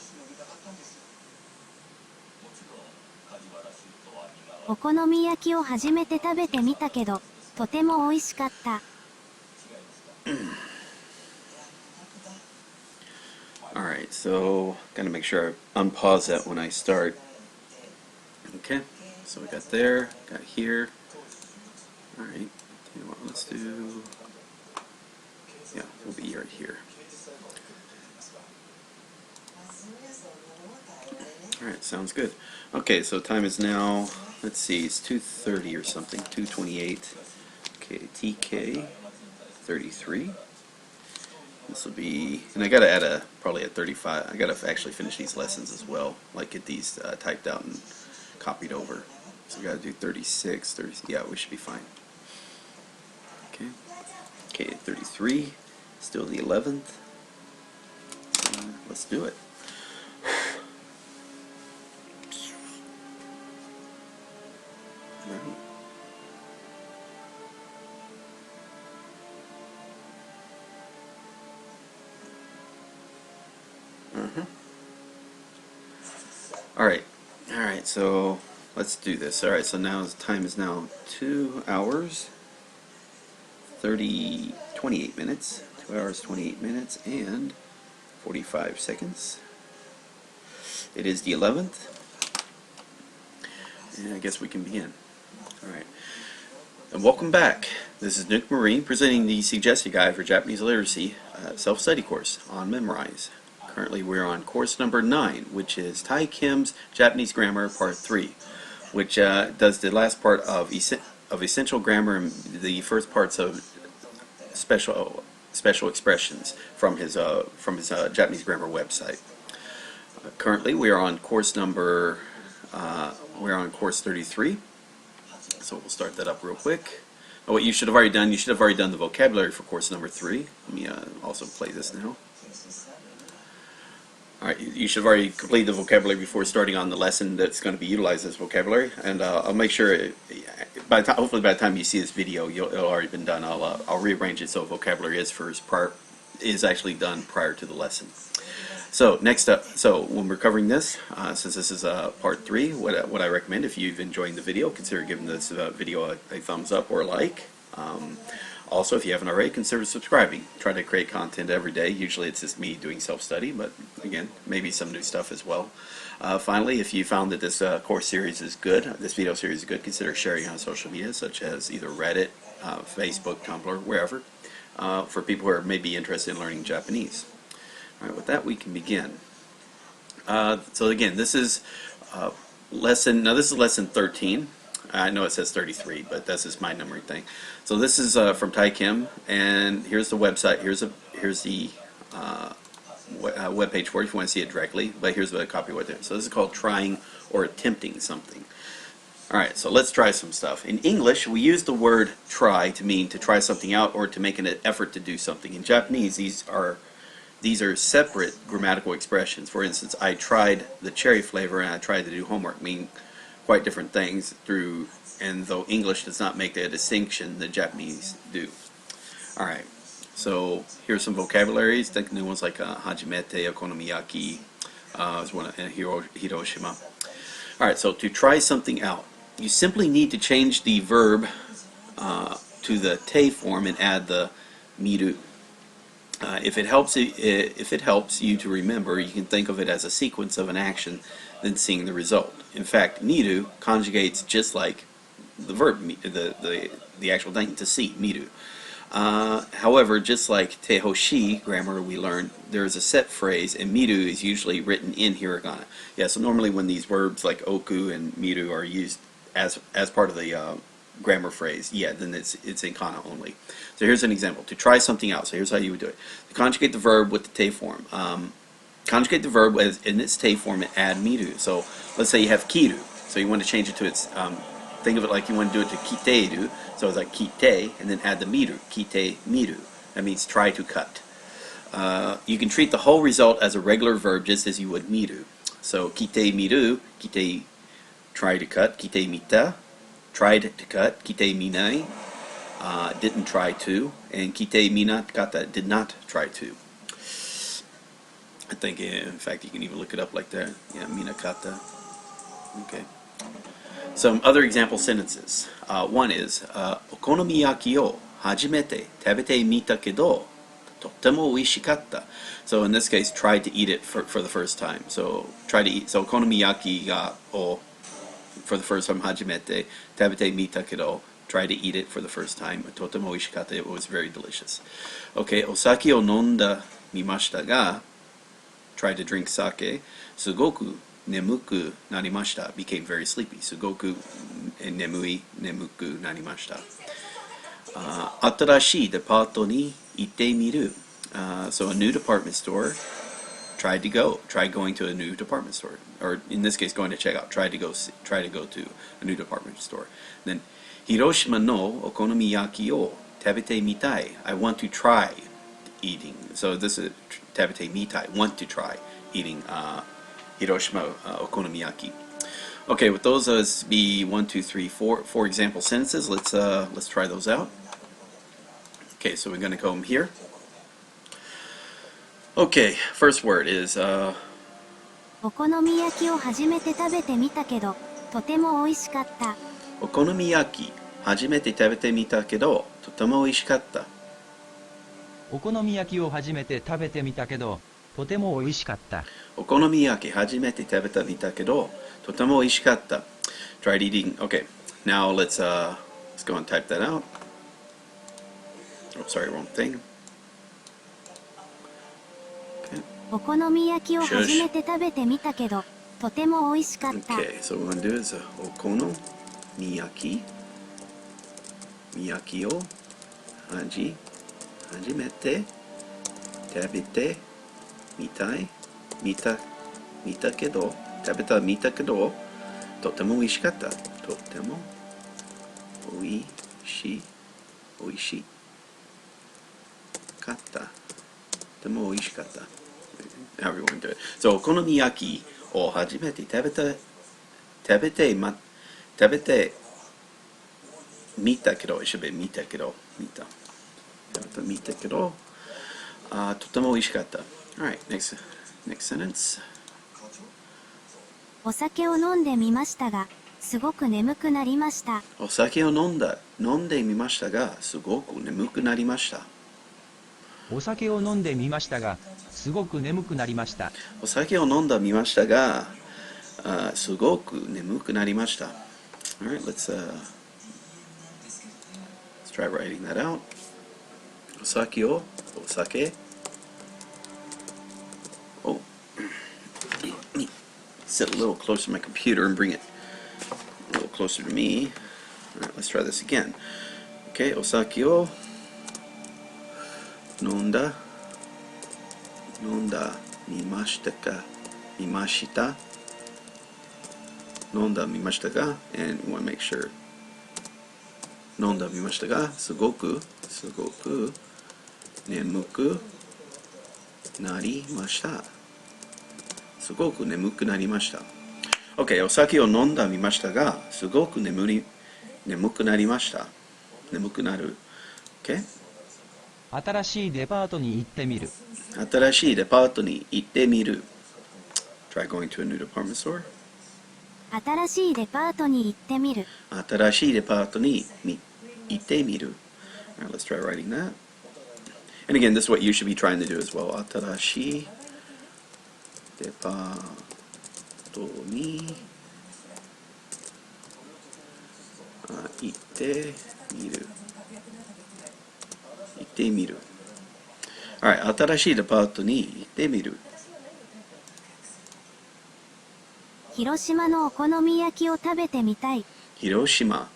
お好み焼きを初めて食べてみたけど、とても美味しかった。Alright, so gotta make sure I unpause that when I start. Okay, so we got there, got here. Alright, you know what, let's do, yeah, we'll be right here. Alright, sounds good. Okay, so time is now, let's see, it's 2:30 or something, 2:28. Okay, TK 33. This will be, and I gotta add probably a 35. I gotta actually finish these lessons as well, like get these typed out and copied over. So we gotta do 36, 30, yeah, we should be fine. Okay, okay, 33, still the 11th. Let's do it. Right. Alright, so let's do this. Alright, so now the time is now 2 hours 28 minutes. 2 hours 28 minutes and 45 seconds. It is the 11th. And I guess we can begin. Alright. And welcome back. This is Dict Marine presenting the Suggested Guide for Japanese Literacy self-study course on Memrise. Currently we're on course number 9, which is Tai Kim's Japanese Grammar Part 3, which does the last part of essential grammar and the first parts of special expressions from his Japanese grammar website. Currently we are on course number we're on course 33. So we'll start that up real quick. Oh, what you should have already done, the vocabulary for course number 3. Let me also play this now. Alright, you should have already completed the vocabulary before starting on the lesson that's going to be utilized as vocabulary. And I'll make sure, hopefully by the time you see this video, it'll already been done. I'll rearrange it so vocabulary is actually done prior to the lesson. So next up, so when we're covering this, since this is part 3, what I recommend, if you've enjoyed the video, consider giving this video a thumbs up or a like. Also, if you haven't already, consider subscribing. Try to create content every day. Usually it's just me doing self-study, but again, maybe some new stuff as well. Finally, if you found that this course series is good, this video series is good, consider sharing on social media, such as either Reddit, Facebook, Tumblr, wherever, for people who are maybe interested in learning Japanese. Alright, with that we can begin. So again, this is lesson. Now this is lesson 13. I know it says 33, but this is my numbering thing. So this is from Tai Kim, and here's the website. Here's the web page for it if you want to see it directly. But here's the copyright there. So this is called trying or attempting something. All right, so let's try some stuff. In English, we use the word try to mean to try something out or to make an effort to do something. In Japanese, these are separate grammatical expressions. For instance, I tried the cherry flavor and I tried to do homework mean quite different things and though English does not make a distinction, the Japanese do. All right, so here's some vocabularies. Think new ones like hajimete, okonomiyaki, is one in Hiroshima. All right, so to try something out, you simply need to change the verb to the te form and add the miru. If it helps you to remember, you can think of it as a sequence of an action, then seeing the result. In fact, miru conjugates just like the verb, the actual thing, to see, miru. However, just like te hoshi grammar we learned, there is a set phrase, and miru is usually written in hiragana. Yeah, so normally when these verbs like oku and miru are used as part of the grammar phrase, yeah, then it's in kana only. So here's an example. To try something out, so here's how you would do it. To conjugate the verb with the te form. Conjugate the verb in its te form and add miru. So let's say you have kiru. So you want to change it to its, think of it like you want to do it to kiteru. So it's like kite, and then add the miru. Kite miru. That means try to cut. You can treat the whole result as a regular verb just as you would miru. So kite miru, kite try to cut, kite mita, tried to cut, kite minai, didn't try to, and kite minat kata, did not try to. I think, in fact, you can even look it up like that. Yeah, minakata. Okay. Some other example sentences. One is, okonomiyaki o hajimete tabete mita kedo, totemo oishikatta. So in this case, tried to eat it for the first time. So try to eat. So okonomiyaki ga o for the first time, hajimete tabete mita kedo. Try to eat it for the first time. Totemo oishikatta. It was very delicious. Okay, osake o nonda mimashita ga. Tried to drink sake. Sugoku nemuku narimashita. Became very sleepy. Sugoku nemui nemuku narimashita. Atarashii departo ni itte miru. So a new department store. Tried going to a new department store, or in this case, going to check out. Try to go to a new department store. Then Hiroshima no okonomiyaki o tabete mitai. I want to try eating. So this is tabete mitai. Want to try eating Hiroshima okonomiyaki. Okay, with those be 1, 2, 3, 4 example sentences. Let's try those out. Okay, so we're going to go here. Okay, first word is お好み焼きを初めて食べてみたけど、とても美味しかった。お好み焼き初めて食べてみたけど、とても美味しかった。お好み焼きを初めて食べてみたけど、とても美味しかった。お好み焼き初めて食べてみたけど、とても美味しかった。Tried eating. Okay, now let's go and type that out. Oh, sorry, wrong thing. お好み焼きを初めて食べてみたけど、とても美味しかった。Okay, so what we're going to do is お好み焼きを初めて食べてみたけど、とても美味しかった。とても美味しかった。とても美味しかった。Everyone do it. So お好み焼きを初めて食べてみたけど、it should be 見たけど、とても美味しかった。Alright, next sentence. お酒を飲んでみましたが、すごく眠くなりました。お酒を飲んでみましたが、すごく眠くなりました。お酒を飲んでみましたが、すごく眠くなりました。お酒を飲んでみましたが、すごく眠くなりました。Alright, let's try writing that out. お酒を飲 sit a little closer to my computer and bring it a little closer to me. Alright, let's try this again. Okay, osaki o nonda mimashita ka nonda mimashita ka, and we want to make sure nonda mimashita ka sugoku nemuku narimashita. Sugoku nemuku narimashita. Okay, osaki o nonda mimashita ga sugoku nemuku narimashita. Nemuku naru. Okay? 新しいデパートに行ってみる。新しいデパートに行ってみる。Try going to a new department store. 新しいデパートに行ってみる。新しいデパートに行ってみる。Alright, let's try writing that. And again, this is what you should be trying to do as well. 新しいデパートに行ってみる。行ってみる。Alright, 新しいデパートに行ってみる。広島のお好み焼きを食べてみたい。広島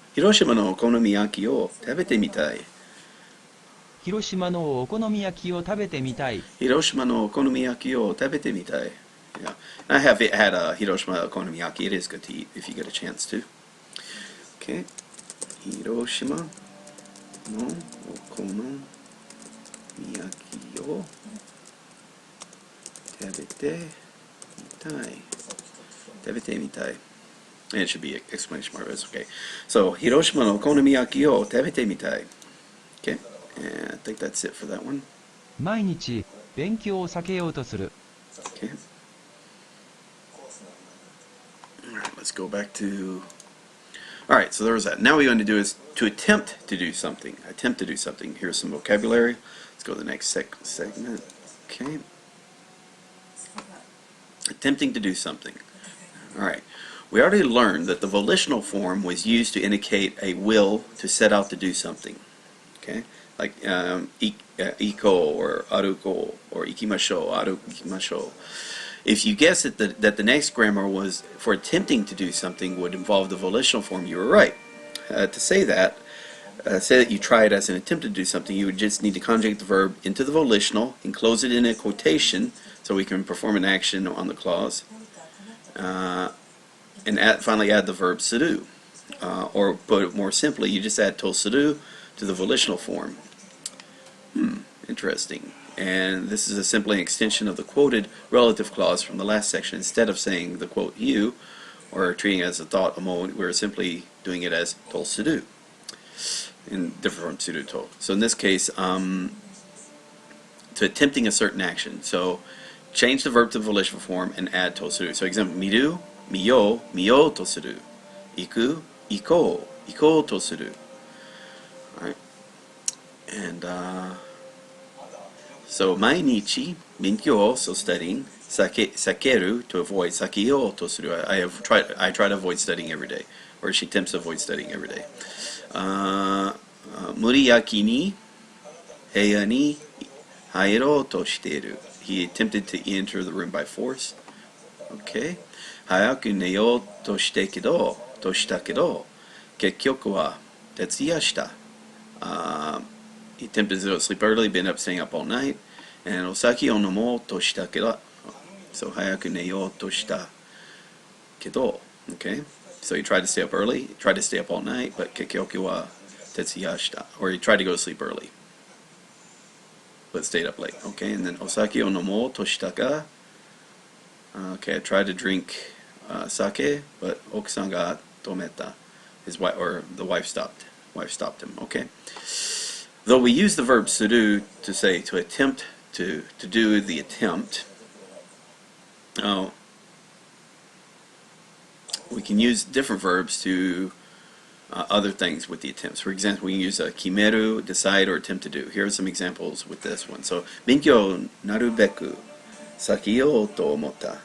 のお好み焼きを食べてみたい。広島のお好み焼きを食べてみたい。広島のお好み焼きを食べてみたい。Yeah. I have had a Hiroshima okonomiyaki. It is good to eat if you get a chance to. Okay. 広島のお好み焼きを食べてみたい。食べてみたい。And it should be exclamation mark. It's okay. So, 広島のお好み焼きを食べてみたい。Okay. And I think that's it for that one. 毎日勉強を避けようとする。Okay. Alright, let's go back to... Alright, so there was that. Now what we want to do is to attempt to do something. Attempt to do something. Here's some vocabulary. Let's go to the next segment. Okay. Attempting to do something. Alright. We already learned that the volitional form was used to indicate a will to set out to do something. Okay? Like iko or aruko or ikimasho, arukimasho. If you guessed that the next grammar was for attempting to do something would involve the volitional form, you were right. To say that you try it as an attempt to do something, you would just need to conjugate the verb into the volitional, enclose it in a quotation so we can perform an action on the clause, and finally add the verb suru. Or put it more simply, you just add to suru to the volitional form. Interesting. And this is simply an extension of the quoted relative clause from the last section. Instead of saying the quote you, or treating it as a thought, a moment, we're simply doing it as to suru, in different from suru to. So in this case, to attempting a certain action. So change the verb to the volitional form and add to suru. So example, miru, miyo to suru. Iku, iko to suru. Alright. And so mainichi, binkyou, so studying, sakeru, to avoid, sakiyo to suru. I try to avoid studying every day, or she attempts to avoid studying every day. Muriyaki ni heya ni hairo to shiteru. He attempted to enter the room by force. Okay. Hayaku neyo to shita kedo, kekkyoku wa tetsuya shita. He attempted to go to sleep early, been up staying up all night. And osaki o nomo to shita kedo. So hayaku neyo to shita kedo. Okay. So he tried to stay up early, tried to stay up all night, but kekkyoku wa tetsuya shita. Or he tried to go to sleep early, but stayed up late. Okay. And then osaki o nomo to shita ka. Okay, I tried to drink sake, but okusan ga tometa. His wife, or the wife stopped. Wife stopped him. Okay. Though we use the verb suru to say to attempt to do the attempt, we can use different verbs to other things with the attempts. For example, we can use kimeru, decide, or attempt to do. Here are some examples with this one. So, binkyou narubeku sakiyou to omotta.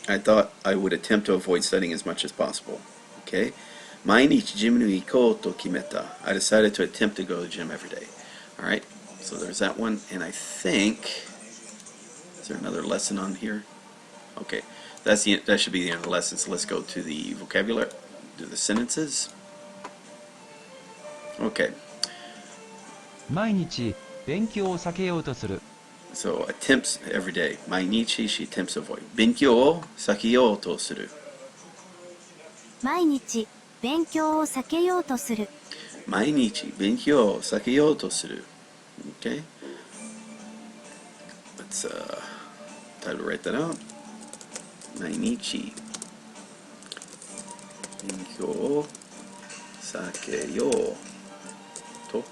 I thought I would attempt to avoid studying as much as possible. Okay. Mainichi gym ni ikou to kimeta. I decided to attempt to go to the gym every day. Alright, so there's that one. And I think, is there another lesson on here? Okay, that should be the end of the lesson. So let's go to the vocabulary, to the sentences. Okay. 毎日勉強を避けようとする。 So attempts every day. 毎日 she attempts to avoid. 勉強を避けようとする。毎日勉強を避けようとする。毎日勉強を避けようとする。Okay. Let's try to write that out. 毎日勉強を避けようと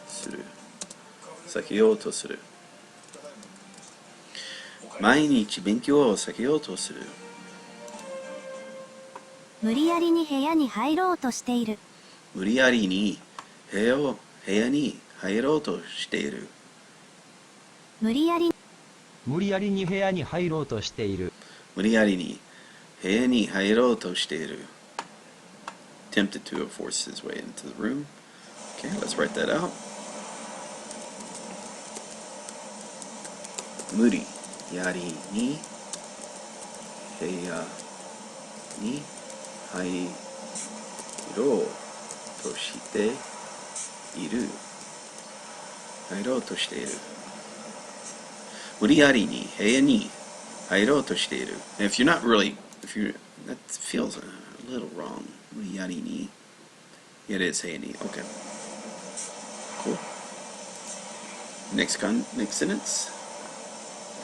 する。避けようとする。毎日勉強を避けようとする。無理やりに部屋に入ろうとしている。無理やりに部屋に入ろうとしている。無理やりに部屋に入ろうとしている。無理やりに部屋に入ろうとしている。Tempted to force his way into the room. Okay, let's write that out. 無理やりに部屋に入ろうとしている。入ろうとしている。無理やりに部屋に入ろうとしている。If you're not really, that feels a little wrong. 無理やりに。It is 部屋に。Okay. Cool. Next sentence.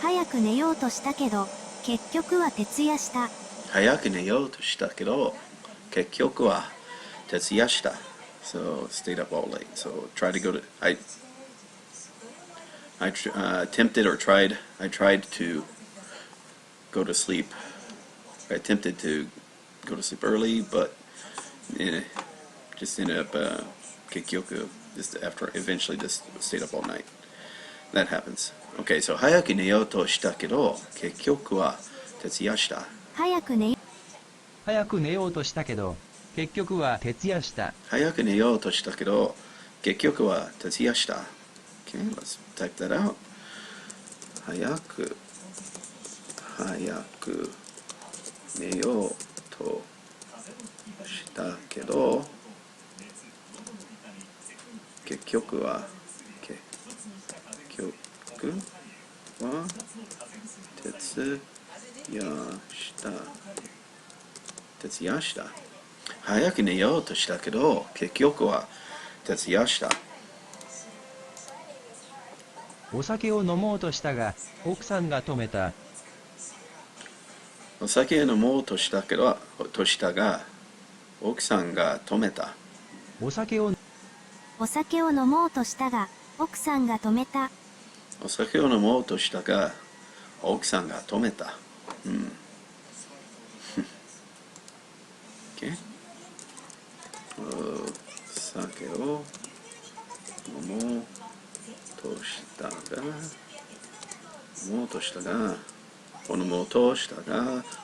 早く寝ようとしたけど、結局は徹夜した。早く寝ようとしたけど、結局は徹夜した。So stayed up all late. So try to go to. I attempted or tried. I tried to go to sleep. I attempted to go to sleep early, but just ended up結局 just after eventually just stayed up all night. That happens. Okay, so 早く寝ようとしたけど結局は徹夜した。早く寝ようとしたけど結局は徹夜した。早く寝ようとしたけど結局は徹夜した。Okay, let's type that out. 早く寝ようとしたけど結局は徹夜した。早く寝ようとしたけど結局は徹夜した。お酒を飲もうとしたが奥さんが止めた。お酒を飲もうとしたが奥さんが止めた。お酒を飲もうとしたが奥さんが止めた。お酒を飲もうとしたが奥さんが止めた。Okay. お酒を飲もうとしたが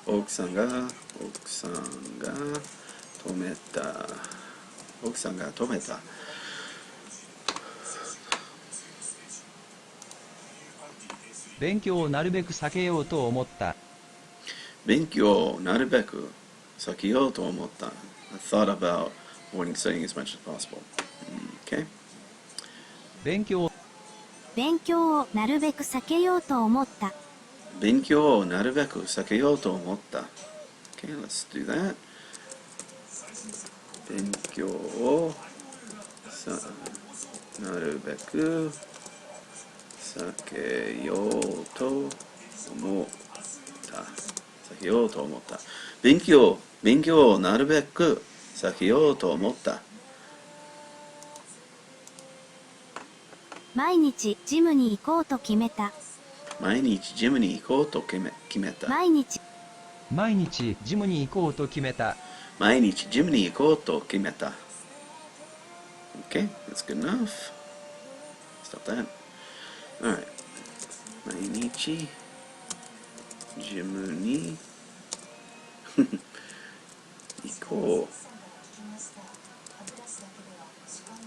奥さんが止めた。奥さんが止めた。勉強をなるべく避けようと思った。勉強をなるべく避けようと思った。I thought about avoiding studying as much as possible. Okay. 勉強をなるべく避けようと思った。勉強をなるべく避けようと思った。Okay, let's do that. 勉強をなるべく避けようと思った。避けようと思った。勉強をなるべく避けようと思った。毎日ジムに行こうと決めた。毎日ジムに行こうと決めた。毎日ジムに行こうと決めた。毎日ジムに行こうと決めた。Okay, that's good enough. Stop that. Alright. 毎日ジムに行こ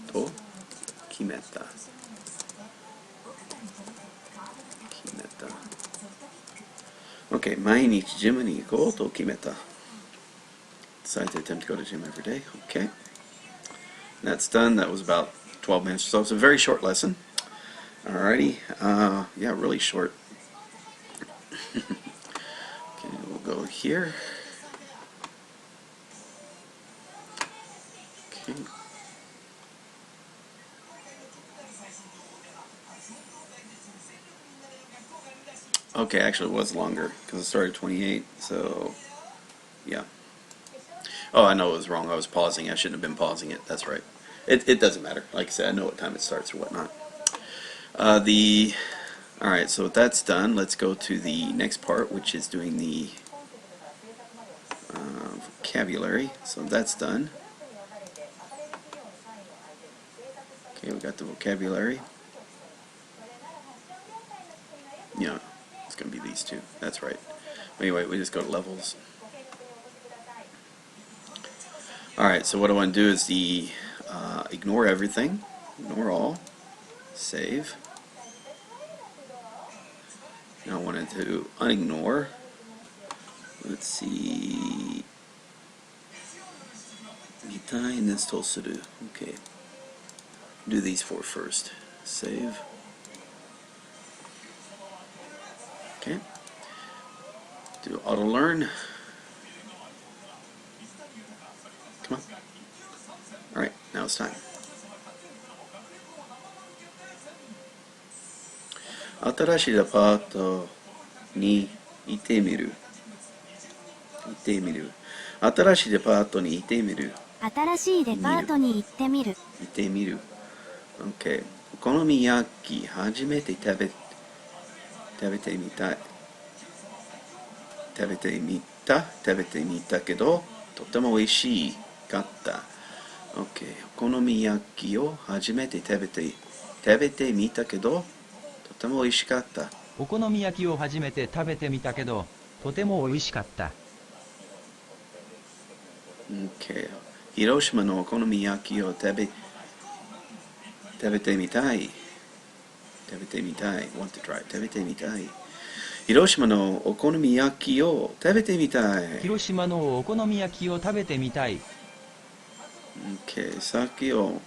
うと決めた。Okay, 毎日ジムに行こうと決めた. Decide to attempt to go to gym every day. Okay. That's done. That was about 12 minutes or so. It's a very short lesson. Alrighty. Yeah, really short. Okay, we'll go here. Okay. Okay, actually it was longer because it started 28, so yeah. Oh, I know it was wrong. I was pausing. I shouldn't have been pausing it. That's right. It doesn't matter. Like I said, I know what time it starts or whatnot. Alright, so that's done. Let's go to the next part, which is doing the vocabulary. So that's done. Okay, we got the vocabulary. Yeah, it's going to be these two. That's right. Anyway, we just go to levels. Alright, so what I want to do is ignore everything. Ignore all. Save. Now I wanted to unignore. Let's see. 見たいですとする. Okay. Do these four first. Save. Okay. Do auto learn. Come on. Alright, now it's time. 新しいデパートに行ってみる。新しいデパートに行ってみる。新しいデパートに行ってみる。行ってみる。OK。お好み焼き初めて食べてみたい。食べてみたけど、とても美味しかった。OK。お好み焼きを初めて食べてみたけど、とても美味しかった。お好み焼きを初めて食べてみたけど、とても美味しかった。OK。広島のお好み焼きを食べてみたい。Want to try. 食べてみたい。広島のお好み焼きを食べてみたい。広島のお好み焼きを食べてみたい。OK。酒を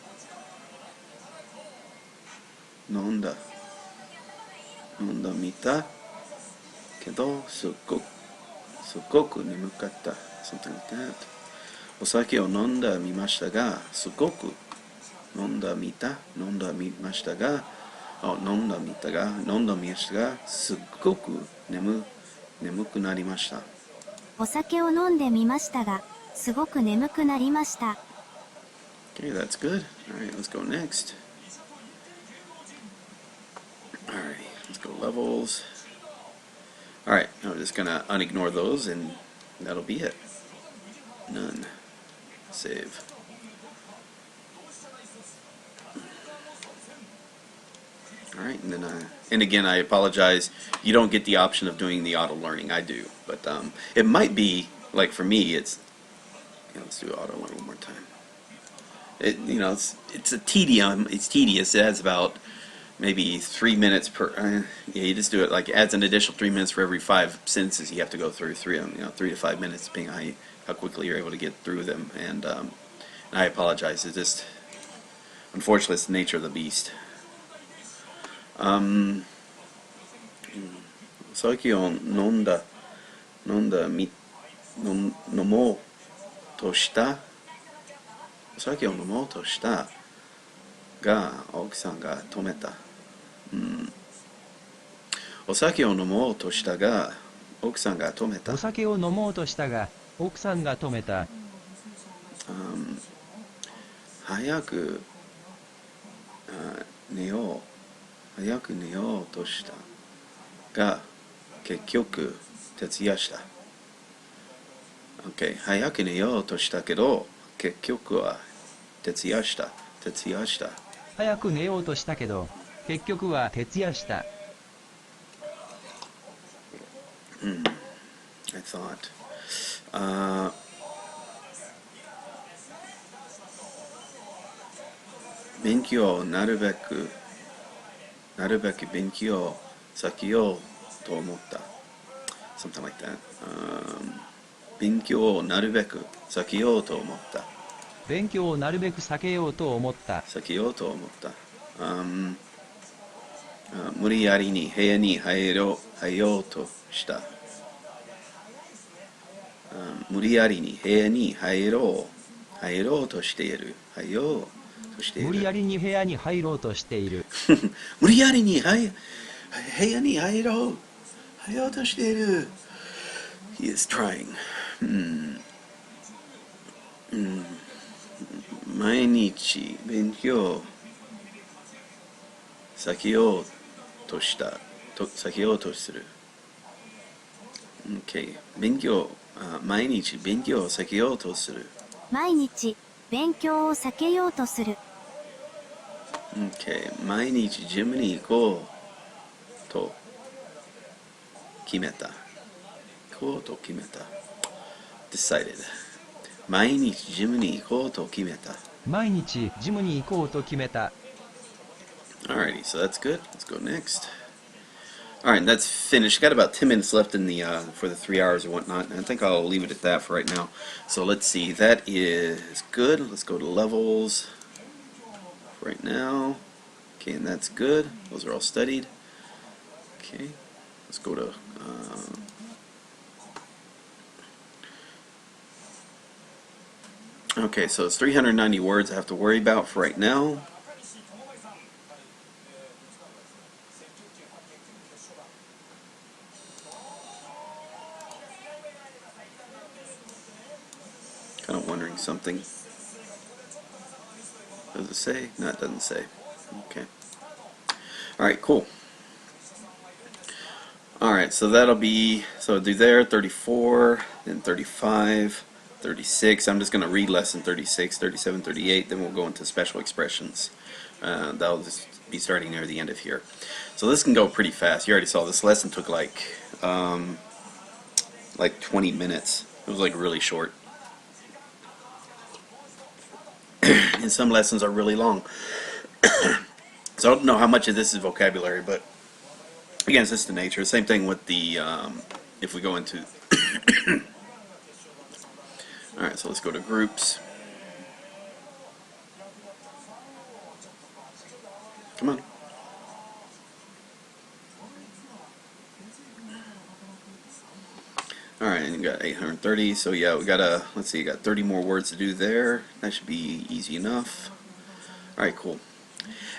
飲んだみたけど、すっごく眠かった。Something like that. お酒を飲んだみましたが、すごく飲んだみましたが、すっごく眠くなりました。お酒を飲んでみましたが、すごく眠くなりました。Okay, that's good. Alright, let's go next. Alright, let's go levels. Alright, now we're just gonna unignore those and that'll be it. None. Save. Alright, and again, I apologize. You don't get the option of doing the auto learning. I do, but it might be like for me. It's let's do auto learn one more time. It's a tedium. It's tedious. It adds about maybe 3 minutes per. Yeah, you just do it like it adds an additional 3 minutes for every 5 sentences you have to go through. 3 to 5 minutes, depending on how quickly you're able to get through them. And I apologize. It's just unfortunately it's the nature of the beast. 酒を飲もうとしたが奥さんが止めた。お酒を飲もうとしたが奥さんが止めた。お酒を飲もうとしたが奥さんが止めた。早く寝ようとしたが結局徹夜した。OK。早く寝ようとしたけど結局は徹夜した。早く寝ようとしたけど結局は徹夜した。I thought. 勉強をなるべく勉強を避けようと思った。something like that. 勉強をなるべく避けようと思った。勉強をなるべく避けようと思った。避けようと思った。無理やりに部屋に入ろうとした。無理やりに部屋に入ろうとしている。無理やりに部屋に入ろうとしている。無理やりに部屋に入ろうとしている。He is trying. 毎日勉強避けようとする。Okay. 毎日勉強を避けようとする。毎日勉強を避けようとする。Okay. 毎日ジムに行こうと決めた。Decided. 毎日ジムに行こうと決めた。毎日ジムに行こうと決めた。Alrighty, so that's good. Let's go next. Alright, that's finished. Got about 10 minutes left in the for the 3 hours or whatnot, and I think I'll leave it at that for right now. So let's see, that is good. Let's go to levels right now. Okay, and that's good. Those are all studied. Okay, let's go to okay, so it's 390 words I have to worry about for right now. Kind of wondering something. Does it say? No, it doesn't say. Okay. Alright, cool. Alright, so that'll be, so I'll do there, 34, then 35, 36. I'm just going to read lesson 36, 37, 38, then we'll go into special expressions. That'll just be starting near the end of here. So this can go pretty fast. You already saw this lesson took like 20 minutes. It was like really short. And some lessons are really long. So I don't know how much of this is vocabulary, but again, it's just the nature. Same thing with the, if we go into... Alright, so let's go to groups. Come on. Alright, and you got 830, so yeah, we got let's see, you got 30 more words to do there. That should be easy enough. Alright, cool.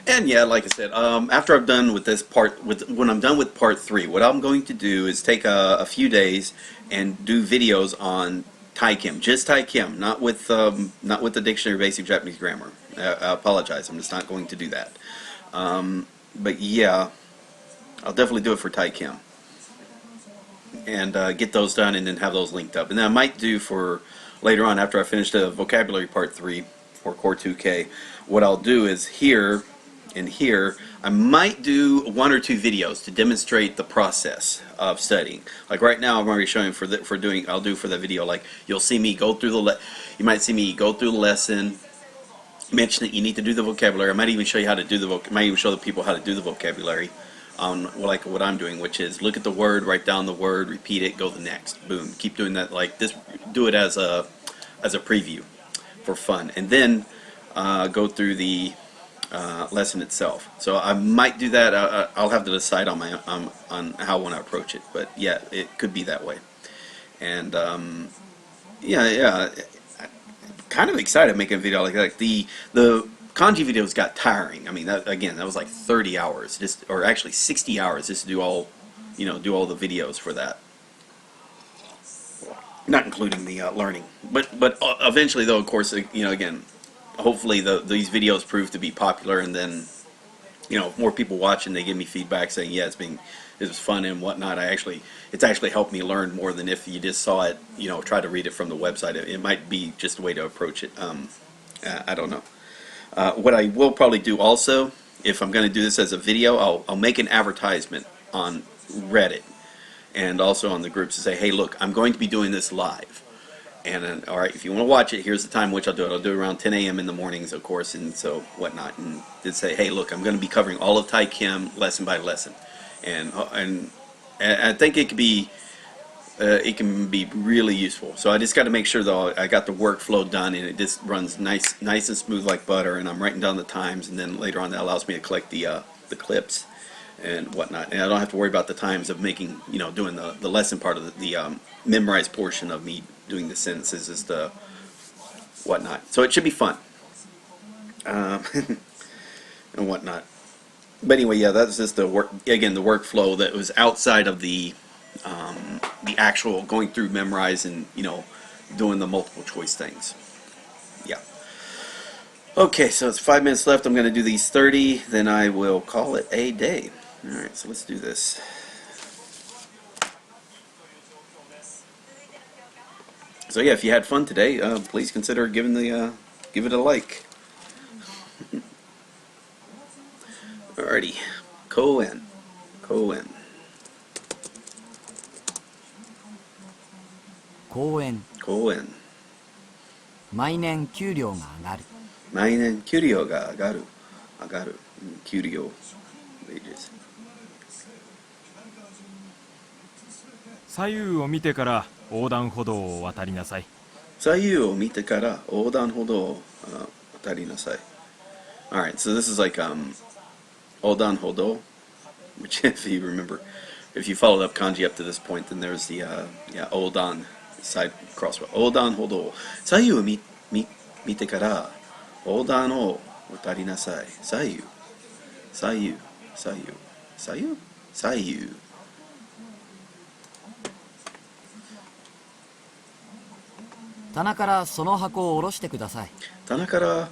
And yeah, like I said, after I'm done with this part, when I'm done with part 3, what I'm going to do is take a few days and do videos on Taikim, just Taikim, not with the Dictionary of Basic Japanese Grammar. I apologize, I'm just not going to do that. But yeah, I'll definitely do it for Taikim. And get those done and then have those linked up. And then I might do for later on, after I finish the vocabulary part 3 or core 2K, what I'll do is here and here I might do 1 or 2 videos to demonstrate the process of studying. Like right now I'm already showing I'll do for the video, like you'll see me go through you might see me go through the lesson, mention that you need to do the vocabulary. I might even show you how to do might even show the people how to do the vocabulary. Like what I'm doing, which is look at the word, write down the word, repeat it, go to the next. Boom. Keep doing that like this. Do it as a preview for fun, and then go through the lesson itself. So I might do that. I'll have to decide on how I want to approach it. But yeah, it could be that way. And yeah, I'm kind of excited making a video like that. Like the kanji videos got tiring. I mean, that was like 30 hours, or actually 60 hours just to do all the videos for that. Not including the learning. But eventually, though, of course, again, hopefully these videos prove to be popular, and then if more people watch and they give me feedback saying, yeah, it was fun and whatnot. It's actually helped me learn more than if you just saw it, try to read it from the website. It might be just a way to approach it. I don't know. What I will probably do also, if I'm going to do this as a video, I'll make an advertisement on Reddit and also on the groups to say, hey, look, I'm going to be doing this live. And alright, if you want to watch it, here's the time in which I'll do it. I'll do it around 10 a.m. in the mornings, of course, and so whatnot. And just say, hey, look, I'm going to be covering all of Taikim lesson by lesson. And I think it could be it can be really useful. So I just got to make sure though I got the workflow done and it just runs nice and smooth like butter, and I'm writing down the times, and then later on that allows me to collect the clips and whatnot, and I don't have to worry about the times of making, doing the lesson part of the memorized portion of me doing the sentences as the whatnot. So it should be fun, and whatnot. But anyway, yeah, that's just the workflow that was outside of the actual going through memorize and doing the multiple choice things. Yeah. Okay, so it's 5 minutes left. I'm going to do these 30, then I will call it a day. All right, so let's do this. So yeah, if you had fun today, please consider giving give it a like. Alrighty, Cohen.公園。毎年給料が上がる。毎年給料が上がる。給料 wages。左右を見てから横断歩道を渡りなさい。左右を見てから横断歩道を渡りなさい。Alright, so this is like Odan Hodo, which if you remember, if you followed up kanji up to this point, then there's the Odan side crossroad. Odan Hodo. 左右を見てから横断を渡りなさい。左右。棚からその箱を下ろしてください。棚から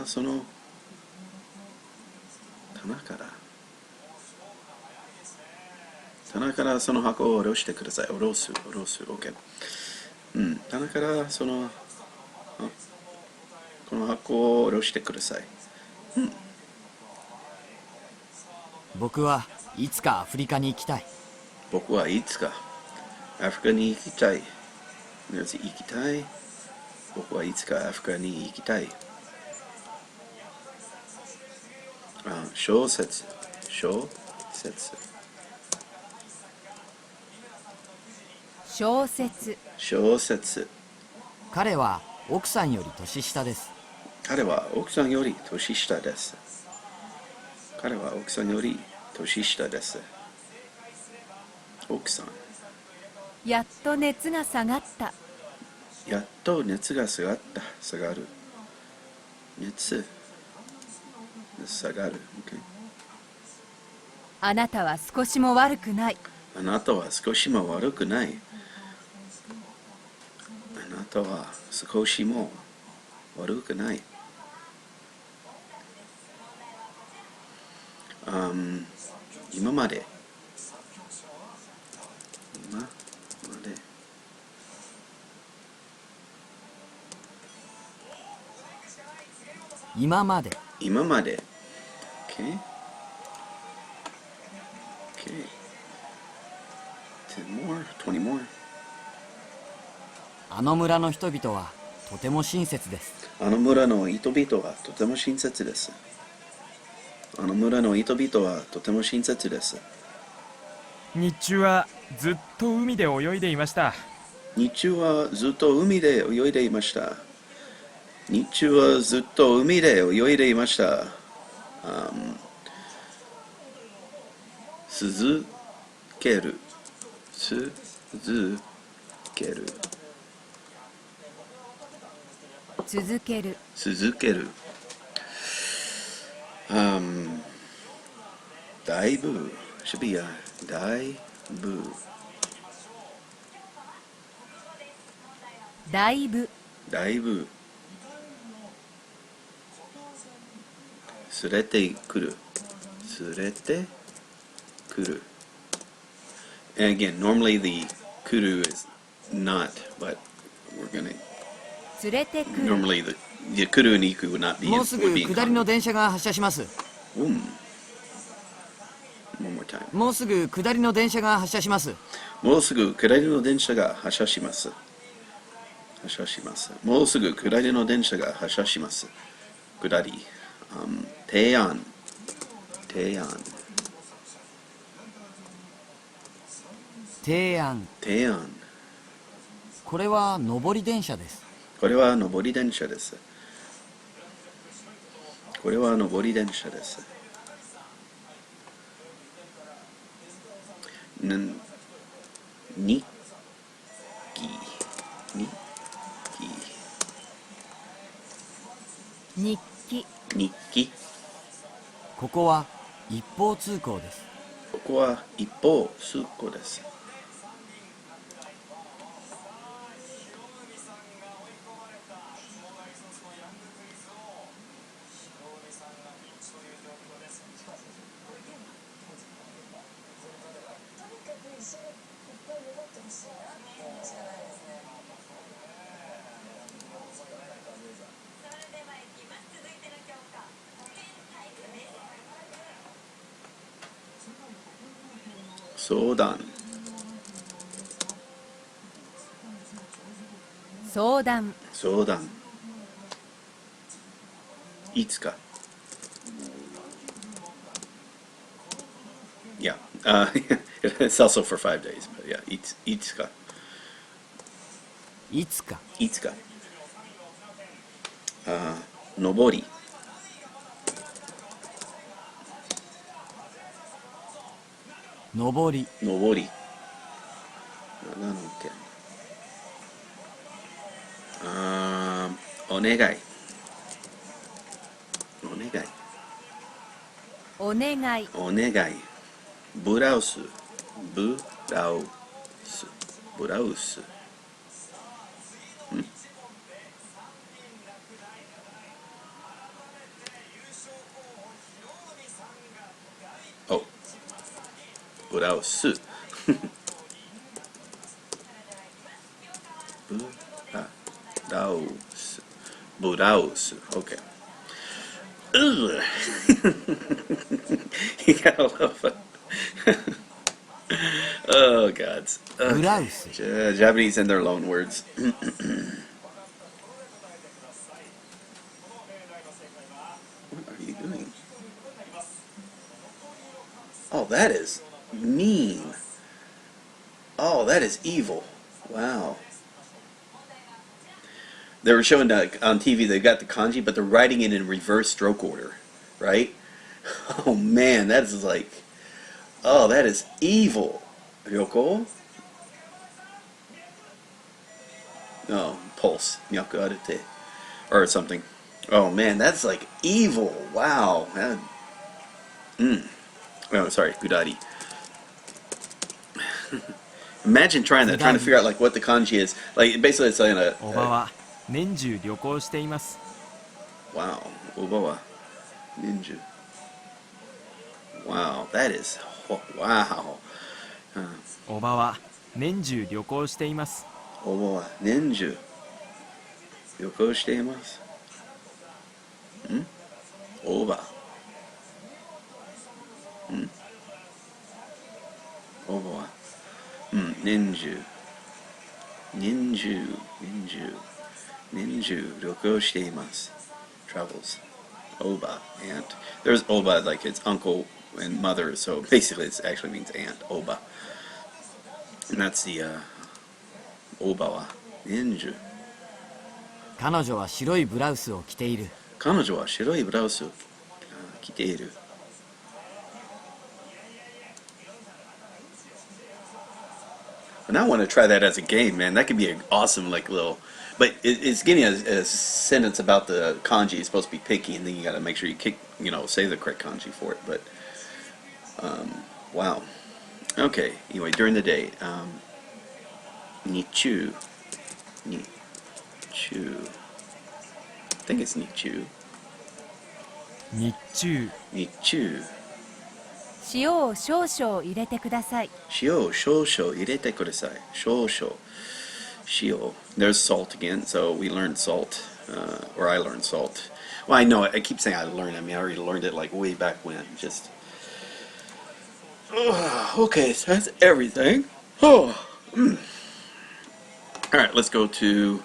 その箱を下ろしてください。下ろす。OK。棚からこの箱を下ろしてください。僕はいつかアフリカに行きたい。僕はいつかアフリカに行きたい。僕はいつかアフリカに行きたい。小説。彼は奥さんより年下です。奥さん。やっと熱が下がった。下がる。下がる。Okay。あなたは少しも悪くない。あなたは少しも悪くない。今まで。今まで。Okay. 10 more, 20 more. あの村の人々はとても親切です。日中はずっと海で泳いでいました。続ける。だいぶ should be だいぶ。連れてくる。And again, normally the kuru is not, but we're gonna. Normally the kuru and iku would not be. もうすぐ下りの電車が発車します。One more time. もうすぐ下りの電車が発車します。もうすぐ下りの電車が発車します。もうすぐ下りの電車が発車します。下り。提案。提案。提案。これは上り電車です。これは上り電車です。これは上り電車です。日記。日記。日記。ここは一方通行です。ここは一方通行です。相談。相談。相談。いつか。Yeah, it's also for 5 days, but yeah, いつか。いつか。いつか。上り。上り。上り。長野県。お願い。お願い。お願い。お願い。ブラウス。ブラウス。ブラウス。お。ブラウス。ブラウス。ブラウス。OK。Ugh. You gotta love it. Oh, gods. Japanese and their loan words. What are you doing? Oh, that is mean. Oh, that is evil. Wow. They were showing on TV, they got the kanji, but they're writing it in reverse stroke order, right? Oh man, that is like, oh, that is evil. Ryoko? Oh, pulse. Nyaku arete. Or something. Oh man, that's like evil. Wow. Oh, sorry, Gudari. Imagine trying to figure out like what the kanji is. Like basically it's like a おばは年中旅行しています。 Wow. Oba wa ninja. Wow, that is wow. おばは年中旅行しています。おばは年中旅行しています。おば。おばは年中旅行しています。Travels. Oba, aunt. There's Oba, like it's uncle and mother, so basically it actually means aunt, Oba. And that's the Oba wa ninju. 彼女は白いブラウスを着ている。彼女は白いブラウスを着ている。And I want to try that as a game, man. That could be an awesome, like, little... But it's getting a sentence about the kanji. It's supposed to be picky, and then you got to make sure you say the correct kanji for it. But, wow. Okay, anyway, during the day, Nichu. I think it's Nichu. 日中。日中。塩を少々入れてください。塩を少々入れてください。少々。塩. There's salt again, so we learned salt, or I learned salt. Well, I know, I keep saying I learned. I mean, I already learned it like way back when. Just. Okay, so that's everything. Oh. Alright, let's go to,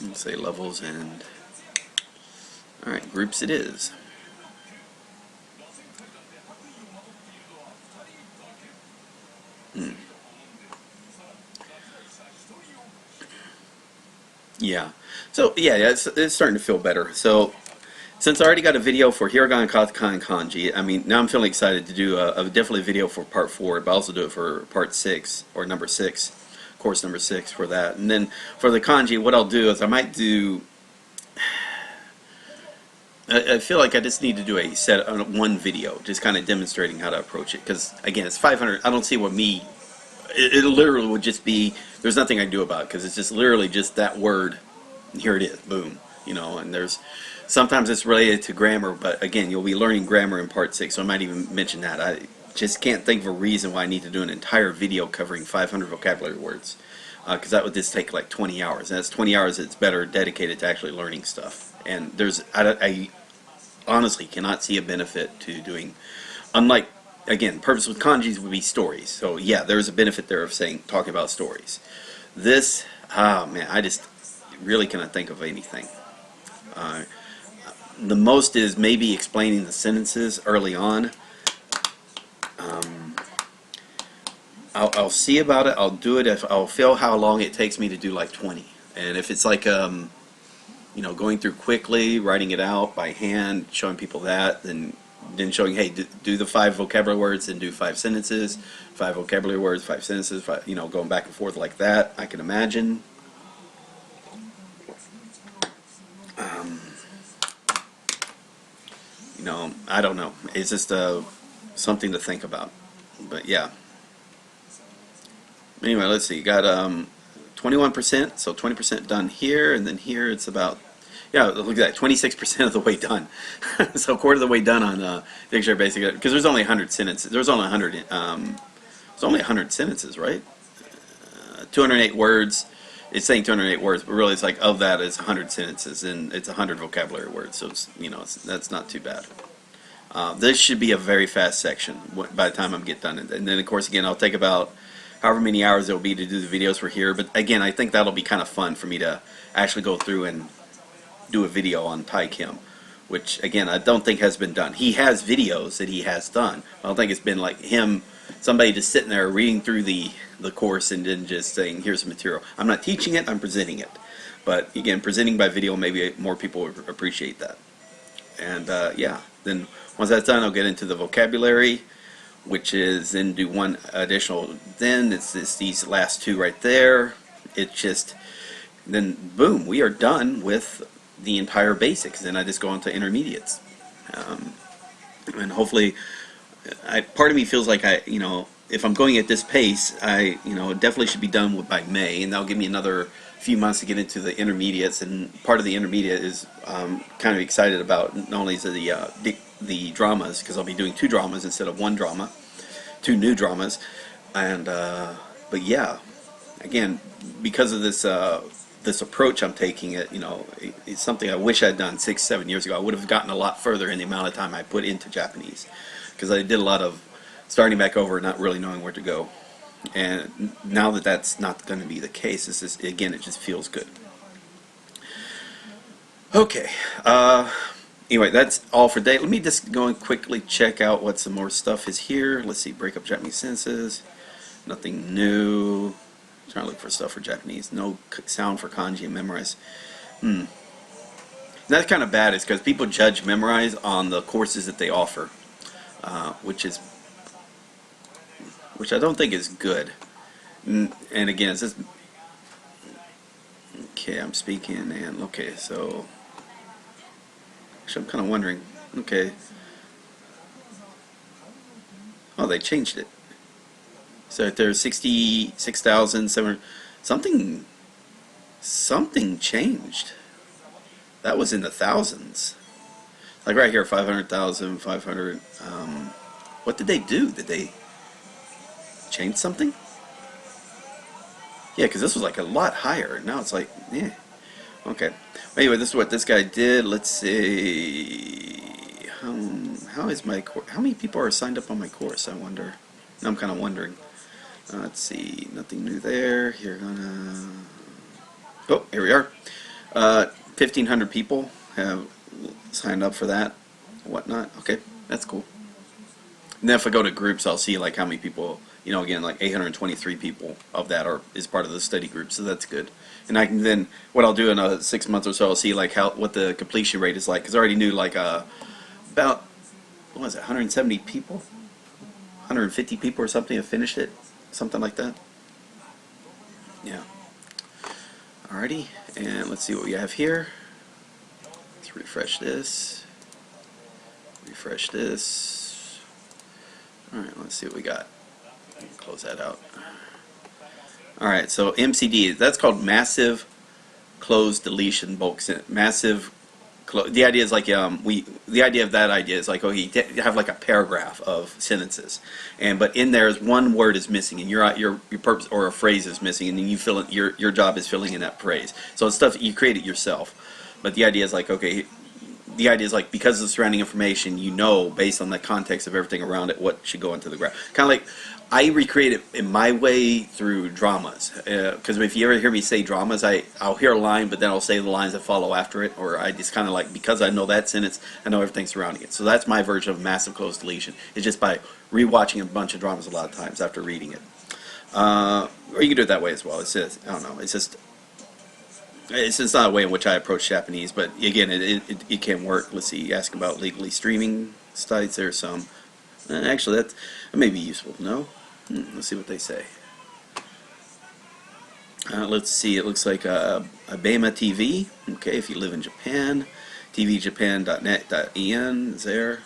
let's say levels and, alright, groups it is. So yeah, it's starting to feel better. So since I already got a video for hiragana, katakana, and kanji, I mean, now I'm feeling excited to do definitely a video for part 4, but also do it for part 6 or number 6, course number 6 for that. And then for the kanji, what I'll do is I might do. I feel like I just need to do a one video, just kind of demonstrating how to approach it. Because again, it's 500. I don't see what me. It literally would just be. There's nothing I can do about it because it's just literally just that word. And here it is, boom. You know, and there's sometimes it's related to grammar, but again, you'll be learning grammar in part 6, so I might even mention that. I just can't think of a reason why I need to do an entire video covering 500 vocabulary words, because that would just take like 20 hours. And that's 20 hours that's better dedicated to actually learning stuff. And there's I honestly cannot see a benefit to doing, unlike, again, purpose with kanjis would be stories. So yeah, there's a benefit there of talking about stories. This, man, I just really cannot think of anything. The most is maybe explaining the sentences early on. I'll see about it. I'll do it if I'll feel how long it takes me to do like 20. And if it's like you know, going through quickly, writing it out by hand, showing people that, then showing, hey, do the 5 vocabulary words and do 5 sentences, 5 vocabulary words, 5 sentences, 5, you know, going back and forth like that, I can imagine. You know, I don't know. It's just something to think about. But yeah. Anyway, let's see. You got 21%, so 20% done here, and then here it's about, yeah, look at that, 26% of the way done. So a quarter of the way done on dictionary basic, because there's only 100 sentences. There's only 100 sentences, right? 208 words. It's saying 208 words, but really it's like of that is 100 sentences, and it's 100 vocabulary words. So it's, you know, that's not too bad. This should be a very fast section by the time I get done. And then of course again I'll take about however many hours it will be to do the videos for here. But again, I think that'll be kind of fun for me to actually go through and do a video on Tai Kim, which again I don't think has been done. He has videos that he has done. I don't think it's been like somebody just sitting there reading through the course and then just saying, here's the material. I'm not teaching it, I'm presenting it. But again, presenting by video, maybe more people would appreciate that. And yeah, then once that's done, I'll get into the vocabulary, which is then do one additional. Then it's these last 2 right there. It's just, then boom, we are done with the entire basics. Then I just go on to intermediates. And hopefully, part of me feels like you know, if I'm going at this pace, you know, it definitely should be done by May, and that'll give me another few months to get into the intermediates. And part of the intermediate is kind of excited about not only is the dramas, because I'll be doing 2 dramas instead of 1 drama, 2 new dramas, and but yeah, again, because of this this approach I'm taking, you know, it's something I wish I'd done 6-7 years ago. I would have gotten a lot further in the amount of time I put into Japanese, because I did a lot of starting back over, not really knowing where to go. And now that that's not going to be the case, it's just, again, it just feels good. Okay. Anyway, that's all for today. Let me just go and quickly check out what some more stuff is here. Let's see, break up Japanese sentences. Nothing new. I'm trying to look for stuff for Japanese. No sound for kanji and memorize. That's kind of bad, is because people judge memorize on the courses that they offer, which I don't think is good. And again, it's just, okay, I'm speaking, and okay, so actually I'm kind of wondering, okay, oh, they changed it. So there's 66,700, something changed. That was in the thousands. Like right here, 500,000, 500. What did they do? Did they change something? Yeah, because this was like a lot higher. Now it's like, yeah. Okay. Anyway, this is what this guy did. Let's see. How is my course? How many people are signed up on my course? I wonder. Now I'm kind of wondering. Let's see. Nothing new there. Here, oh, here we are. 1,500 people have signed up for that. Whatnot. Okay, that's cool. And then if I go to groups, I'll see like how many people, you know, again, like 823 people of that is part of the study group, so that's good. And I can then, what I'll do in 6 months or so, I'll see like what the completion rate is like, because I already knew like about, what was it, 170 people? 150 people or something have finished it, something like that. Yeah. Alrighty, and let's see what we have here. Let's refresh this. Refresh this. Alright, let's see what we got. Close that out. Alright, so MCD, that's called massive close deletion bulk sentence. Massive the idea is like the idea of that idea is like, oh, you have like a paragraph of sentences, but in there is one word is missing, and your purpose or a phrase is missing, and then you fill it. Your job is filling in that phrase. So it's stuff you create it yourself, but the idea is like, okay, the idea is like, because of the surrounding information, you know, based on the context of everything around it, what should go into the graph. Kind of like I recreate it in my way through dramas, because if you ever hear me say dramas, I'll hear a line, but then I'll say the lines that follow after it, or I just kind of like, because I know that sentence, I know everything surrounding it. So that's my version of massive close deletion. It's just by rewatching a bunch of dramas a lot of times after reading it. Or you can do it that way as well. It's just, I don't know, it's just not a way in which I approach Japanese, but again, it can work. Let's see, ask about legally streaming sites. There's some. Actually, that may be useful. No? Let's see what they say. Let's see, it looks like Abema TV. Okay, if you live in Japan. tvjapan.net.en is there.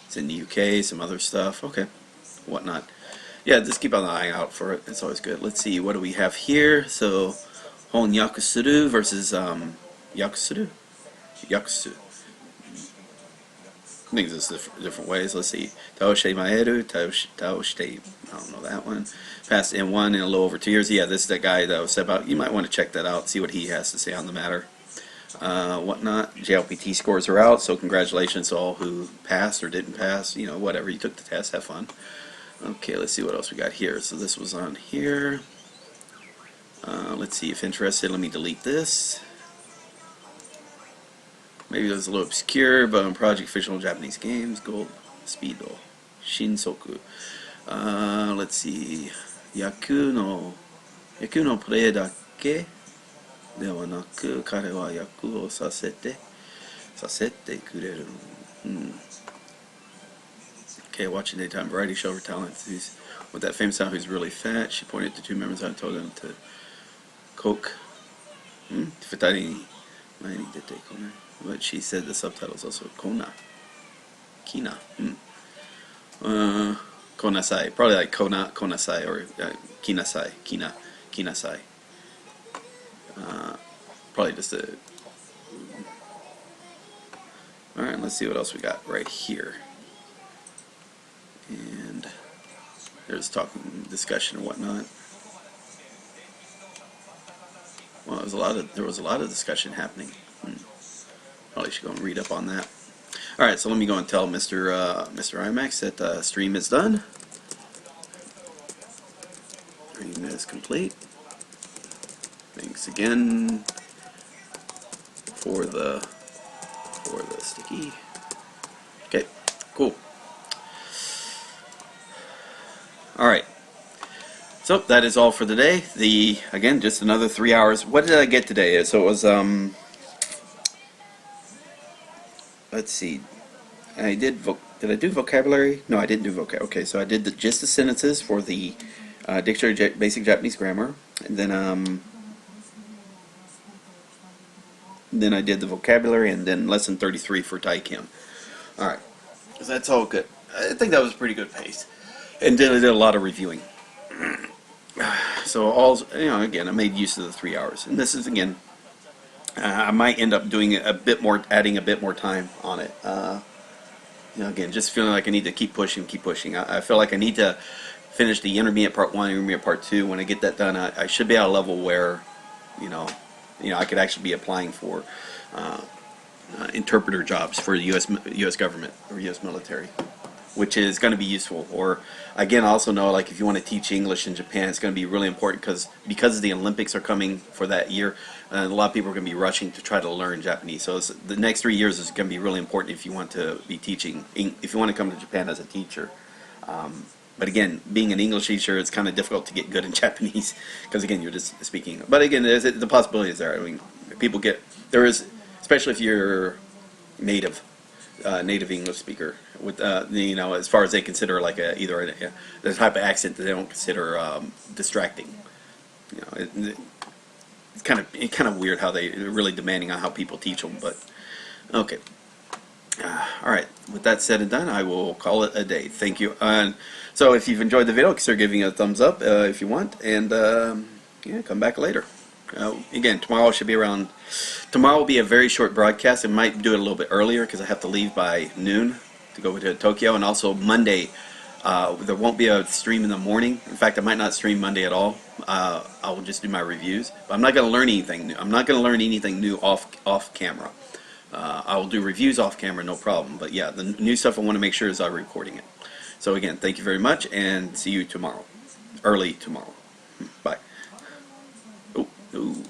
It's in the UK, some other stuff. Okay, whatnot. Yeah, just keep an eye out for it. It's always good. Let's see, what do we have here? So, Hon Yakusuru versus Yakusuru? Yakusu. I think there's different ways. Let's see. Taoshite Maeru, Taoshite, I don't know that one. Passed N1 in a little over 2 years. Yeah, this is that guy that was about. You might want to check that out, see what he has to say on the matter. Whatnot. JLPT scores are out, so congratulations to all who passed or didn't pass. You know, whatever. You took the test, have fun. Okay, let's see what else we got here. So this was on here. Let's see, if interested, let me delete this. Maybe it was a little obscure, but on Project Fictional Japanese Games, Gold, Speedo, Shinsoku. Let's see, Yaku no play dake dewa naku, kare wa yaku o sasete kureru. Okay, watching daytime variety show for talent. With that famous sound who's really fat, she pointed to two members and told them to coke. Futari ni dete kona. But she said the subtitles also Kona. Kina. Konasai. Probably like Konasai or Kinasai. Kinasai. Probably just a... Alright, let's see what else we got right here. And there's talking, discussion and whatnot. Well, there was a lot of discussion happening. Probably should go and read up on that. Alright, so let me go and tell Mr. IMAX that the stream is done. Stream is complete. Thanks again for the sticky. Okay, cool. Alright. So that is all for today. Again, just another 3 hours. What did I get today? So it was let's see. Did I do vocabulary? No, I didn't do vocabulary. Okay, so I did just the sentences for the Dictionary Basic Japanese Grammar, and then I did the vocabulary, and then lesson 33 for Taikim. All right, so that's all good. I think that was a pretty good pace, and then I did a lot of reviewing. So again, I made use of the 3 hours, and this is again. I might end up doing a bit more, adding a bit more time on it. Again, just feeling like I need to keep pushing. I feel like I need to finish the intermediate part 1, intermediate part 2. When I get that done, I should be at a level where, I could actually be applying for interpreter jobs for the U.S. government or U.S. military, which is going to be useful. Or again, I also know, like, if you want to teach English in Japan, it's going to be really important because the Olympics are coming for that year, and a lot of people are going to be rushing to try to learn Japanese. So the next 3 years is going to be really important if you want to be teaching, if you want to come to Japan as a teacher. But again, being an English teacher, it's kind of difficult to get good in Japanese because again, you're just speaking. But again, the possibility is there. I mean, people get there is, especially if you're native English speaker with you know, as far as they consider like the type of accent that they don't consider distracting. You know, it's kind of weird how they're really demanding on how people teach them. But okay. All right, with that said and done, I will call it a day. Thank you. So if you've enjoyed the video, consider giving it a thumbs up if you want, and yeah, come back later. Again, tomorrow will be a very short broadcast. I might do it a little bit earlier because I have to leave by noon to go to Tokyo, and also Monday, there won't be a stream in the morning. In fact, I might not stream Monday at all. I will just do my reviews. But I'm not going to learn anything new. I'm not going to learn anything new off camera. I will do reviews off camera, no problem. But yeah, the new stuff I want to make sure is I'm recording it. So again, thank you very much, and see you tomorrow. Early tomorrow. Bye. Ooh.